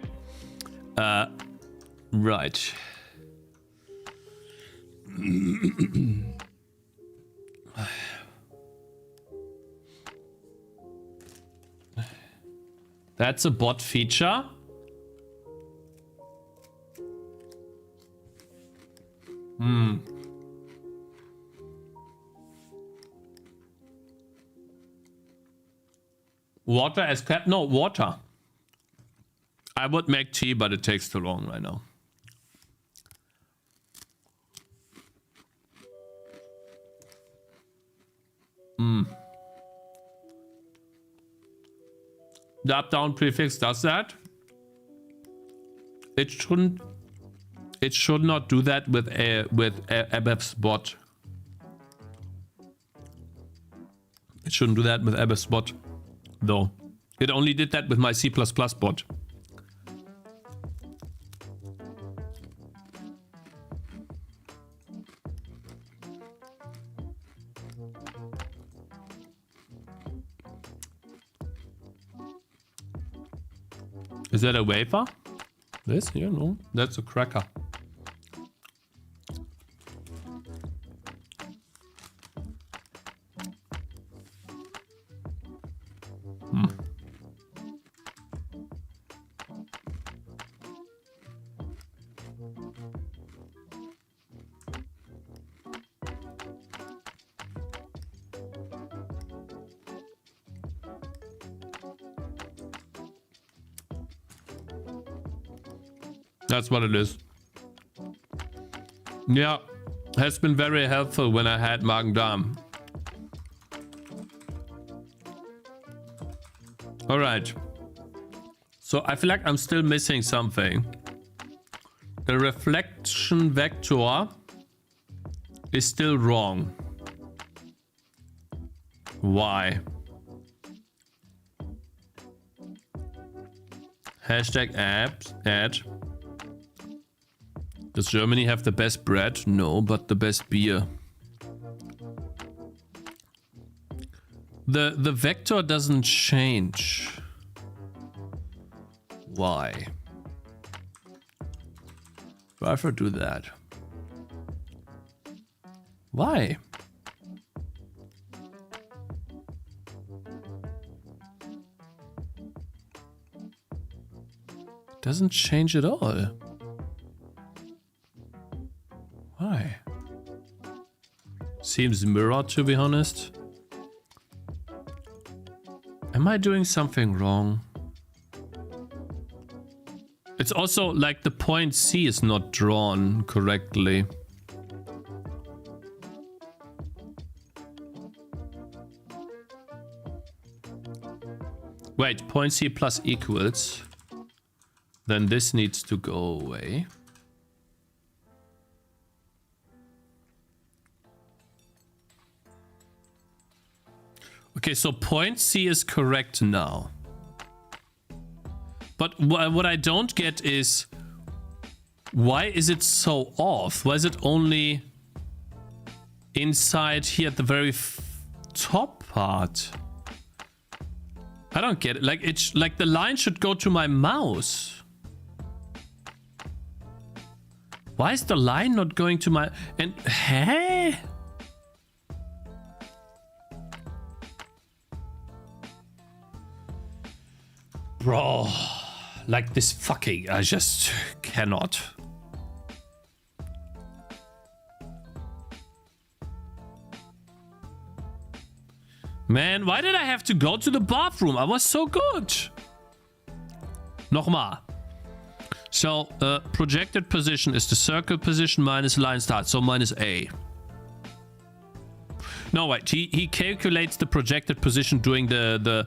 Right. That's a bot feature. Water as cat? No, water. I would make tea, but it takes too long right now. The up-down prefix does that. It shouldn't. It should not do that with Abev's bot. It shouldn't do that with Abev's bot, though. It only did that with my C++ bot. Is that a wafer? This? Yeah, no. That's a cracker. That's what it is. Yeah, has been very helpful when I had Magen-Darm. All right. So I feel like I'm still missing something. The reflection vector is still wrong. Why? Hashtag ad. Does Germany have the best bread? No, but the best beer. The vector doesn't change. Why? Why ever do that? Why? It doesn't change at all. Why? Seems mirrored, to be honest. Am I doing something wrong? It's also like the point C is not drawn correctly. Wait, point C plus equals. Then this needs to go away. Okay, so point C is correct now. But what I don't get is, why is it so off? Why is it only inside here at the very top part? I don't get it. Like, it's like the line should go to my mouse. Why is the line not going to my... And... Hey? Bro. Like this fucking... I just cannot. Man, why did I have to go to the bathroom? I was so good. Nochmal. So, projected position is the circle position minus line start. So, minus A. No, wait. He calculates the projected position doing the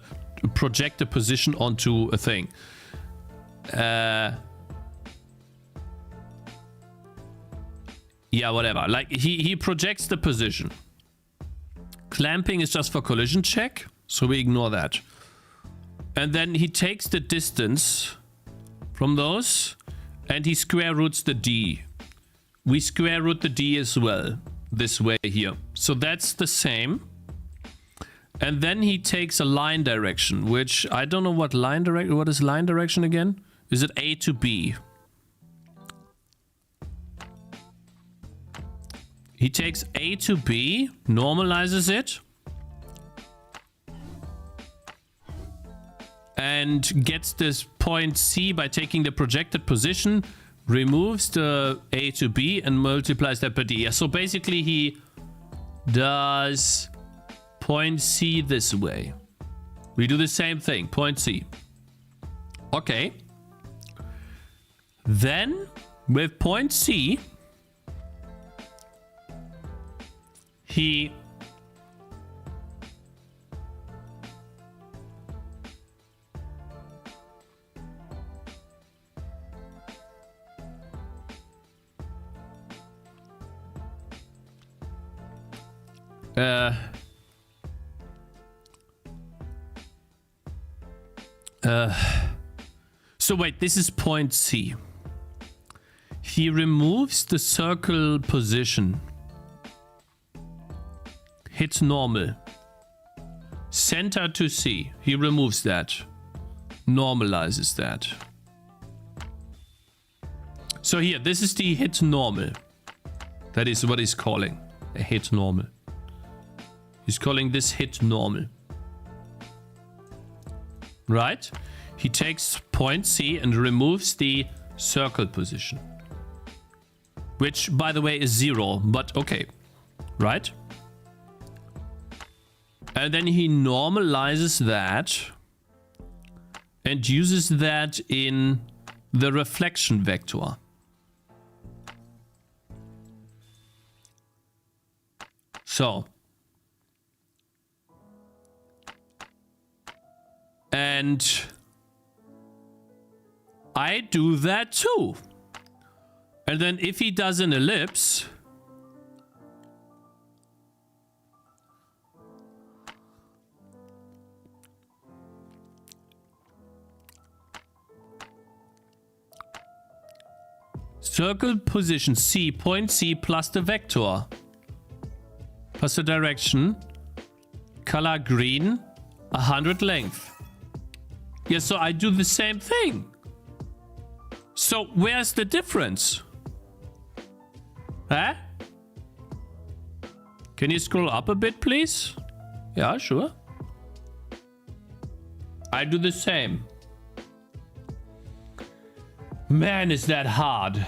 projected position onto a thing. Yeah, whatever. Like, he projects the position. Clamping is just for collision check, so we ignore that. And then he takes the distance from those, and he square roots the D. We square root the D as well, this way here. So that's the same. And then he takes a line direction, which I don't know what line direction. What is line direction again? Is it A to B? He takes A to B, normalizes it, and gets this point C by taking the projected position, removes the A to B, and multiplies that by D. Yeah, so basically he does point C this way. We do the same thing, point C. Okay. Then, with point C... He so wait, this is point C. He removes the circle position. Hits normal. Center to C. He removes that. Normalizes that. So here, this is the hit normal. That is what he's calling a hit normal. He's calling this hit normal. Right? He takes point C and removes the circle position. Which, by the way, is 0, but okay. Right? And then he normalizes that and uses that in the reflection vector. So. And I do that too. And then if he does an ellipse... Circle position C, point C plus the vector. Plus the direction. Color green, 100 length. Yeah, so I do the same thing. So where's the difference? Huh? Can you scroll up a bit, please? Yeah, sure. I do the same. Man, is that hard.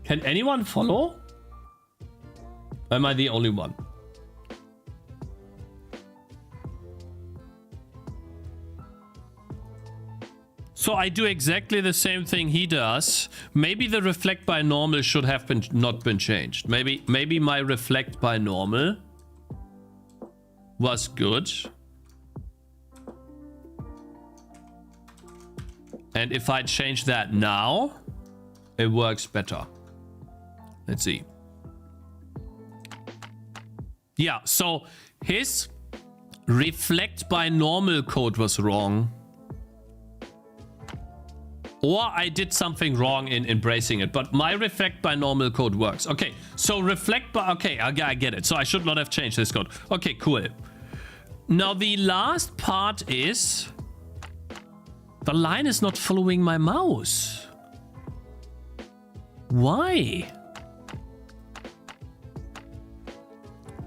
Can anyone follow? Am I the only one? So I do exactly the same thing he does. Maybe the reflect by normal should have not been changed. Maybe my reflect by normal was good. And if I change that now, it works better. Let's see. Yeah, so his reflect by normal code was wrong. Or I did something wrong in embracing it, but my reflect by normal code works. Okay, so reflect by... Okay, I get it. So I should not have changed this code. Okay, cool. Now the last part is... The line is not following my mouse. Why?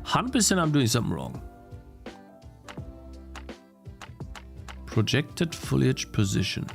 100% I'm doing something wrong. Projected foliage position.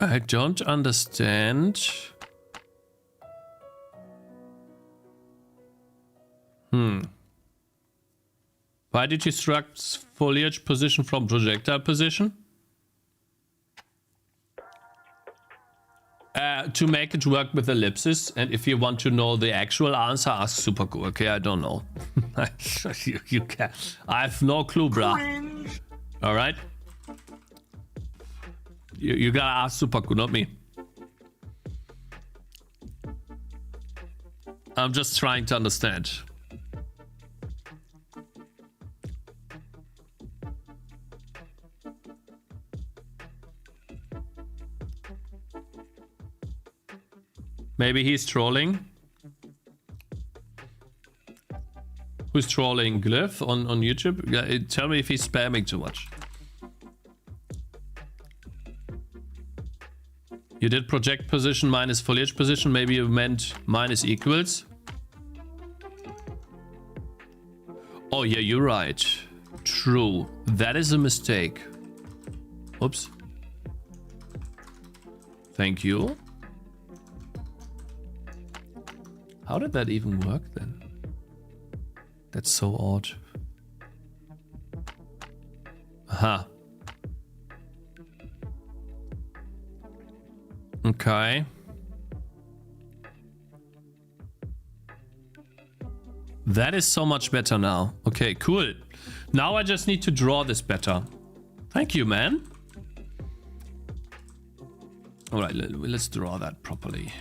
I don't understand. Why did you struct foliage position from projectile position? To make it work with ellipses, and if you want to know the actual answer, ask Superco. Okay, I don't know. you can. I have no clue, bruh. All right. You gotta ask Superco, not me. I'm just trying to understand. Maybe he's trolling. Who's trolling? Glyph on YouTube? Yeah, tell me if he's spamming too much. You did project position minus foliage position. Maybe you meant minus equals. Oh yeah, you're right. True. That is a mistake. Oops. Thank you. How did that even work then? That's so odd. Aha. Okay. That is so much better now. Okay, cool. Now I just need to draw this better. Thank you, man. All right, let's draw that properly.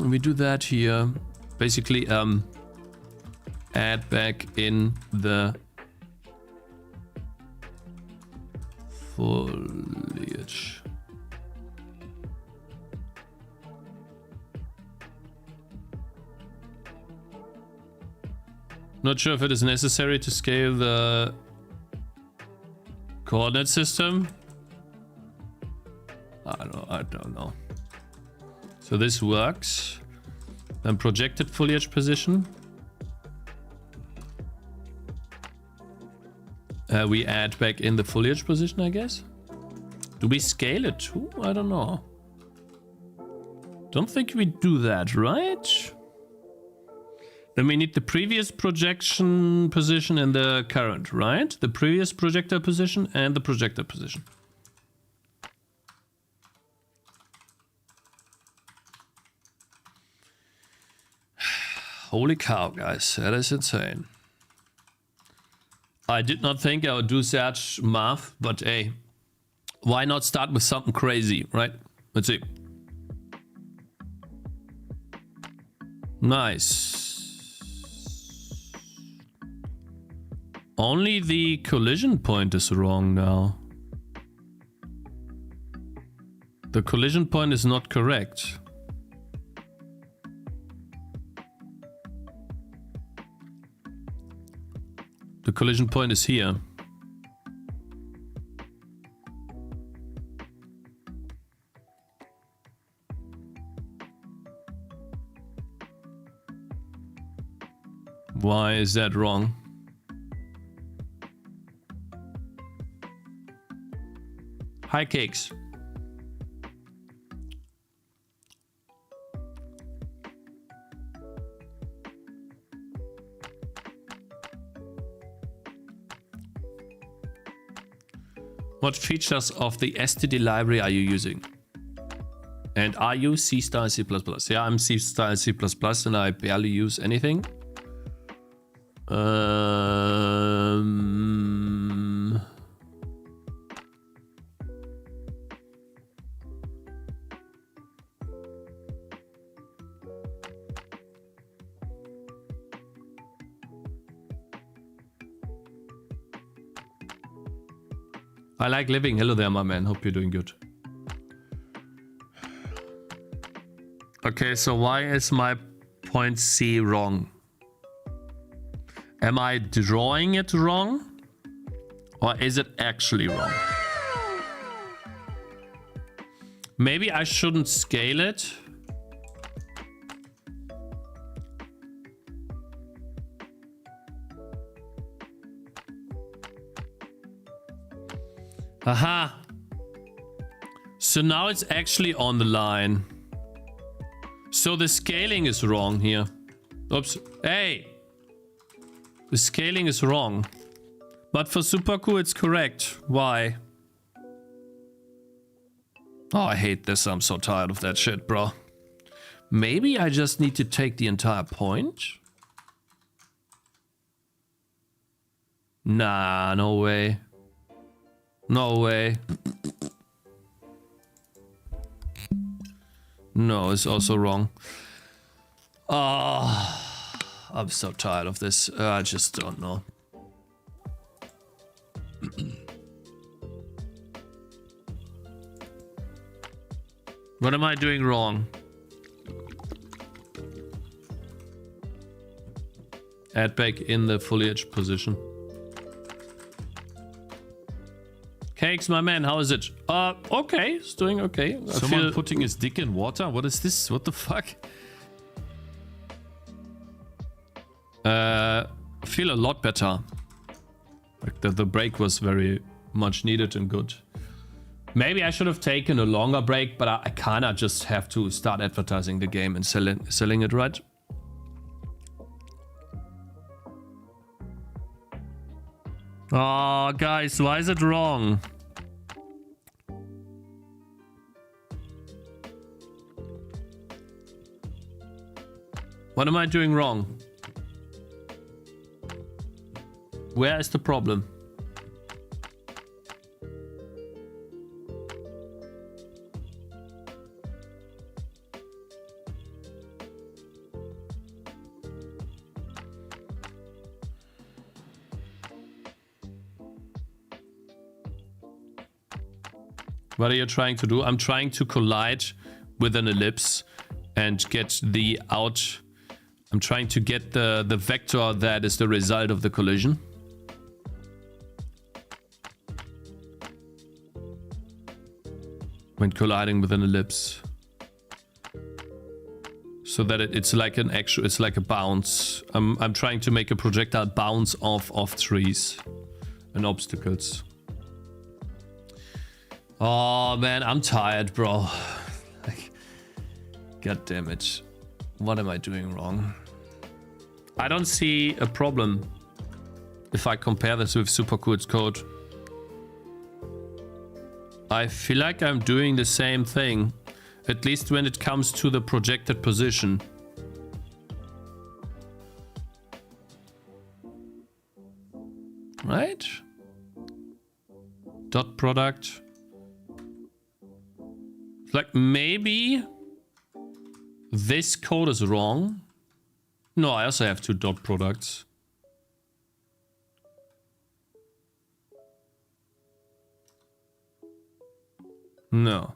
We do that here. Basically, add back in the foliage. Not sure if it is necessary to scale the coordinate system. I don't know. So this works. Then projected foliage position. We add back in the foliage position, I guess. Do we scale it too? I don't know. Don't think we do that, right? Then we need the previous projection position and the current, right? The previous projector position and the projector position. Holy cow, guys, that is insane. I did not think I would do such math, but hey, why not start with something crazy, right? Let's see. Nice. Only the collision point is wrong now. The collision point is not correct. The collision point is here. Why is that wrong? Hi, Cakez. What features of the STD library are you using? And are you C-style C++? Yeah, I'm C-style C++ and I barely use anything. I like living. Hello there, my man. Hope you're doing good. Okay, so why is my point C wrong? Am I drawing it wrong? Or is it actually wrong? Maybe I shouldn't scale it. Aha. So now it's actually on the line. So the scaling is wrong here. Oops. Hey! The scaling is wrong. But for Supercool it's correct. Why? Oh, I hate this. I'm so tired of that shit, bro. Maybe I just need to take the entire point? Nah, no way. No way. No, it's also wrong. Oh, I'm so tired of this. I just don't know. What am I doing wrong? Add back in the foliage position. Cakez, my man, how is it? Okay, it's doing okay. Someone putting his dick in water? What is this? What the fuck? I feel a lot better. Like the break was very much needed and good. Maybe I should have taken a longer break, but I kinda just have to start advertising the game and selling it, right? Oh, guys, why is it wrong? What am I doing wrong? Where is the problem? What are you trying to do? I'm trying to collide with an ellipse and get the out. I'm trying to get the vector that is the result of the collision. When colliding with an ellipse. So that it's like an actual, it's like a bounce. I'm trying to make a projectile bounce off trees and obstacles. Oh man, I'm tired, bro. Like, God damn it. What am I doing wrong? I don't see a problem if I compare this with Supercool's code. I feel like I'm doing the same thing, at least when it comes to the projected position. Right? Dot product. Like maybe this code is wrong. No, I also have two dot products. No.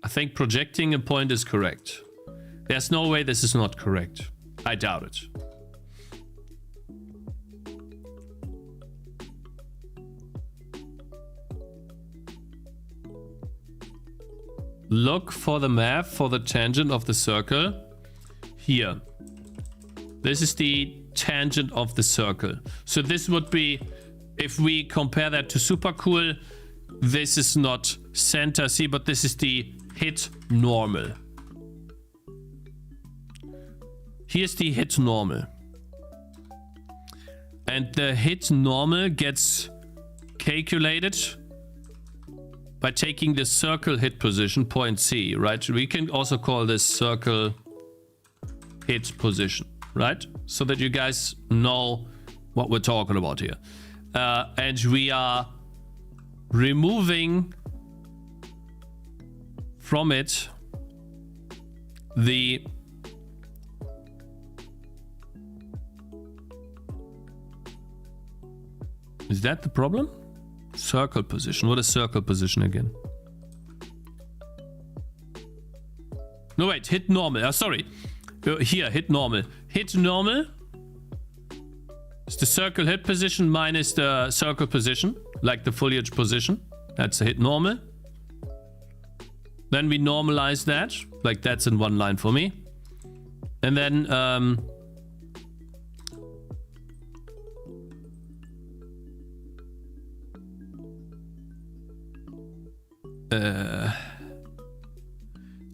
I think projecting a point is correct. There's no way this is not correct. I doubt it. Look for the map for the tangent of the circle. Here. This is the tangent of the circle. So this would be, if we compare that to Supercool, this is not center C, but this is the hit normal. Here's the hit normal. And the hit normal gets calculated by taking the circle hit position, point C, right? We can also call this circle hit position, right? So that you guys know what we're talking about here. And we are removing from it the is that the problem? Circle position. What is circle position again? No, wait. Hit normal. Sorry. Here, hit normal. Hit normal is the circle hit position minus the circle position, like the foliage position. That's a hit normal. Then we normalize that, like that's in one line for me. And then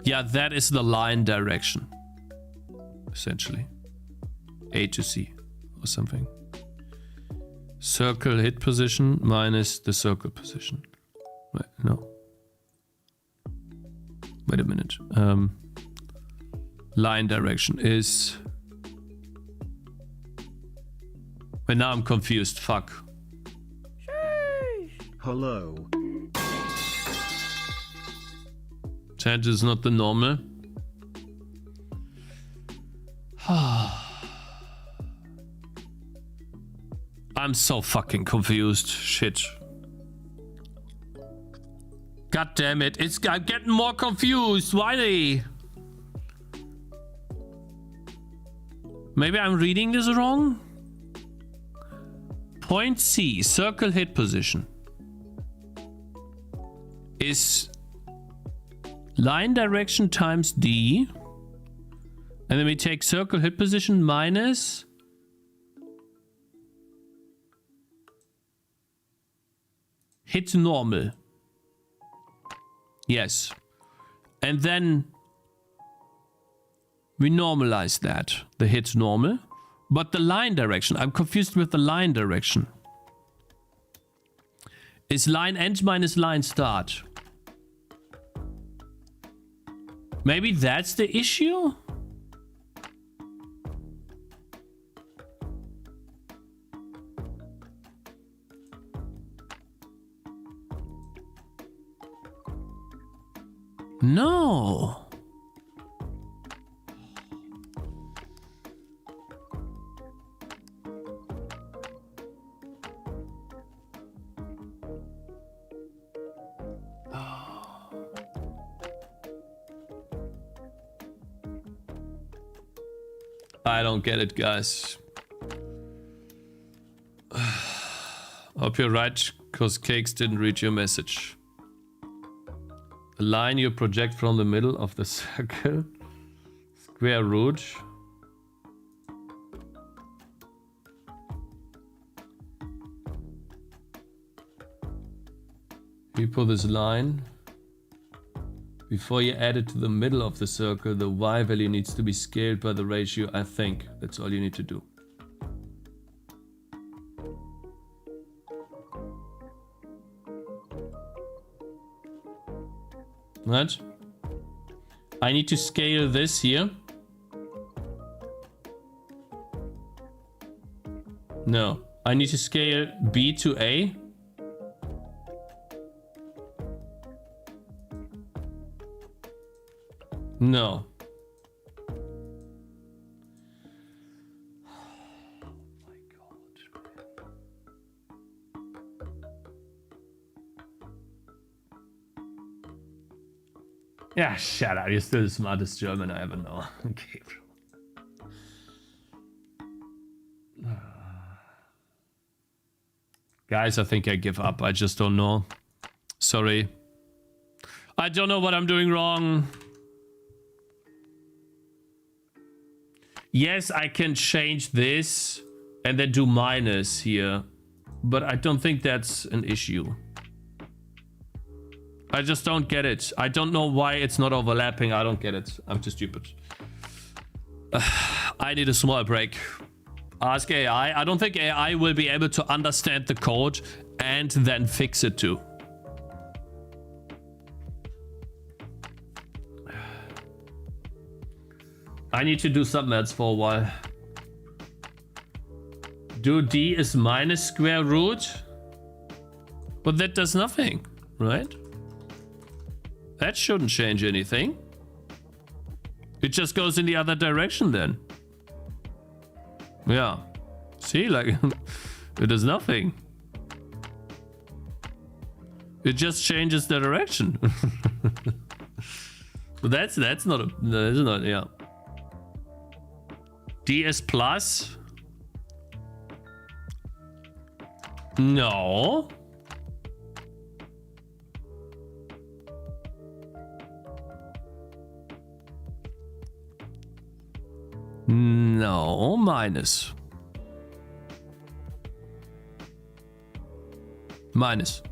yeah, that is the line direction, essentially. A to C or something. Circle hit position minus the circle position. Wait, no. Wait a minute. Line direction is... Wait, now I'm confused. Fuck. Hello. Change is not the normal. I'm so fucking confused. Shit. God damn it. I'm getting more confused. Why? Maybe I'm reading this wrong? Point C, circle hit position, is line direction times D. And then we take circle hit position minus hit normal. Yes. And then we normalize that, the hit normal. But the line direction, I'm confused with the line direction. Is line end minus line start? Maybe that's the issue? No. I don't get it, guys. Hope you're right, because Cakez didn't read your message. The line you project from the middle of the circle, square root. You put this line. Before you add it to the middle of the circle, the y value needs to be scaled by the ratio, I think. That's all you need to do. Right? I need to scale this here. No. I need to scale B to A. No. Oh my God. Yeah, shut up. You're still the smartest German I ever know. Okay, bro. Guys, I think I give up. I just don't know. Sorry. I don't know what I'm doing wrong. Yes, I can change this and then do minus here, but I don't think that's an issue. I just don't get it. I don't know why it's not overlapping. I don't get it. I'm too stupid. I need a small break. Ask AI. I don't think AI will be able to understand the code and then fix it too. I need to do some maths for a while. Do D is minus square root? But that does nothing, right? That shouldn't change anything. It just goes in the other direction then. Yeah. See, like, it does nothing. It just changes the direction. But that's not a, that's not, yeah. D is plus? No. No, minus. Minus.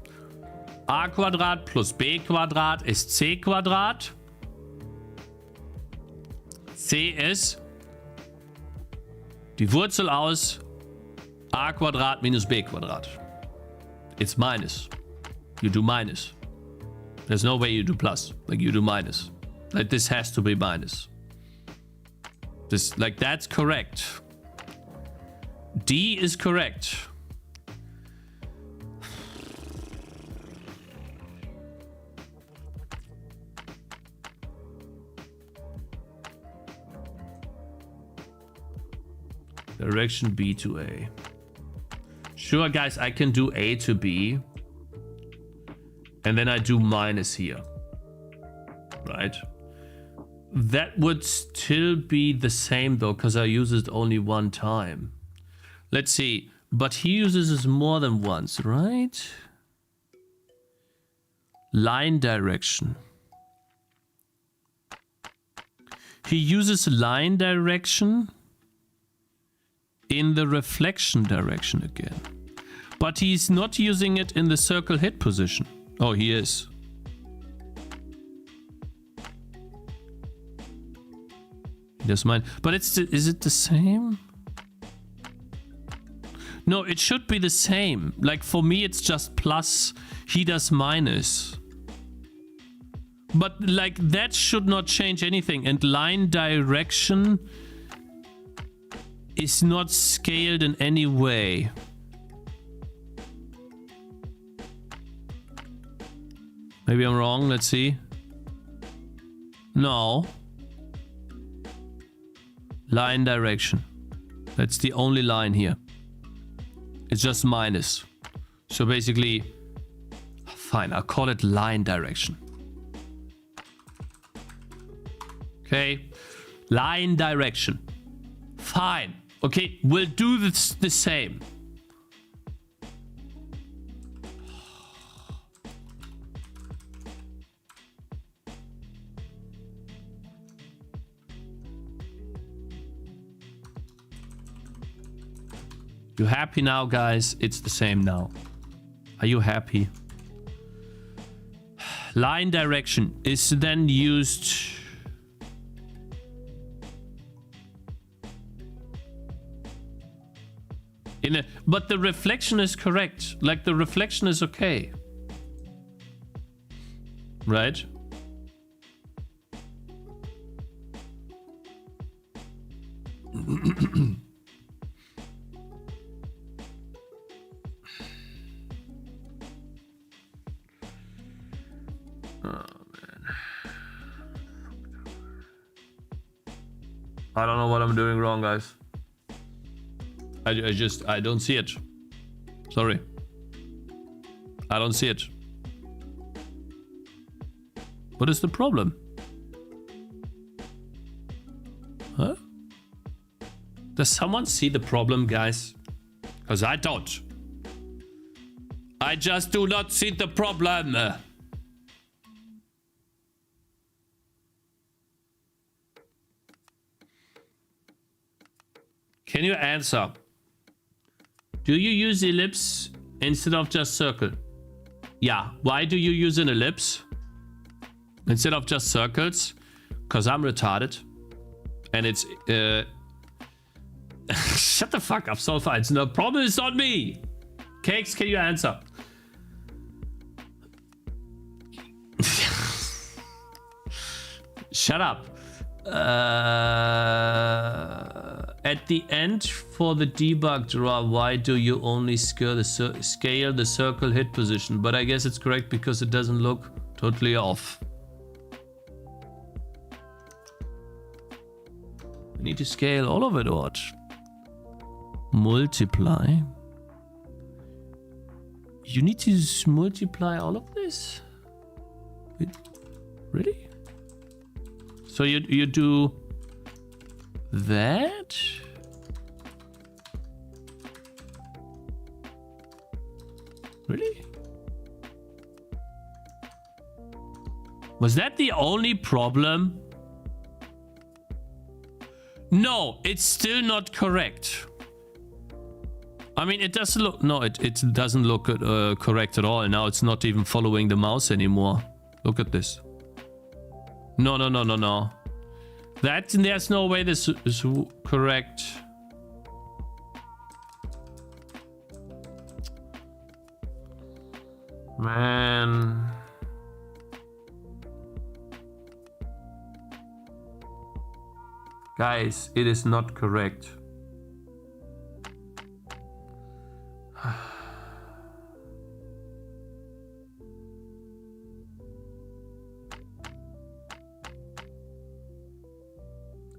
A Quadrat plus B Quadrat ist C Quadrat. C ist die Wurzel aus A Quadrat minus B Quadrat. It's minus. You do minus. There's no way you do plus. Like, you do minus. Like, this has to be minus. This, like, that's correct. D is correct. Direction B to A. Sure, guys, I can do A to B. And then I do minus here. Right? That would still be the same though, because I use it only one time. Let's see. But he uses it more than once, right? Line direction. He uses line direction in the reflection direction again. But he's not using it in the circle hit position. Oh, he is. That's mine. But it's is it the same? No, it should be the same. Like, for me, it's just plus. He does minus. But, like, that should not change anything. And line direction is not scaled in any way. Maybe I'm wrong. Let's see. No. Line direction. That's the only line here. It's just minus. So basically, fine, I'll call it line direction. Okay. Line direction. Fine. Okay, we'll do this the same. You happy now, guys? It's the same now. Are you happy? Line direction is then used in a, but the reflection is correct. Like, the reflection is okay. Right? I don't know what I'm doing wrong, guys. I don't see it. Sorry. I don't see it. What is the problem? Huh? Does someone see the problem, guys? Because I don't. I just do not see the problem. Can you answer? Do you use ellipse instead of just circle? Yeah. Why do you use an ellipse instead of just circles? Because I'm retarded. And it's... Shut the fuck up, Solfa. It's no problem. It's not me. Cakes, can you answer? Shut up. At the end for the debug draw, why do you only scale the circle hit position? But I guess it's correct because it doesn't look totally off. We need to scale all of it, watch. Multiply. You need to multiply all of this? Really? So you do that? Really? Was that the only problem? No, it's still not correct. I mean, it doesn't look... No, it doesn't look correct at all. Now it's not even following the mouse anymore. Look at this. No. There's no way this is correct. Man. Guys, it is not correct.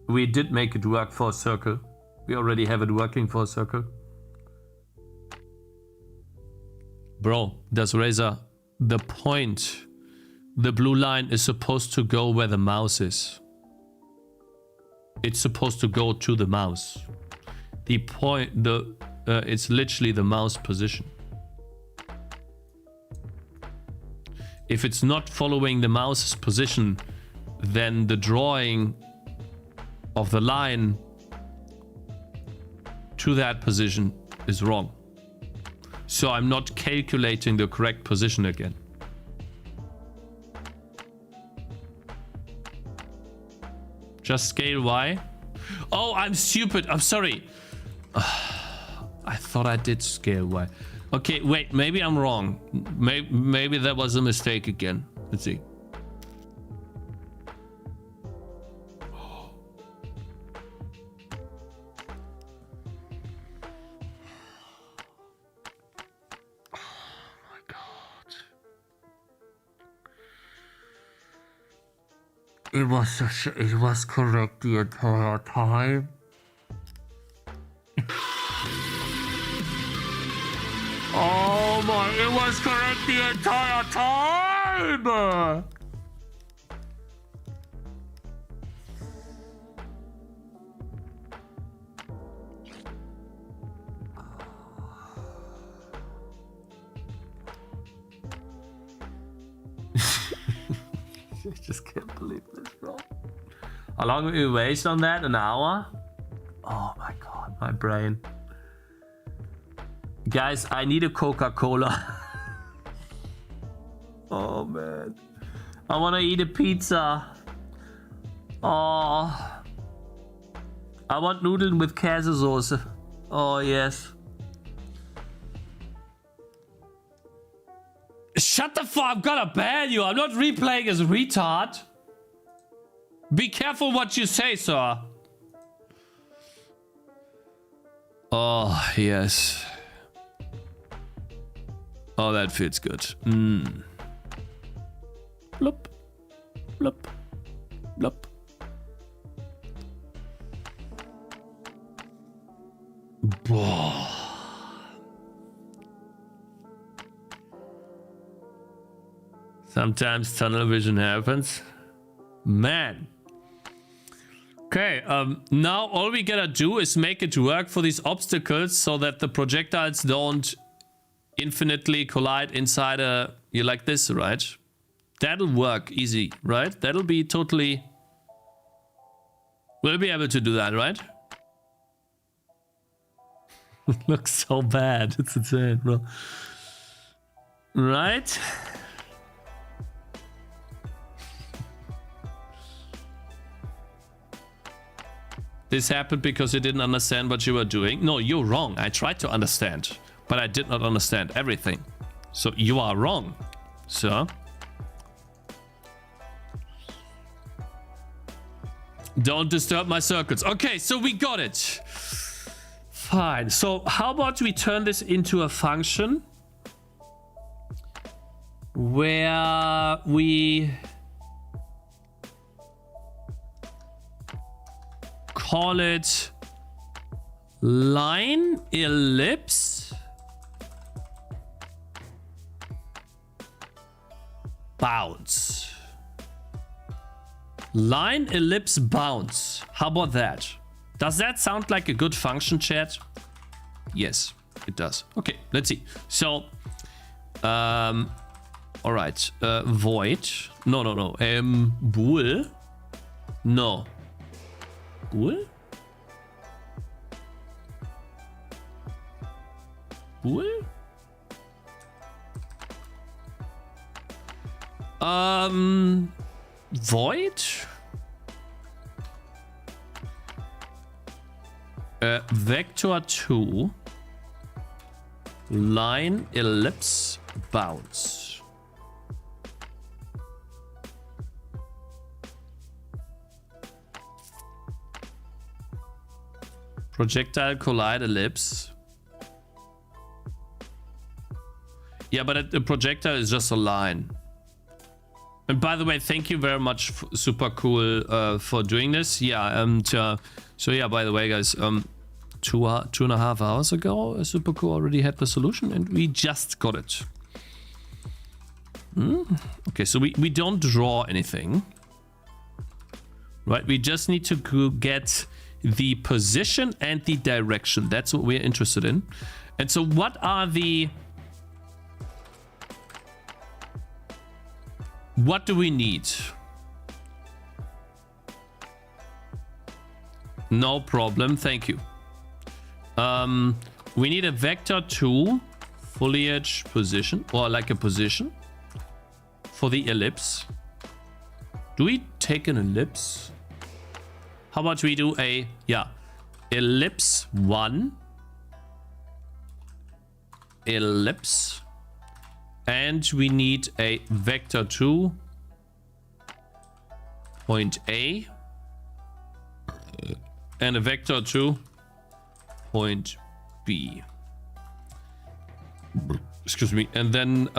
We did make it work for a circle. We already have it working for a circle. Bro, does Razor, the point, the blue line is supposed to go where the mouse is. It's supposed to go to the mouse. The point, it's literally the mouse position. If it's not following the mouse's position, then the drawing of the line to that position is wrong. So I'm not calculating the correct position again. Just scale Y. Oh, I'm stupid. I'm sorry. I thought I did scale Y. Okay, wait. Maybe I'm wrong. Maybe that was a mistake again. Let's see. It was correct the entire time. Oh my, it was correct the entire time! I just can't believe this, bro. How long did we waste on that? An hour? Oh my god, my brain. Guys, I need a Coca-Cola. Oh man. I want to eat a pizza. Oh. I want noodles with Cakez sauce. Oh yes. Shut the fuck, I'm gonna ban you. I'm not replaying as a retard. Be careful what you say, sir. Oh, yes. Oh, that feels good. Mmm. Bloop. Bloop. Bloop. Boah. Sometimes tunnel vision happens. Man. Okay, now all we gotta do is make it work for these obstacles so that the projectiles don't infinitely collide inside a... You like this, right? That'll work easy, right? That'll be totally... We'll be able to do that, right? It looks so bad. It's insane, bro. Right? This happened because you didn't understand what you were doing. No, you're wrong. I tried to understand, but I did not understand everything. So you are wrong, sir. Don't disturb my circuits. Okay, so we got it. Fine. So how about we turn this into a function where we call it line ellipse bounce. Line ellipse bounce. How about that? Does that sound like a good function, chat? Yes, it does. Okay, let's see. So, all right. Void. No. Bool. No. Bool? Bool? Void? Vector2 line ellipse bounce. Projectile collide ellipse. Yeah, but a projectile is just a line. And by the way, thank you very much, super cool, for doing this. Yeah, and so yeah, by the way, guys, 2.5 hours ago, super cool already had the solution, and we just got it. Okay, so we don't draw anything, right? We just need to get the position and the direction. That's what we're interested in. And so, what are the? What do we need? No problem, thank you. We need a vector2 foliage position, or like a position for the ellipse. Do we take an ellipse? How about we do a, yeah, ellipse 1, ellipse, and we need a vector2 point A and a vector2 point B. Excuse me. And then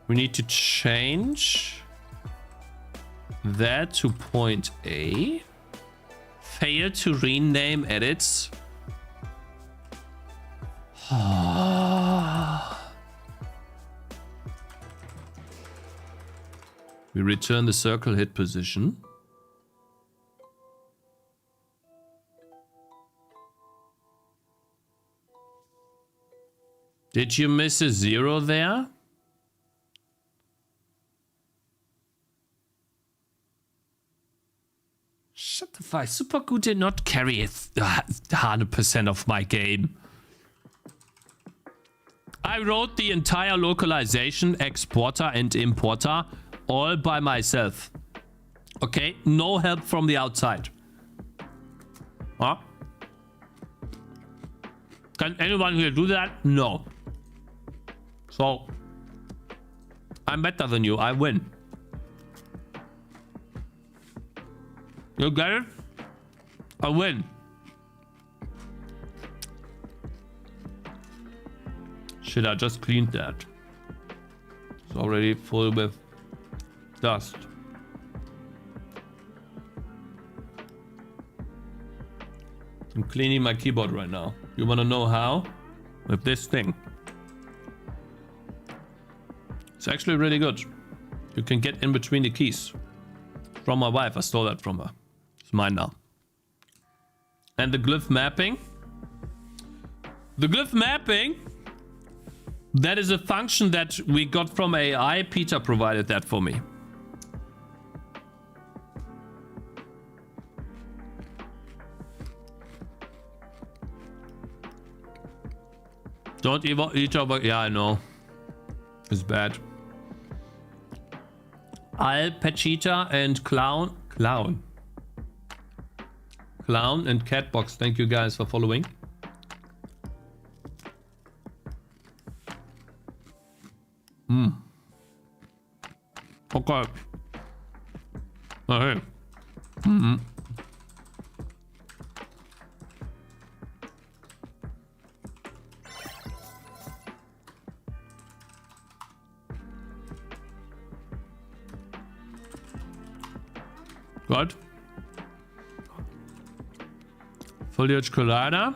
we need to change that to point A. Fail to rename edits. We return the circle hit position. Did you miss a 0 there? Shut the fuck. Supergood did not carry 100% of my game. I wrote the entire localization, exporter and importer all by myself. Okay? No help from the outside. Huh? Can anyone here do that? No. So, I'm better than you. I win. You get it? I win. Shit, I just cleaned that. It's already full with dust. I'm cleaning my keyboard right now. You wanna know how? With this thing. It's actually really good. You can get in between the keys. From my wife, I stole that from her. It's mine now. And the glyph mapping. The glyph mapping, that is a function that we got from AI. Peter provided that for me. Don't eat over. Yeah, I know. It's bad. Al, Pachita, and Clown and Catbox. Thank you guys for following. Okay. Okay. Mm-hmm. Good. Foliage collider.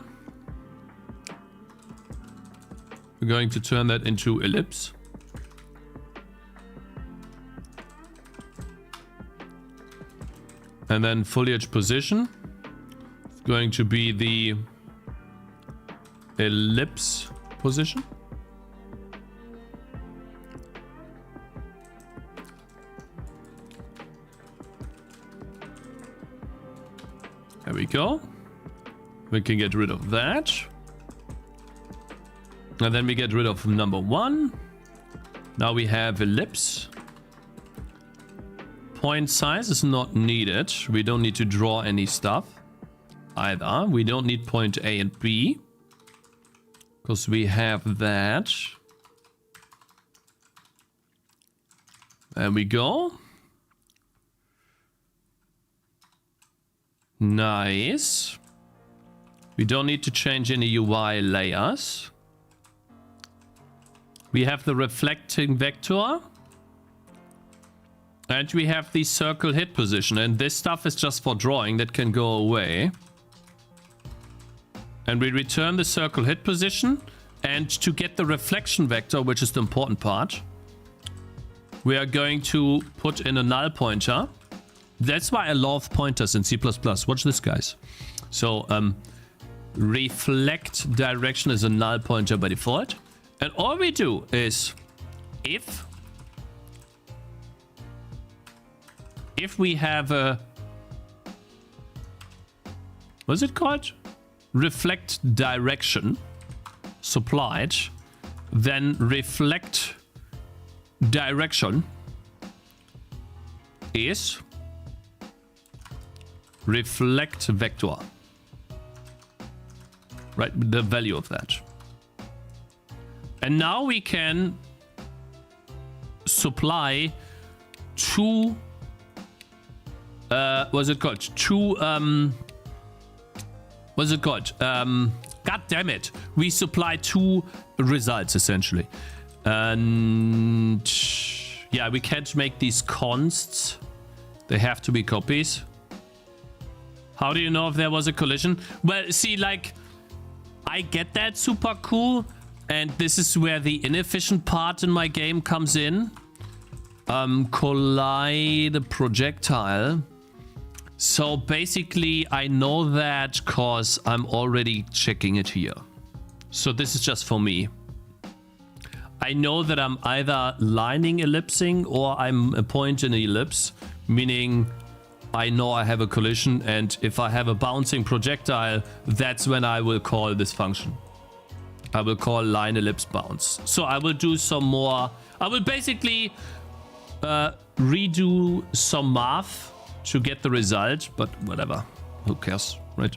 We're going to turn that into ellipse. And then foliage position is going to be the ellipse position. There we go. We can get rid of that. And then we get rid of number 1. Now we have ellipse. Point size is not needed. We don't need to draw any stuff either. We don't need point A and B because we have that. There we go. Nice. We don't need to change any UI layers. We have the reflecting vector. And we have the circle hit position. And this stuff is just for drawing. That can go away. And we return the circle hit position. And to get the reflection vector, which is the important part, we are going to put in a null pointer. That's why I love pointers in C++. Watch this, guys. So, reflect direction is a null pointer by default. And all we do is if we have a, what's it called? Reflect direction supplied, then reflect direction is reflect vector. Right, the value of that. And now we can supply two, what's it called? What's it called? God damn it. We supply 2 results essentially. And yeah, we can't make these consts. They have to be copies. How do you know if there was a collision? Well, see, like, I get that super cool. And this is where the inefficient part in my game comes in. Collide projectile. So basically, I know that because I'm already checking it here. So this is just for me. I know that I'm either lining ellipsing or I'm a point in an ellipse, meaning I know I have a collision, and if I have a bouncing projectile, that's when I will call this function. I will call line ellipse bounce. So I will do some more. I will basically redo some math to get the result, but whatever. Who cares, right?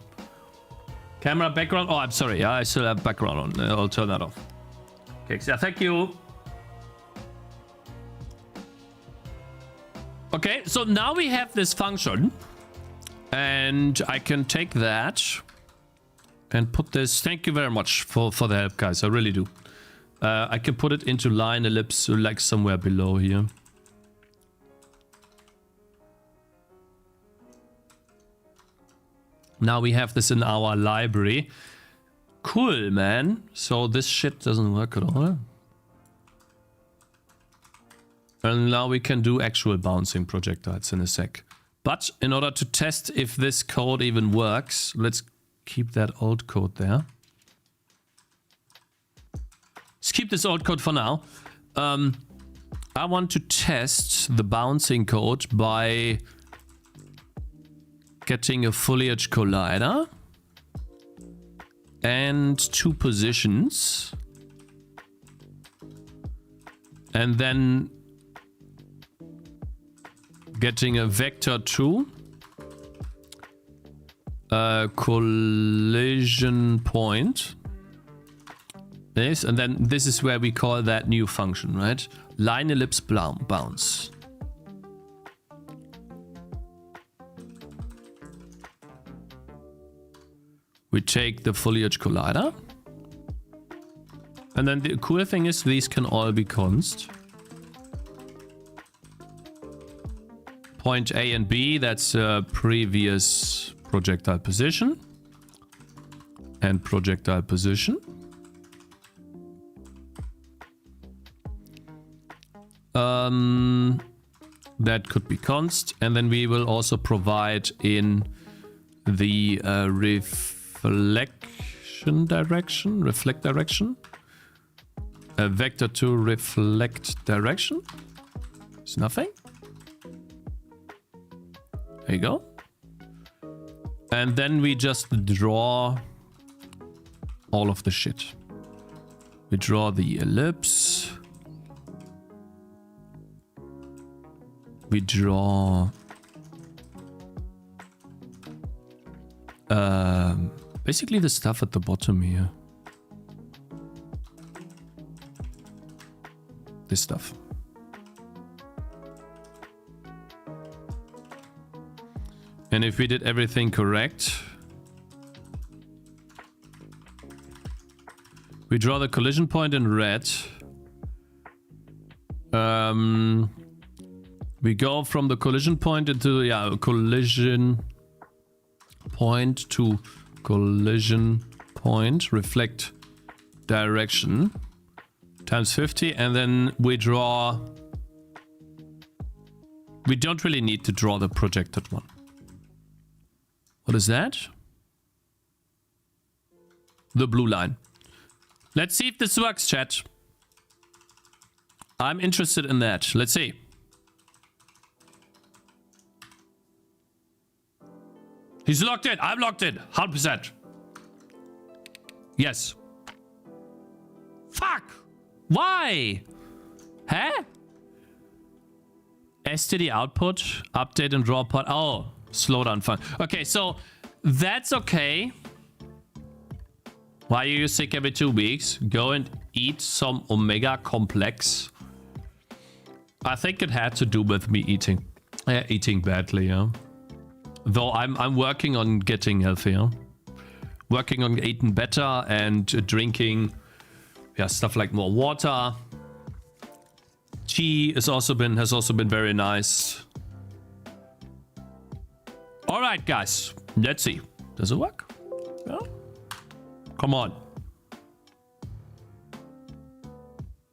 Camera background. Oh, I'm sorry. I still have background on. I'll turn that off. Okay, so thank you. Okay, so now we have this function, and I can take that and put this. Thank you very much for the help, guys. I really do. I can put it into line ellipse, like somewhere below here. Now we have this in our library. Cool, man. So this shit doesn't work at all. And now we can do actual bouncing projectiles in a sec. But in order to test if this code even works, let's keep that old code there. Let's keep this old code for now. I want to test the bouncing code by getting a foliage collider and 2 positions. And then getting a vector 2, collision point. This, and then this is where we call that new function, right? Line ellipse bounce. We take the foliage collider. And then the cool thing is these can all be const. Point A and B, that's previous projectile position. And projectile position. That could be const. And then we will also provide in the reflect direction. A vector to reflect direction. It's nothing. There you go. And then we just draw all of the shit. We draw the ellipse. We draw basically the stuff at the bottom here. This stuff. And if we did everything correct, we draw the collision point in red. We go from the collision point into collision point to collision point, reflect direction times 50, and then we draw. We don't really need to draw the projected one. What is that? The blue line. Let's see if this works, chat. I'm interested in that. Let's see. He's locked in. I'm locked in. 100%. Yes. Fuck. Why? Huh? STD output, update and draw part. Oh, slow down fun. Okay, so that's okay. Why are you sick every 2 weeks? Go and eat some omega complex. I think it had to do with me eating badly, yeah. Though I'm working on getting healthier. Working on eating better and drinking stuff like more water. Tea has also been very nice. All right, guys. Let's see. Does it work? Yeah. Come on.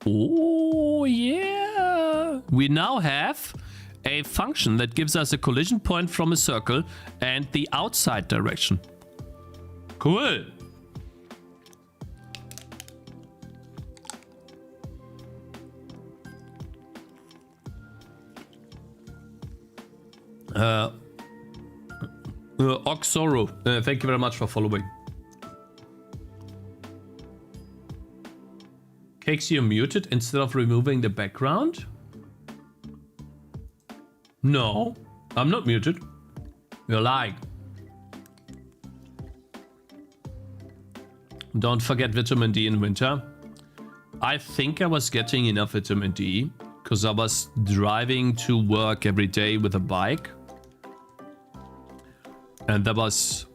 Oh, yeah. We now have a function that gives us a collision point from a circle and the outside direction. Cool. Oxoro, thank you very much for following. Cakez, you're muted instead of removing the background? No, I'm not muted. You're lying. Don't forget vitamin D in winter. I think I was getting enough vitamin D because I was driving to work every day with a bike. And that was...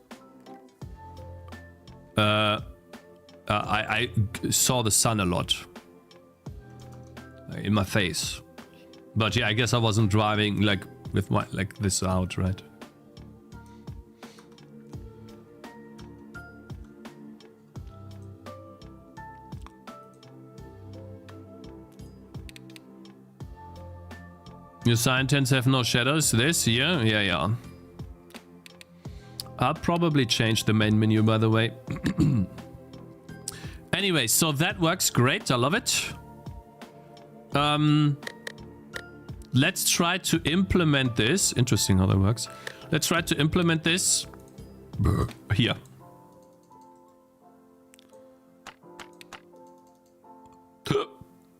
I saw the sun a lot. In my face. But yeah, I guess I wasn't driving like with my like this out, right? Your scientists have no shadows this year? Yeah. I'll probably change the main menu, by the way. Anyway, so that works great. I love it. Let's try to implement this. Interesting how that works. Let's try to implement this here.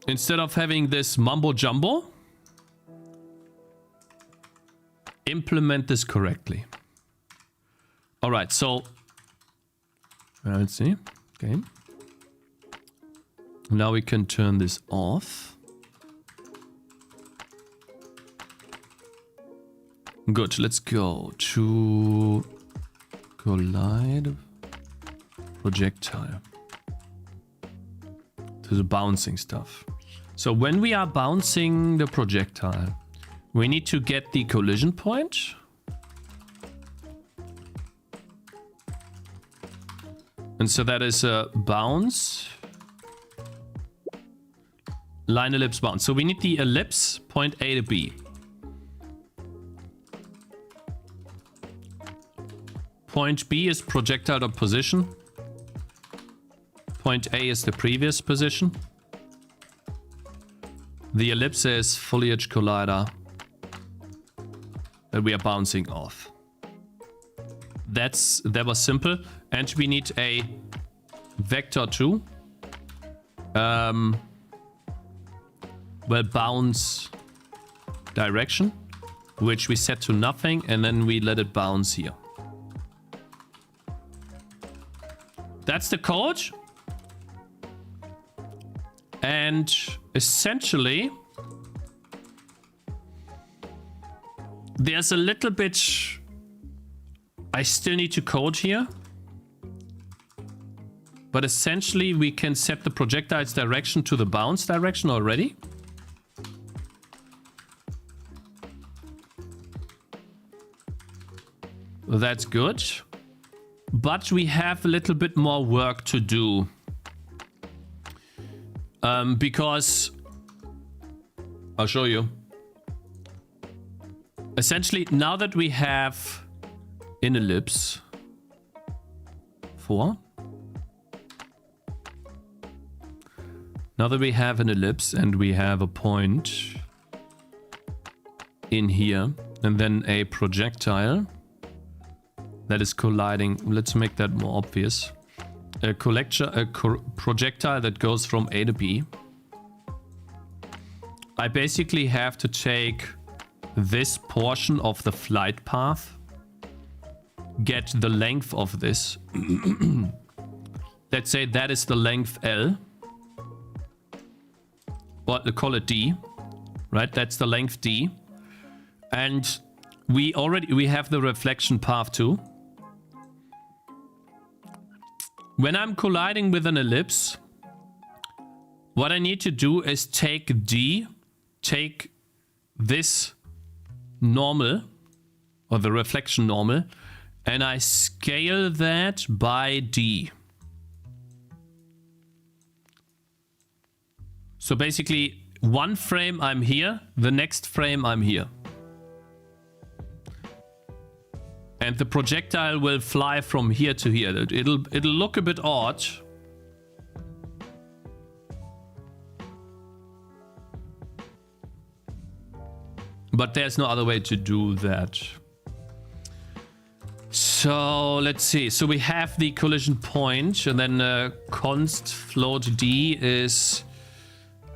Instead of having this mumbo jumbo, implement this correctly. All right, so let's see. Okay. Now we can turn this off. Good, let's go to collide. projectile. To the bouncing stuff. So when we are bouncing the projectile, we need to get the collision point. And so that is a bounce. Line ellipse bounce. So we need the ellipse point A to B. Point B is projectile dot position. Point A is the previous position. The ellipse is foliage collider that we are bouncing off. That was simple. And we need a vector too. Well, bounce direction, which we set to nothing, and then we let it bounce here. That's the code. And essentially, there's a little bit I still need to code here. But essentially, we can set the projectile's direction to the bounce direction already. That's good. But we have a little bit more work to do. Because I'll show you. Essentially, now that we have an ellipse 4. Now that we have an ellipse and we have a point in here and then a projectile that is colliding. Let's make that more obvious. A projectile that goes from A to B. I basically have to take this portion of the flight path, get the length of this. Let's say that is the length L. Or call it D, right? That's the length D. And we have the reflection path too. When I'm colliding with an ellipse, what I need to do is take D, take this normal, or the reflection normal, and I scale that by D. So basically, one frame I'm here, the next frame I'm here. And the projectile will fly from here to here. It'll look a bit odd. But there's no other way to do that. So let's see. So we have the collision point, and then const float D is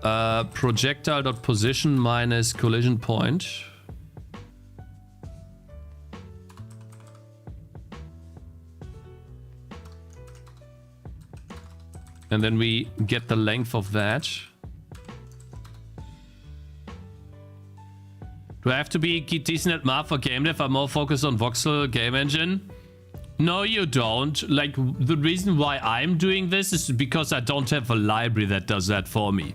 projectile.position minus collision point. And then we get the length of that. Do I have to be decent at math for Gamedev? I'm more focused on voxel game engine. No, you don't. Like, the reason why I'm doing this is because I don't have a library that does that for me.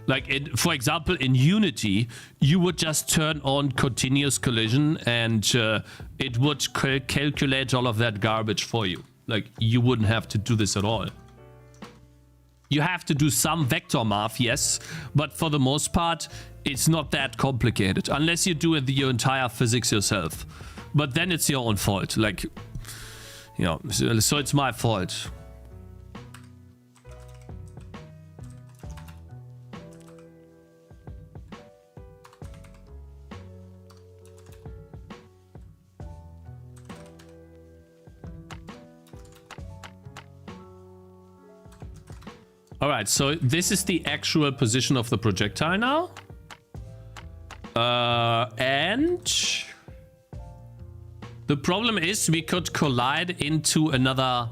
Like, for example, in Unity, you would just turn on continuous collision and it would calculate all of that garbage for you. Like, you wouldn't have to do this at all. You have to do some vector math, yes, but for the most part, it's not that complicated, unless you do your entire physics yourself. But then it's your own fault, like, you know, so it's my fault. All right, so this is the actual position of the projectile now. And the problem is we could collide into another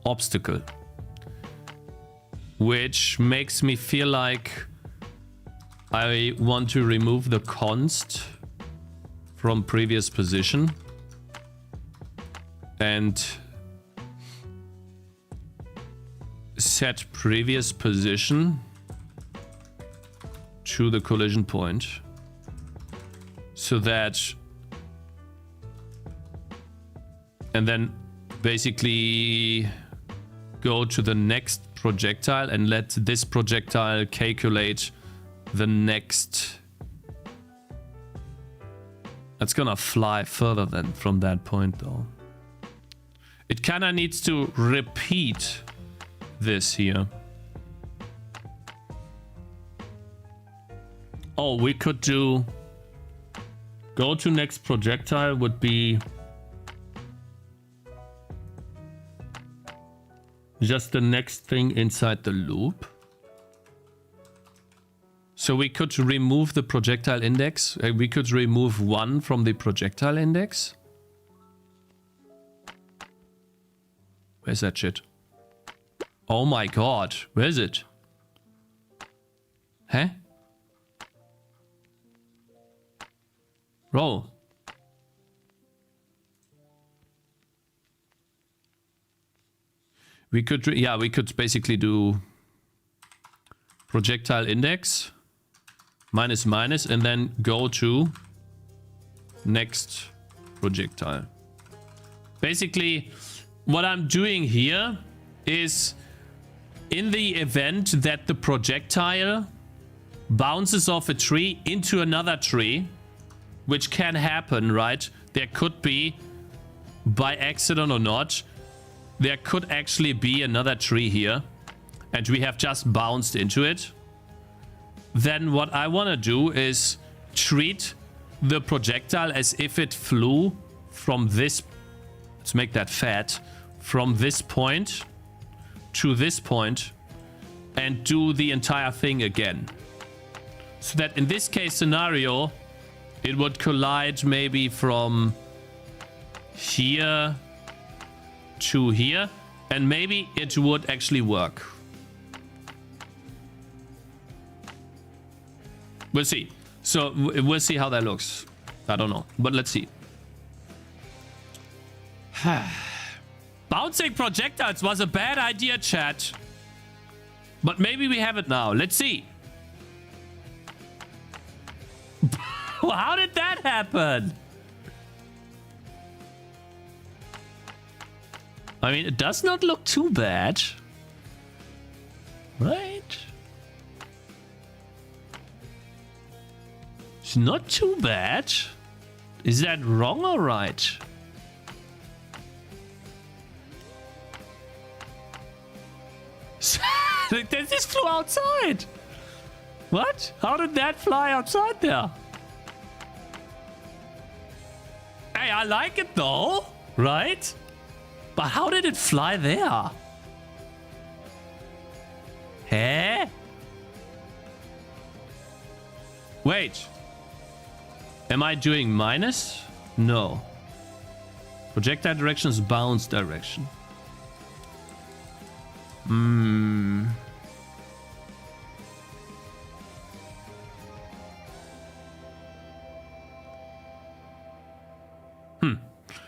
obstacle, which makes me feel like I want to remove the const from previous position and set previous position to the collision point so that, and then basically go to the next projectile and let this projectile calculate the next. That's gonna fly further than from that point though. It kinda needs to repeat this here. Oh, we could do go to next projectile would be just the next thing inside the loop. So we could remove the projectile index. We could remove 1 from the projectile index. Where's that shit? Oh my god, where is it? Huh? Bro. We could, yeah, we could basically do projectile index minus minus and then go to next projectile. Basically, what I'm doing here is in the event that the projectile bounces off a tree into another tree, which can happen, right? There could be, by accident or not, there could actually be another tree here, and we have just bounced into it. Then what I want to do is treat the projectile as if it flew from this, let's make that fat, from this point to this point, and do the entire thing again. So that in this case scenario, it would collide maybe from here to here, and maybe it would actually work. We'll see. So we'll see how that looks. I don't know, but let's see. Bouncing projectiles was a bad idea, chat. But maybe we have it now. Let's see. How did that happen? I mean, it does not look too bad. Right? It's not too bad. Is that wrong or right? This flew outside. What? How did that fly outside there? Hey, I like it though, right? But how did it fly there? Huh? Wait. Am I doing minus? No. Projectile direction is bounce direction.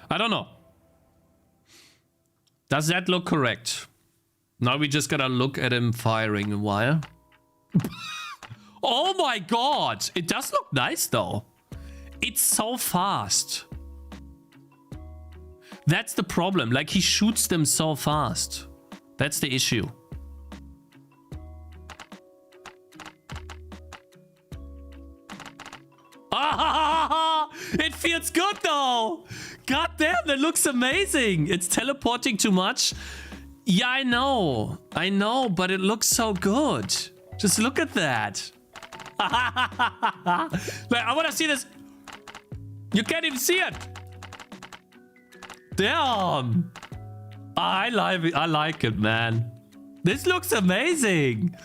I don't know. Does that look correct? Now we just gotta look at him firing a wire. Oh my god! It does look nice though. It's so fast. That's the problem. Like, he shoots them so fast. That's the issue. Ah, it feels good though. God damn, that looks amazing. It's teleporting too much. Yeah, I know, but it looks so good. Just look at that. Like, I want to see this. You can't even see it. Damn. I like it, man. This looks amazing.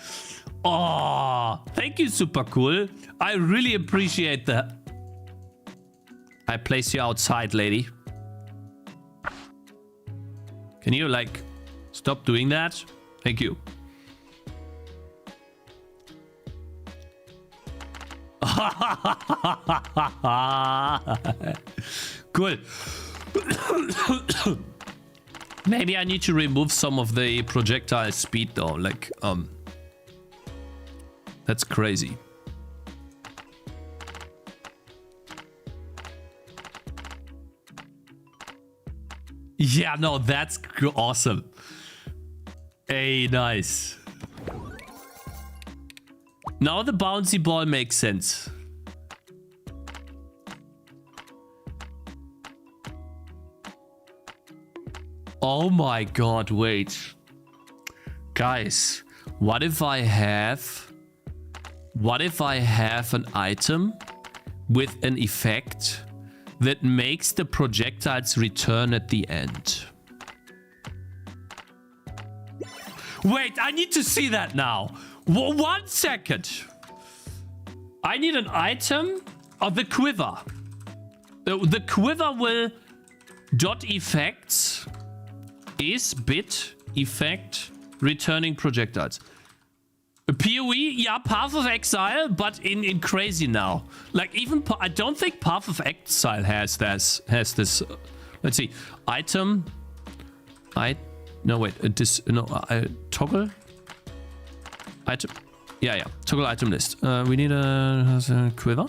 Oh, thank you, super cool. I really appreciate that. I place you outside, lady. Can you, like, stop doing that? Thank you. Cool. Maybe I need to remove some of the projectile speed though. Like, that's crazy. Yeah, no, that's awesome. Hey, nice. Now the bouncy ball makes sense. Oh my god, wait. Guys, what if I have an item with an effect that makes the projectiles return at the end? Wait, I need to see that now. 1 second. I need an item of the quiver. The quiver will dot effects is bit effect returning projectiles. PoE, yeah, Path of Exile, but in crazy now. Like even I don't think Path of Exile has this. Let's see, item. Toggle item. Yeah. Toggle item list. We need a quiver.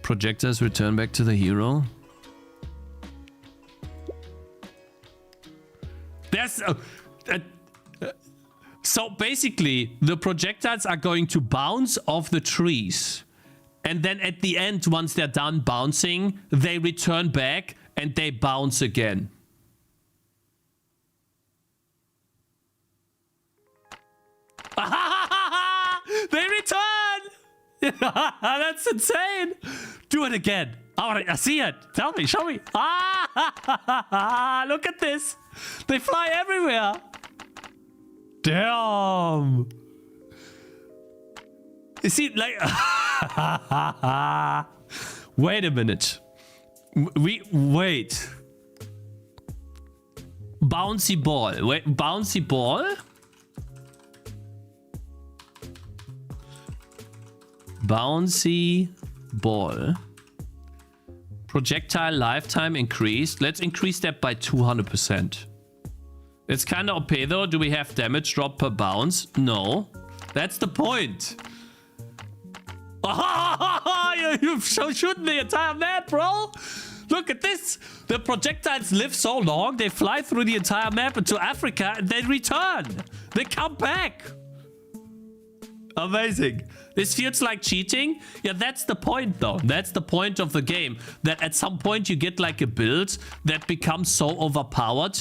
Projectors return back to the hero. There's so basically the projectiles are going to bounce off the trees, and then at the end, once they're done bouncing, they return back and they bounce again. They return. That's insane. Do it again. I see it. Tell me, show me. Look at this. They fly everywhere. Damn. You see, like, wait a minute. Wait. Bouncy ball. Wait, bouncy ball. Bouncy ball. Projectile lifetime increased. Let's increase that by 200%. It's kind of OP though. Do we have damage drop per bounce? No. That's the point. You're shooting the entire map, bro. Look at this. The projectiles live so long, they fly through the entire map into Africa and they return. They come back. Amazing. This feels like cheating. Yeah, that's the point though. That's the point of the game. That at some point you get like a build that becomes so overpowered,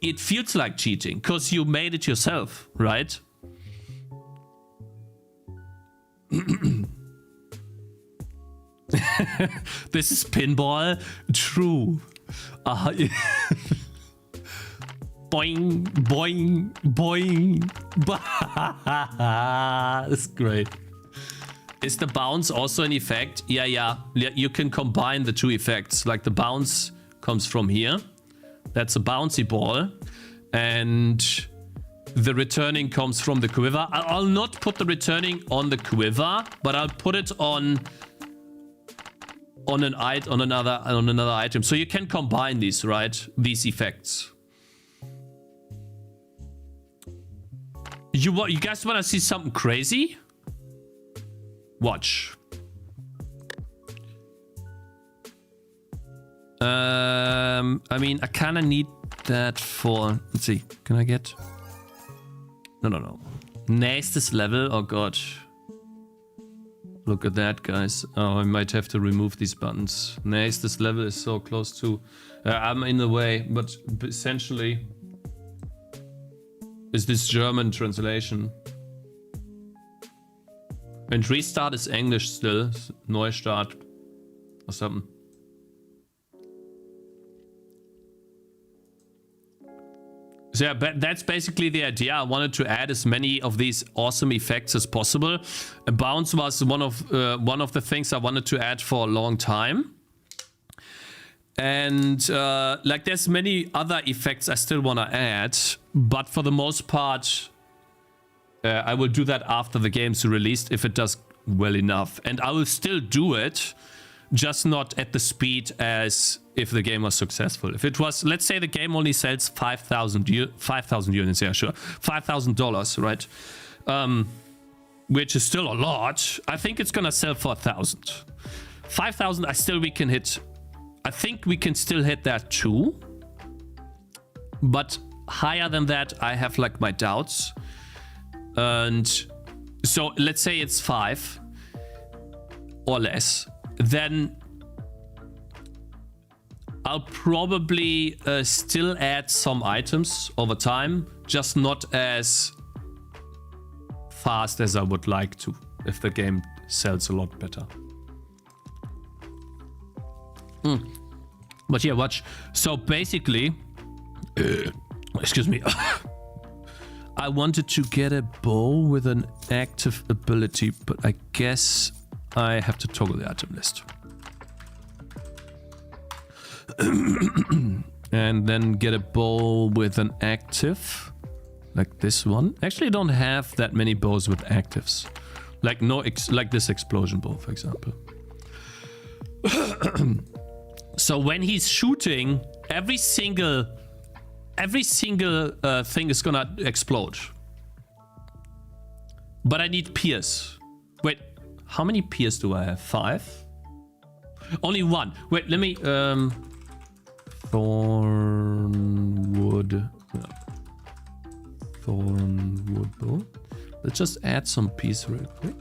it feels like cheating because you made it yourself, right? This is pinball. True. Boing, boing, boing. That's great. Is the bounce also an effect? Yeah. You can combine the two effects. Like the bounce comes from here. That's a bouncy ball. And the returning comes from the quiver. I'll not put the returning on the quiver, but I'll put it on another item. So you can combine these, right? These effects. You guys want to see something crazy? Watch. I mean, I kind of need that for... Let's see. Can I get... No. Nächstes level. Oh, God. Look at that, guys. Oh, I might have to remove these buttons. Nächstes level is so close to... I'm in the way, but essentially... Is this German translation? And restart is English still. Neustart or something. So yeah, but that's basically the idea. I wanted to add as many of these awesome effects as possible. A bounce was one of the things I wanted to add for a long time. And like there's many other effects I still want to add, but for the most part, I will do that after the game's released if it does well enough. And I will still do it, just not at the speed as if the game was successful. If it was, let's say the game only sells 5,000 units, yeah, sure, $5,000, right? Which is still a lot. I think it's gonna sell for 1,000. 5,000, we can hit. I think we can still hit that too. But higher than that, I have like my doubts. And so let's say it's 5 or less. Then I'll probably still add some items over time, just not as fast as I would like to if the game sells a lot better. But yeah, watch. So basically, excuse me. I wanted to get a bow with an active ability, but I guess I have to toggle the item list. And then get a bow with an active, like this one. Actually, I don't have that many bows with actives. Like like this explosion bow, for example. So when he's shooting, every single thing is gonna explode. But I need pierce. Wait, how many pierce do I have? 5? Only 1. Wait, let me Thornwood bow. Let's just add some piece real quick.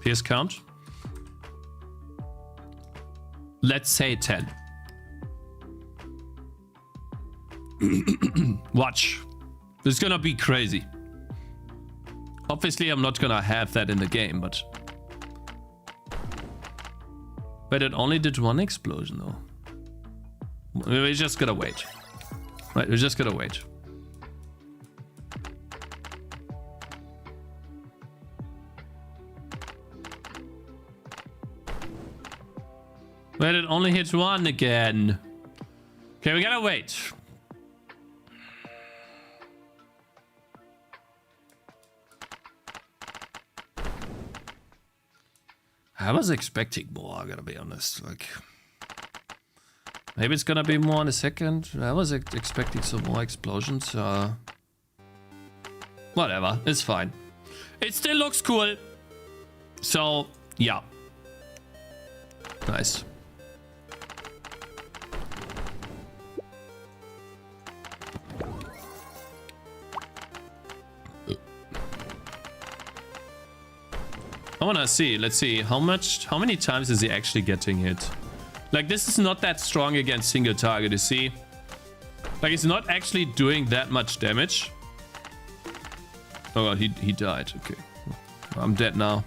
Pierce count. Let's say 10. Watch. It's gonna be crazy. Obviously, I'm not gonna have that in the game, but it only did 1 explosion though. We're just gonna wait. Right, we're just gonna wait. But it only hits 1 again. Okay, we gotta wait. I was expecting more, I gotta be honest. Like, maybe it's gonna be more in a second. I was expecting some more explosions. Whatever, it's fine. It still looks cool. So, yeah. Nice. I wanna see, let's see, how many times is he actually getting hit? Like, this is not that strong against single target, you see? Like, it's not actually doing that much damage. Oh god, he died, okay. I'm dead now.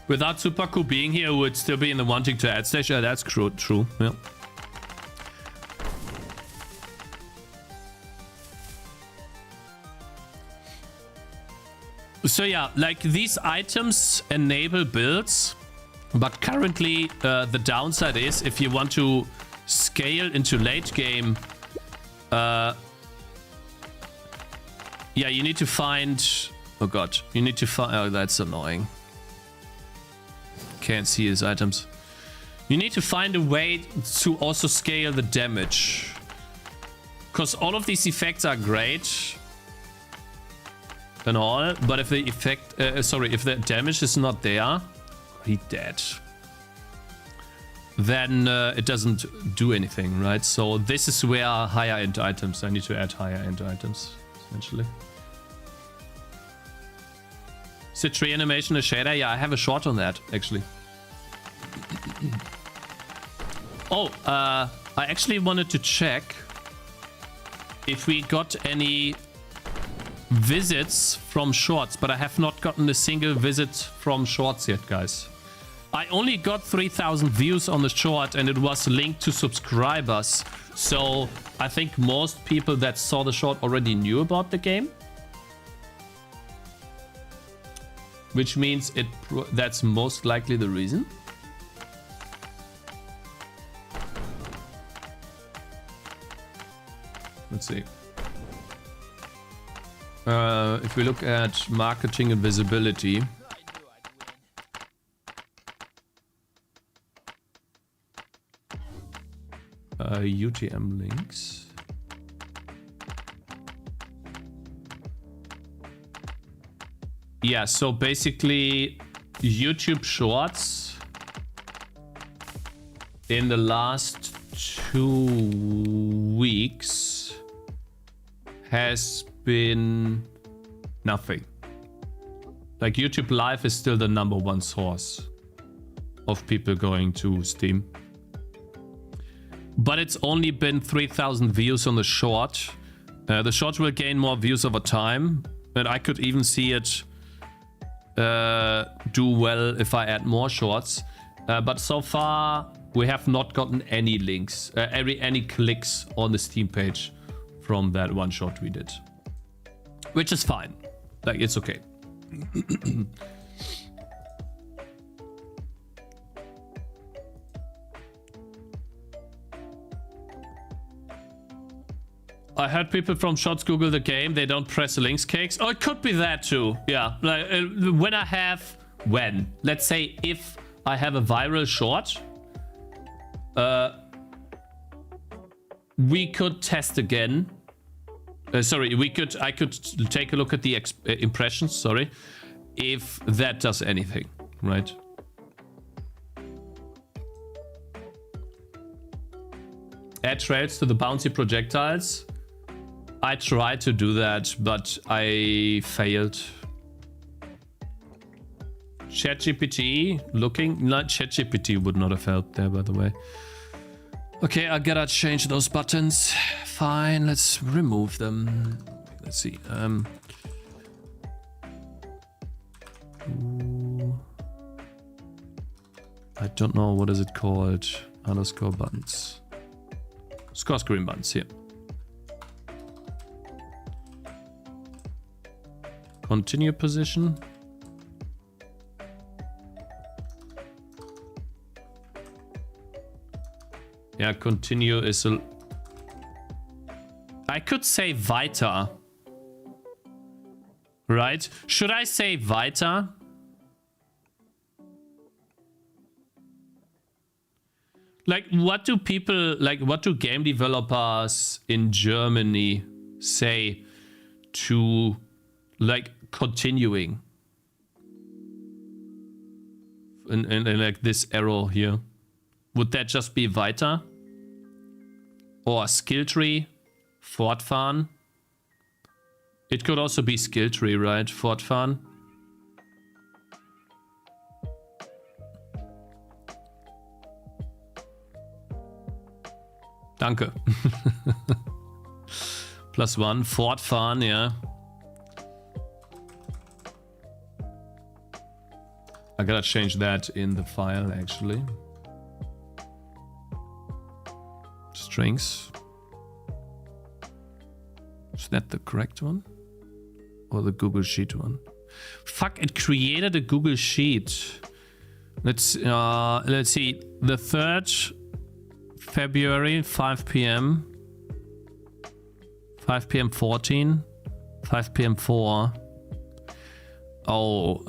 Without Supaku being here, would still be in the wanting to add stage. Yeah, that's true, yeah. So yeah, like these items enable builds, but currently the downside is if you want to scale into late game, yeah, you need to find, oh god, you need to find, oh, that's annoying. Can't see his items. You need to find a way to also scale the damage, because all of these effects are great and all, but if the effect, if the damage is not there, he dead, then it doesn't do anything, right? So this is where higher end items, I need to add higher end items, essentially. Is the tree animation a shader? Yeah, I have a short on that, actually. Oh, I actually wanted to check if we got any visits from shorts, but I have not gotten a single visit from shorts yet, guys. I only got 3,000 views on the short and it was linked to subscribers. So I think most people that saw the short already knew about the game. which means that's most likely the reason. Let's see. If we look at marketing and visibility, UTM links. Yeah, so basically YouTube Shorts in the last 2 weeks has been nothing. Like YouTube Live is still the #1 source of people going to Steam. But it's only been 3,000 views on the short. The short will gain more views over time. And I could even see it do well if I add more shorts. But so far, we have not gotten any links, any clicks on the Steam page from that one short we did. Which is fine. Like, it's okay. I heard people from Shots Google the game, they don't press the links, Cakes. Oh, it could be that too. Yeah, like, let's say if I have a viral short, we could test again. I could take a look at the impressions, sorry, if that does anything, right? Add trails to the bouncy projectiles. I tried to do that, but I failed. ChatGPT looking? No, ChatGPT would not have helped there, by the way. Okay, I gotta change those buttons. Fine, let's remove them. Let's see. I don't know, what is it called? Underscore buttons. Score screen buttons here. Continue position. Yeah, continue is a... I could say weiter. Right? Should I say weiter? Like, what do game developers in Germany say to, like, continuing? And like this arrow here. Would that just be weiter? Or skill tree? Fortfahren? It could also be skill tree, right? Fortfahren? Danke. +1. Fortfahren, yeah. I gotta change that in the file, actually. Strings. Is that the correct one? Or the Google Sheet one? Fuck, it created a Google Sheet. Let's see. The 3rd February, 5 p.m. 5 p.m. 14. 5 p.m. 4. Oh,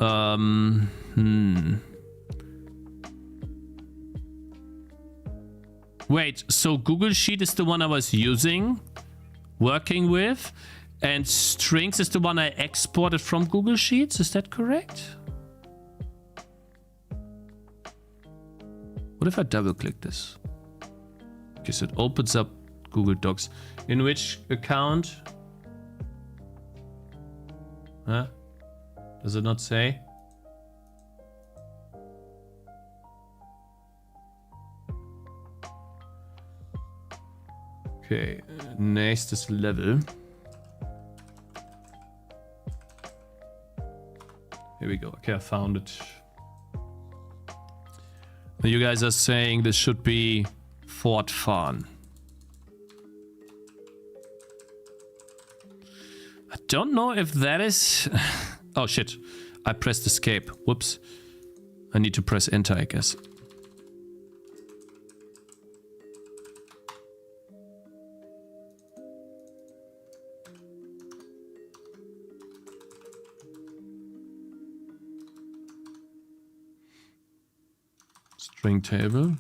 Wait, so Google Sheet is the one I was using, working with, and strings is the one I exported from Google Sheets, is that correct? What if I double click this? Okay, so it opens up Google Docs. In which account? Huh? Does it not say? Okay, nächstes Level. Here we go. Okay, I found it. You guys are saying this should be fortfahren. I don't know if that is... Oh shit. I pressed escape. Whoops. I need to press enter, I guess. String table.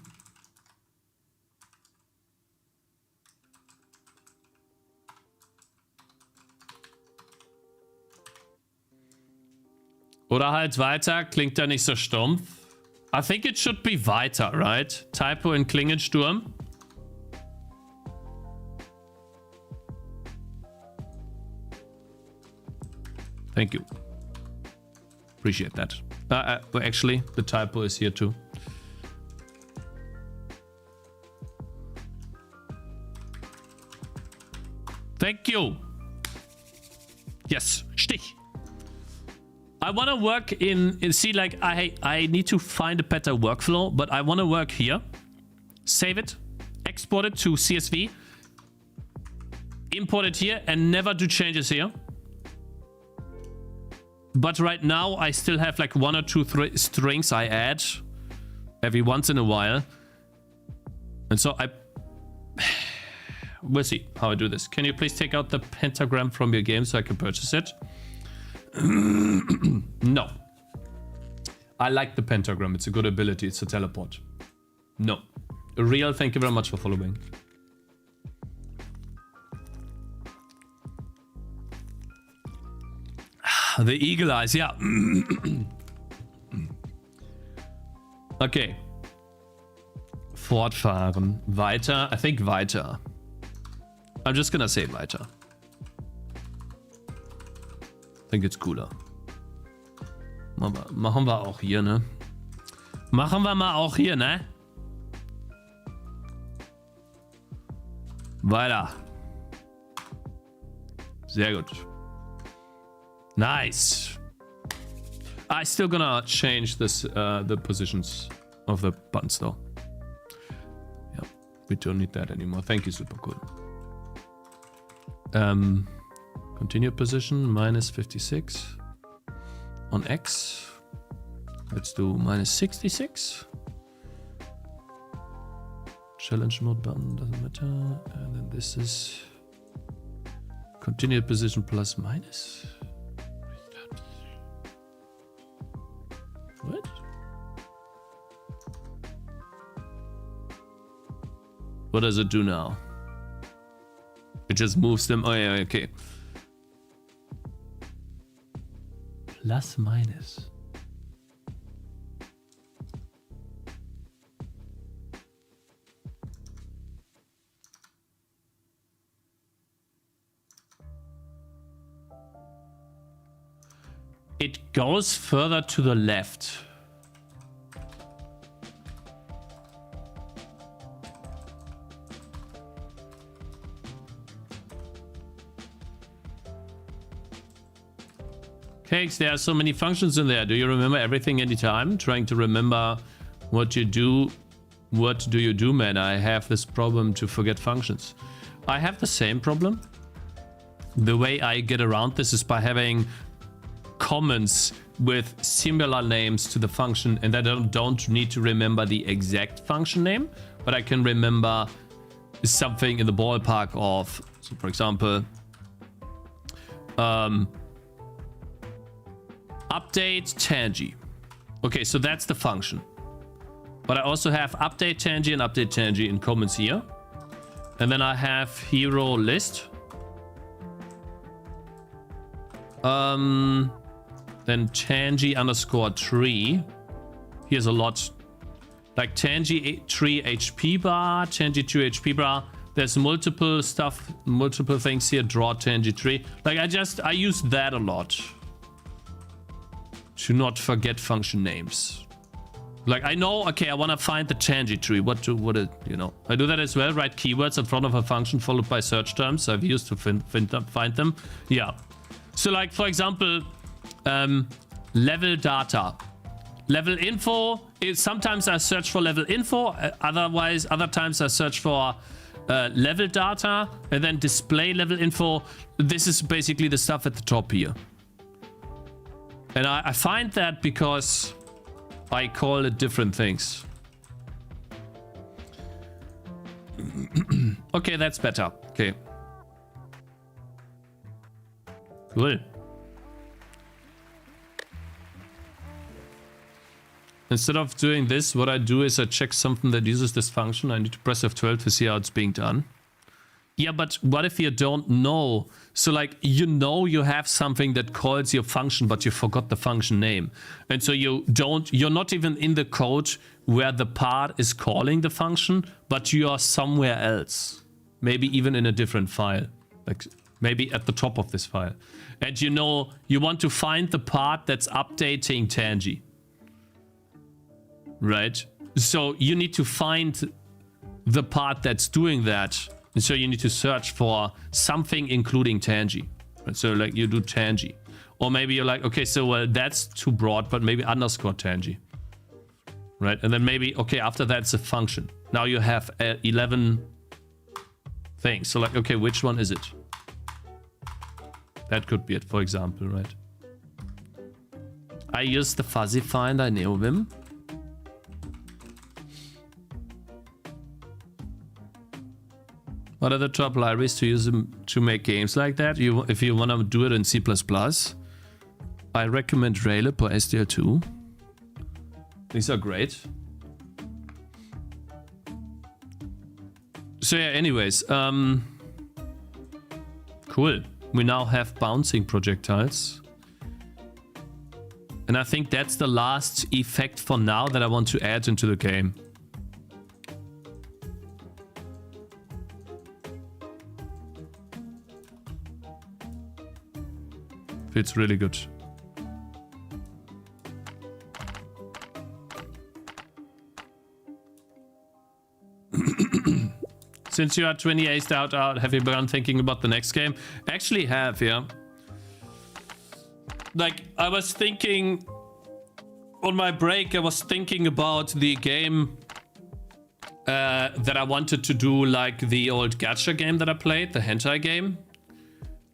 Oder halt weiter, klingt ja nicht so stumpf. I think it should be weiter, right? Typo in Klingensturm. Thank you. Appreciate that. Well, actually, the typo is here too. Thank you. Yes, Stich. I want to work in see, like, I need to find a better workflow, but I want to work here. Save it, export it to CSV, import it here, and never do changes here. But right now, I still have like 1 or 2 strings I add every once in a while. And so we'll see how I do this. Can you please take out the pentagram from your game so I can purchase it? No. I like the pentagram. It's a good ability. It's a teleport. No. Real, thank you very much for following. The eagle eyes, yeah. Okay. Fortfahren. Weiter. I think weiter. I'm just gonna say weiter. I think it's cooler. Machen wir auch hier, ne? Machen wir mal auch hier, ne? Weiter. Sehr gut. Nice. I still gonna change this the positions of the buttons though. Yeah, we don't need that anymore. Thank you, super cool. Continue position minus 56 on X. Let's do minus 66. Challenge mode button doesn't matter. And then this is continue position plus minus. What? What does it do now? It just moves them. Oh yeah, okay. Plus minus. It goes further to the left. Cakes, there are so many functions in there. Do you remember everything anytime? Trying to remember what you do. What do you do, man? I have this problem to forget functions. I have the same problem. The way I get around this is by having comments with similar names to the function, and I don't need to remember the exact function name, but I can remember something in the ballpark of, so for example, update Tangy. Okay, so that's the function. But I also have update Tangy and update Tangy in comments here. And then I have hero list. Then Tangy underscore tree. Here's a lot. Like Tangy tree HP bar, Tangy 2 HP bar. There's multiple stuff, multiple things here. Draw Tangy tree. Like I use that a lot. To not forget function names. Like I know, okay, I want to find the Tangy tree. You know, I do that as well. Write keywords in front of a function followed by search terms I've used to find them. Yeah. So like, for example, level data. Level info is sometimes I search for level info. Other times I search for level data and then display level info. This is basically the stuff at the top here. And I find that because I call it different things. Okay, that's better. Okay. Cool. Instead of doing this, what I do is I check something that uses this function. I need to press F12 to see how it's being done. Yeah, but what if you don't know? So like, you know you have something that calls your function, but you forgot the function name. And so you're not even in the code where the part is calling the function, but you are somewhere else. Maybe even in a different file. Like maybe at the top of this file. And you know, you want to find the part that's updating Tangy. Right? So you need to find the part that's doing that. And so you need to search for something including Tangy. Right? So like you do Tangy. Or maybe you're like, okay, so well, that's too broad, but maybe underscore Tangy. Right? And then maybe, okay, after that's a function. Now you have 11 things. So like, okay, which one is it? That could be it, for example, right? I use the fuzzy finder NeoVim. What are the top libraries to use them to make games like that? If you want to do it in C++, I recommend Raylib or SDL2. These are great. So yeah, anyways, cool. We now have bouncing projectiles. And I think that's the last effect for now that I want to add into the game. It's really good. Since you are 28 out, have you begun thinking about the next game? Actually have, yeah. Like, I was thinking... On my break, I was thinking about the game... that I wanted to do, like the old gacha game that I played, the hentai game.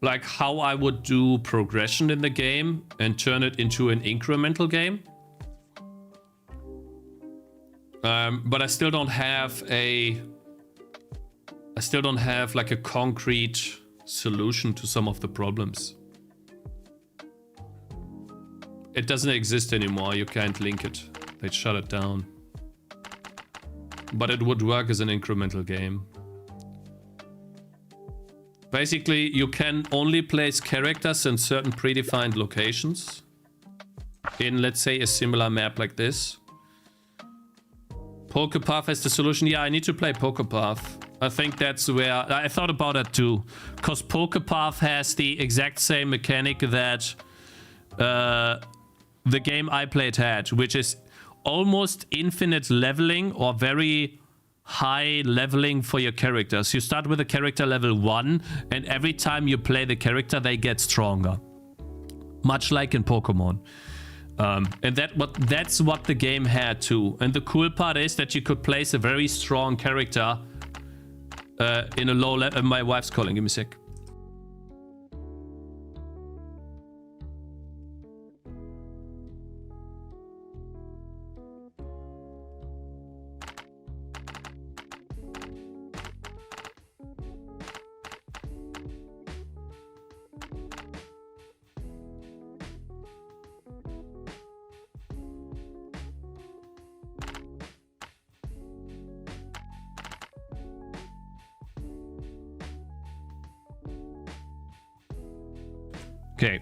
Like how I would do progression in the game and turn it into an incremental game. But I still don't have like a concrete solution to some of the problems. It doesn't exist anymore. You can't link it. They shut it down. But it would work as an incremental game. Basically, you can only place characters in certain predefined locations. In, let's say, a similar map like this. PokePath is the solution. Yeah, I need to play PokePath. I think that's where... I thought about that too. Because PokePath has the exact same mechanic that the game I played had. Which is almost infinite leveling or very... high leveling for your characters. You start with a character level 1 and every time you play the character they get stronger. Much like in Pokemon. And that's what the game had too. And the cool part is that you could place a very strong character in a low level. My wife's calling, give me a sec. Okay,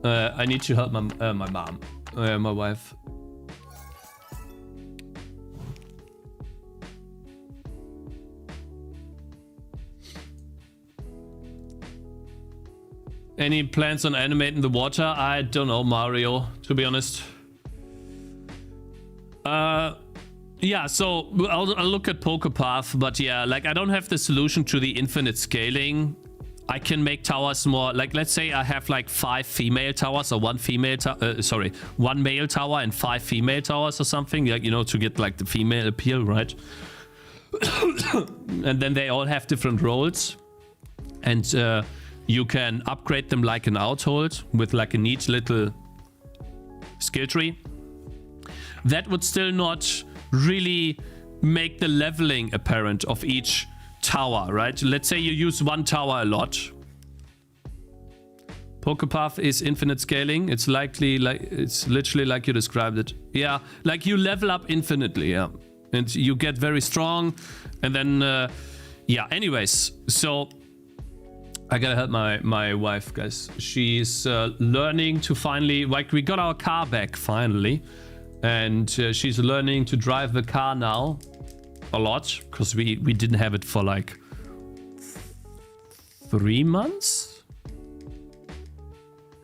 I need to help my mom, my wife. Any plans on animating the water? I don't know, Mario, to be honest. Yeah, so I'll look at PokePath, but yeah, like I don't have the solution to the infinite scaling. I can make towers more, like let's say I have like 5 female towers or one male tower and 5 female towers or something, like, you know, to get like the female appeal, right? And then they all have different roles. And you can upgrade them like an outhold with like a neat little skill tree. That would still not really make the leveling apparent of each tower, right? Let's say you use one tower a lot. PokePath is infinite scaling. It's literally like you described it. Yeah, like you level up infinitely, yeah. And you get very strong. And then, yeah, anyways. So, I gotta help my wife, guys. She's learning to finally... Like, we got our car back, finally. And she's learning to drive the car now. A lot. Because we didn't have it for, like, 3 months?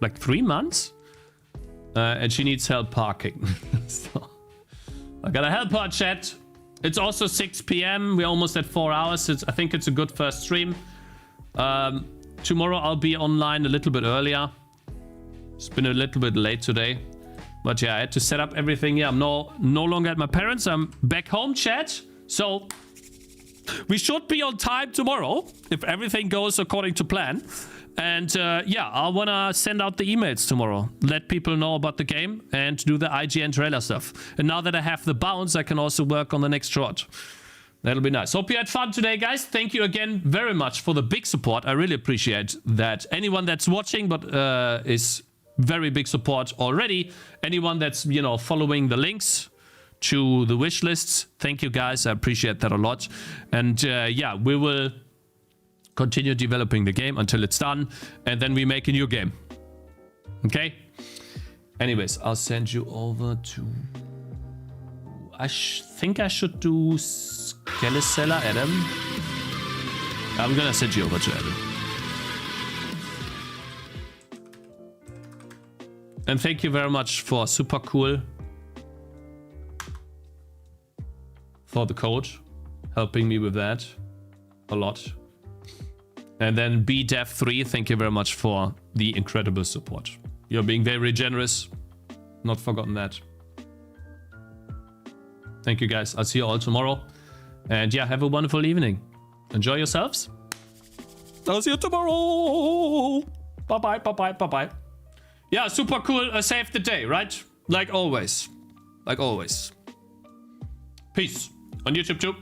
Like 3 months, and she needs help parking. So I gotta help her, chat. It's also 6 p.m. We're almost at 4 hours. I think it's a good first stream. Tomorrow I'll be online a little bit earlier. It's been a little bit late today, but yeah, I had to set up everything. Yeah, I'm no longer at my parents'. I'm back home, chat. So we should be on time tomorrow if everything goes according to plan. And yeah, I want to send out the emails tomorrow. Let people know about the game and do the IGN trailer stuff. And now that I have the bounce, I can also work on the next shot. That'll be nice. Hope you had fun today, guys. Thank you again very much for the big support. I really appreciate that. Anyone that's watching but is very big support already. Anyone that's, you know, following the links to the wish lists. Thank you, guys. I appreciate that a lot. And yeah, we will continue developing the game until it's done, and then we make a new game. Okay? Anyways, I'll send you over to... I think I should do Skelecella Adam. I'm gonna send you over to Adam. And thank you very much for super cool. For the code. Helping me with that. A lot. And then BDev3, thank you very much for the incredible support. You're being very generous. Not forgotten that. Thank you, guys. I'll see you all tomorrow. And yeah, have a wonderful evening. Enjoy yourselves. I'll see you tomorrow. Bye-bye, bye-bye, bye-bye. Yeah, super cool. Save the day, right? Like always. Like always. Peace. On YouTube too.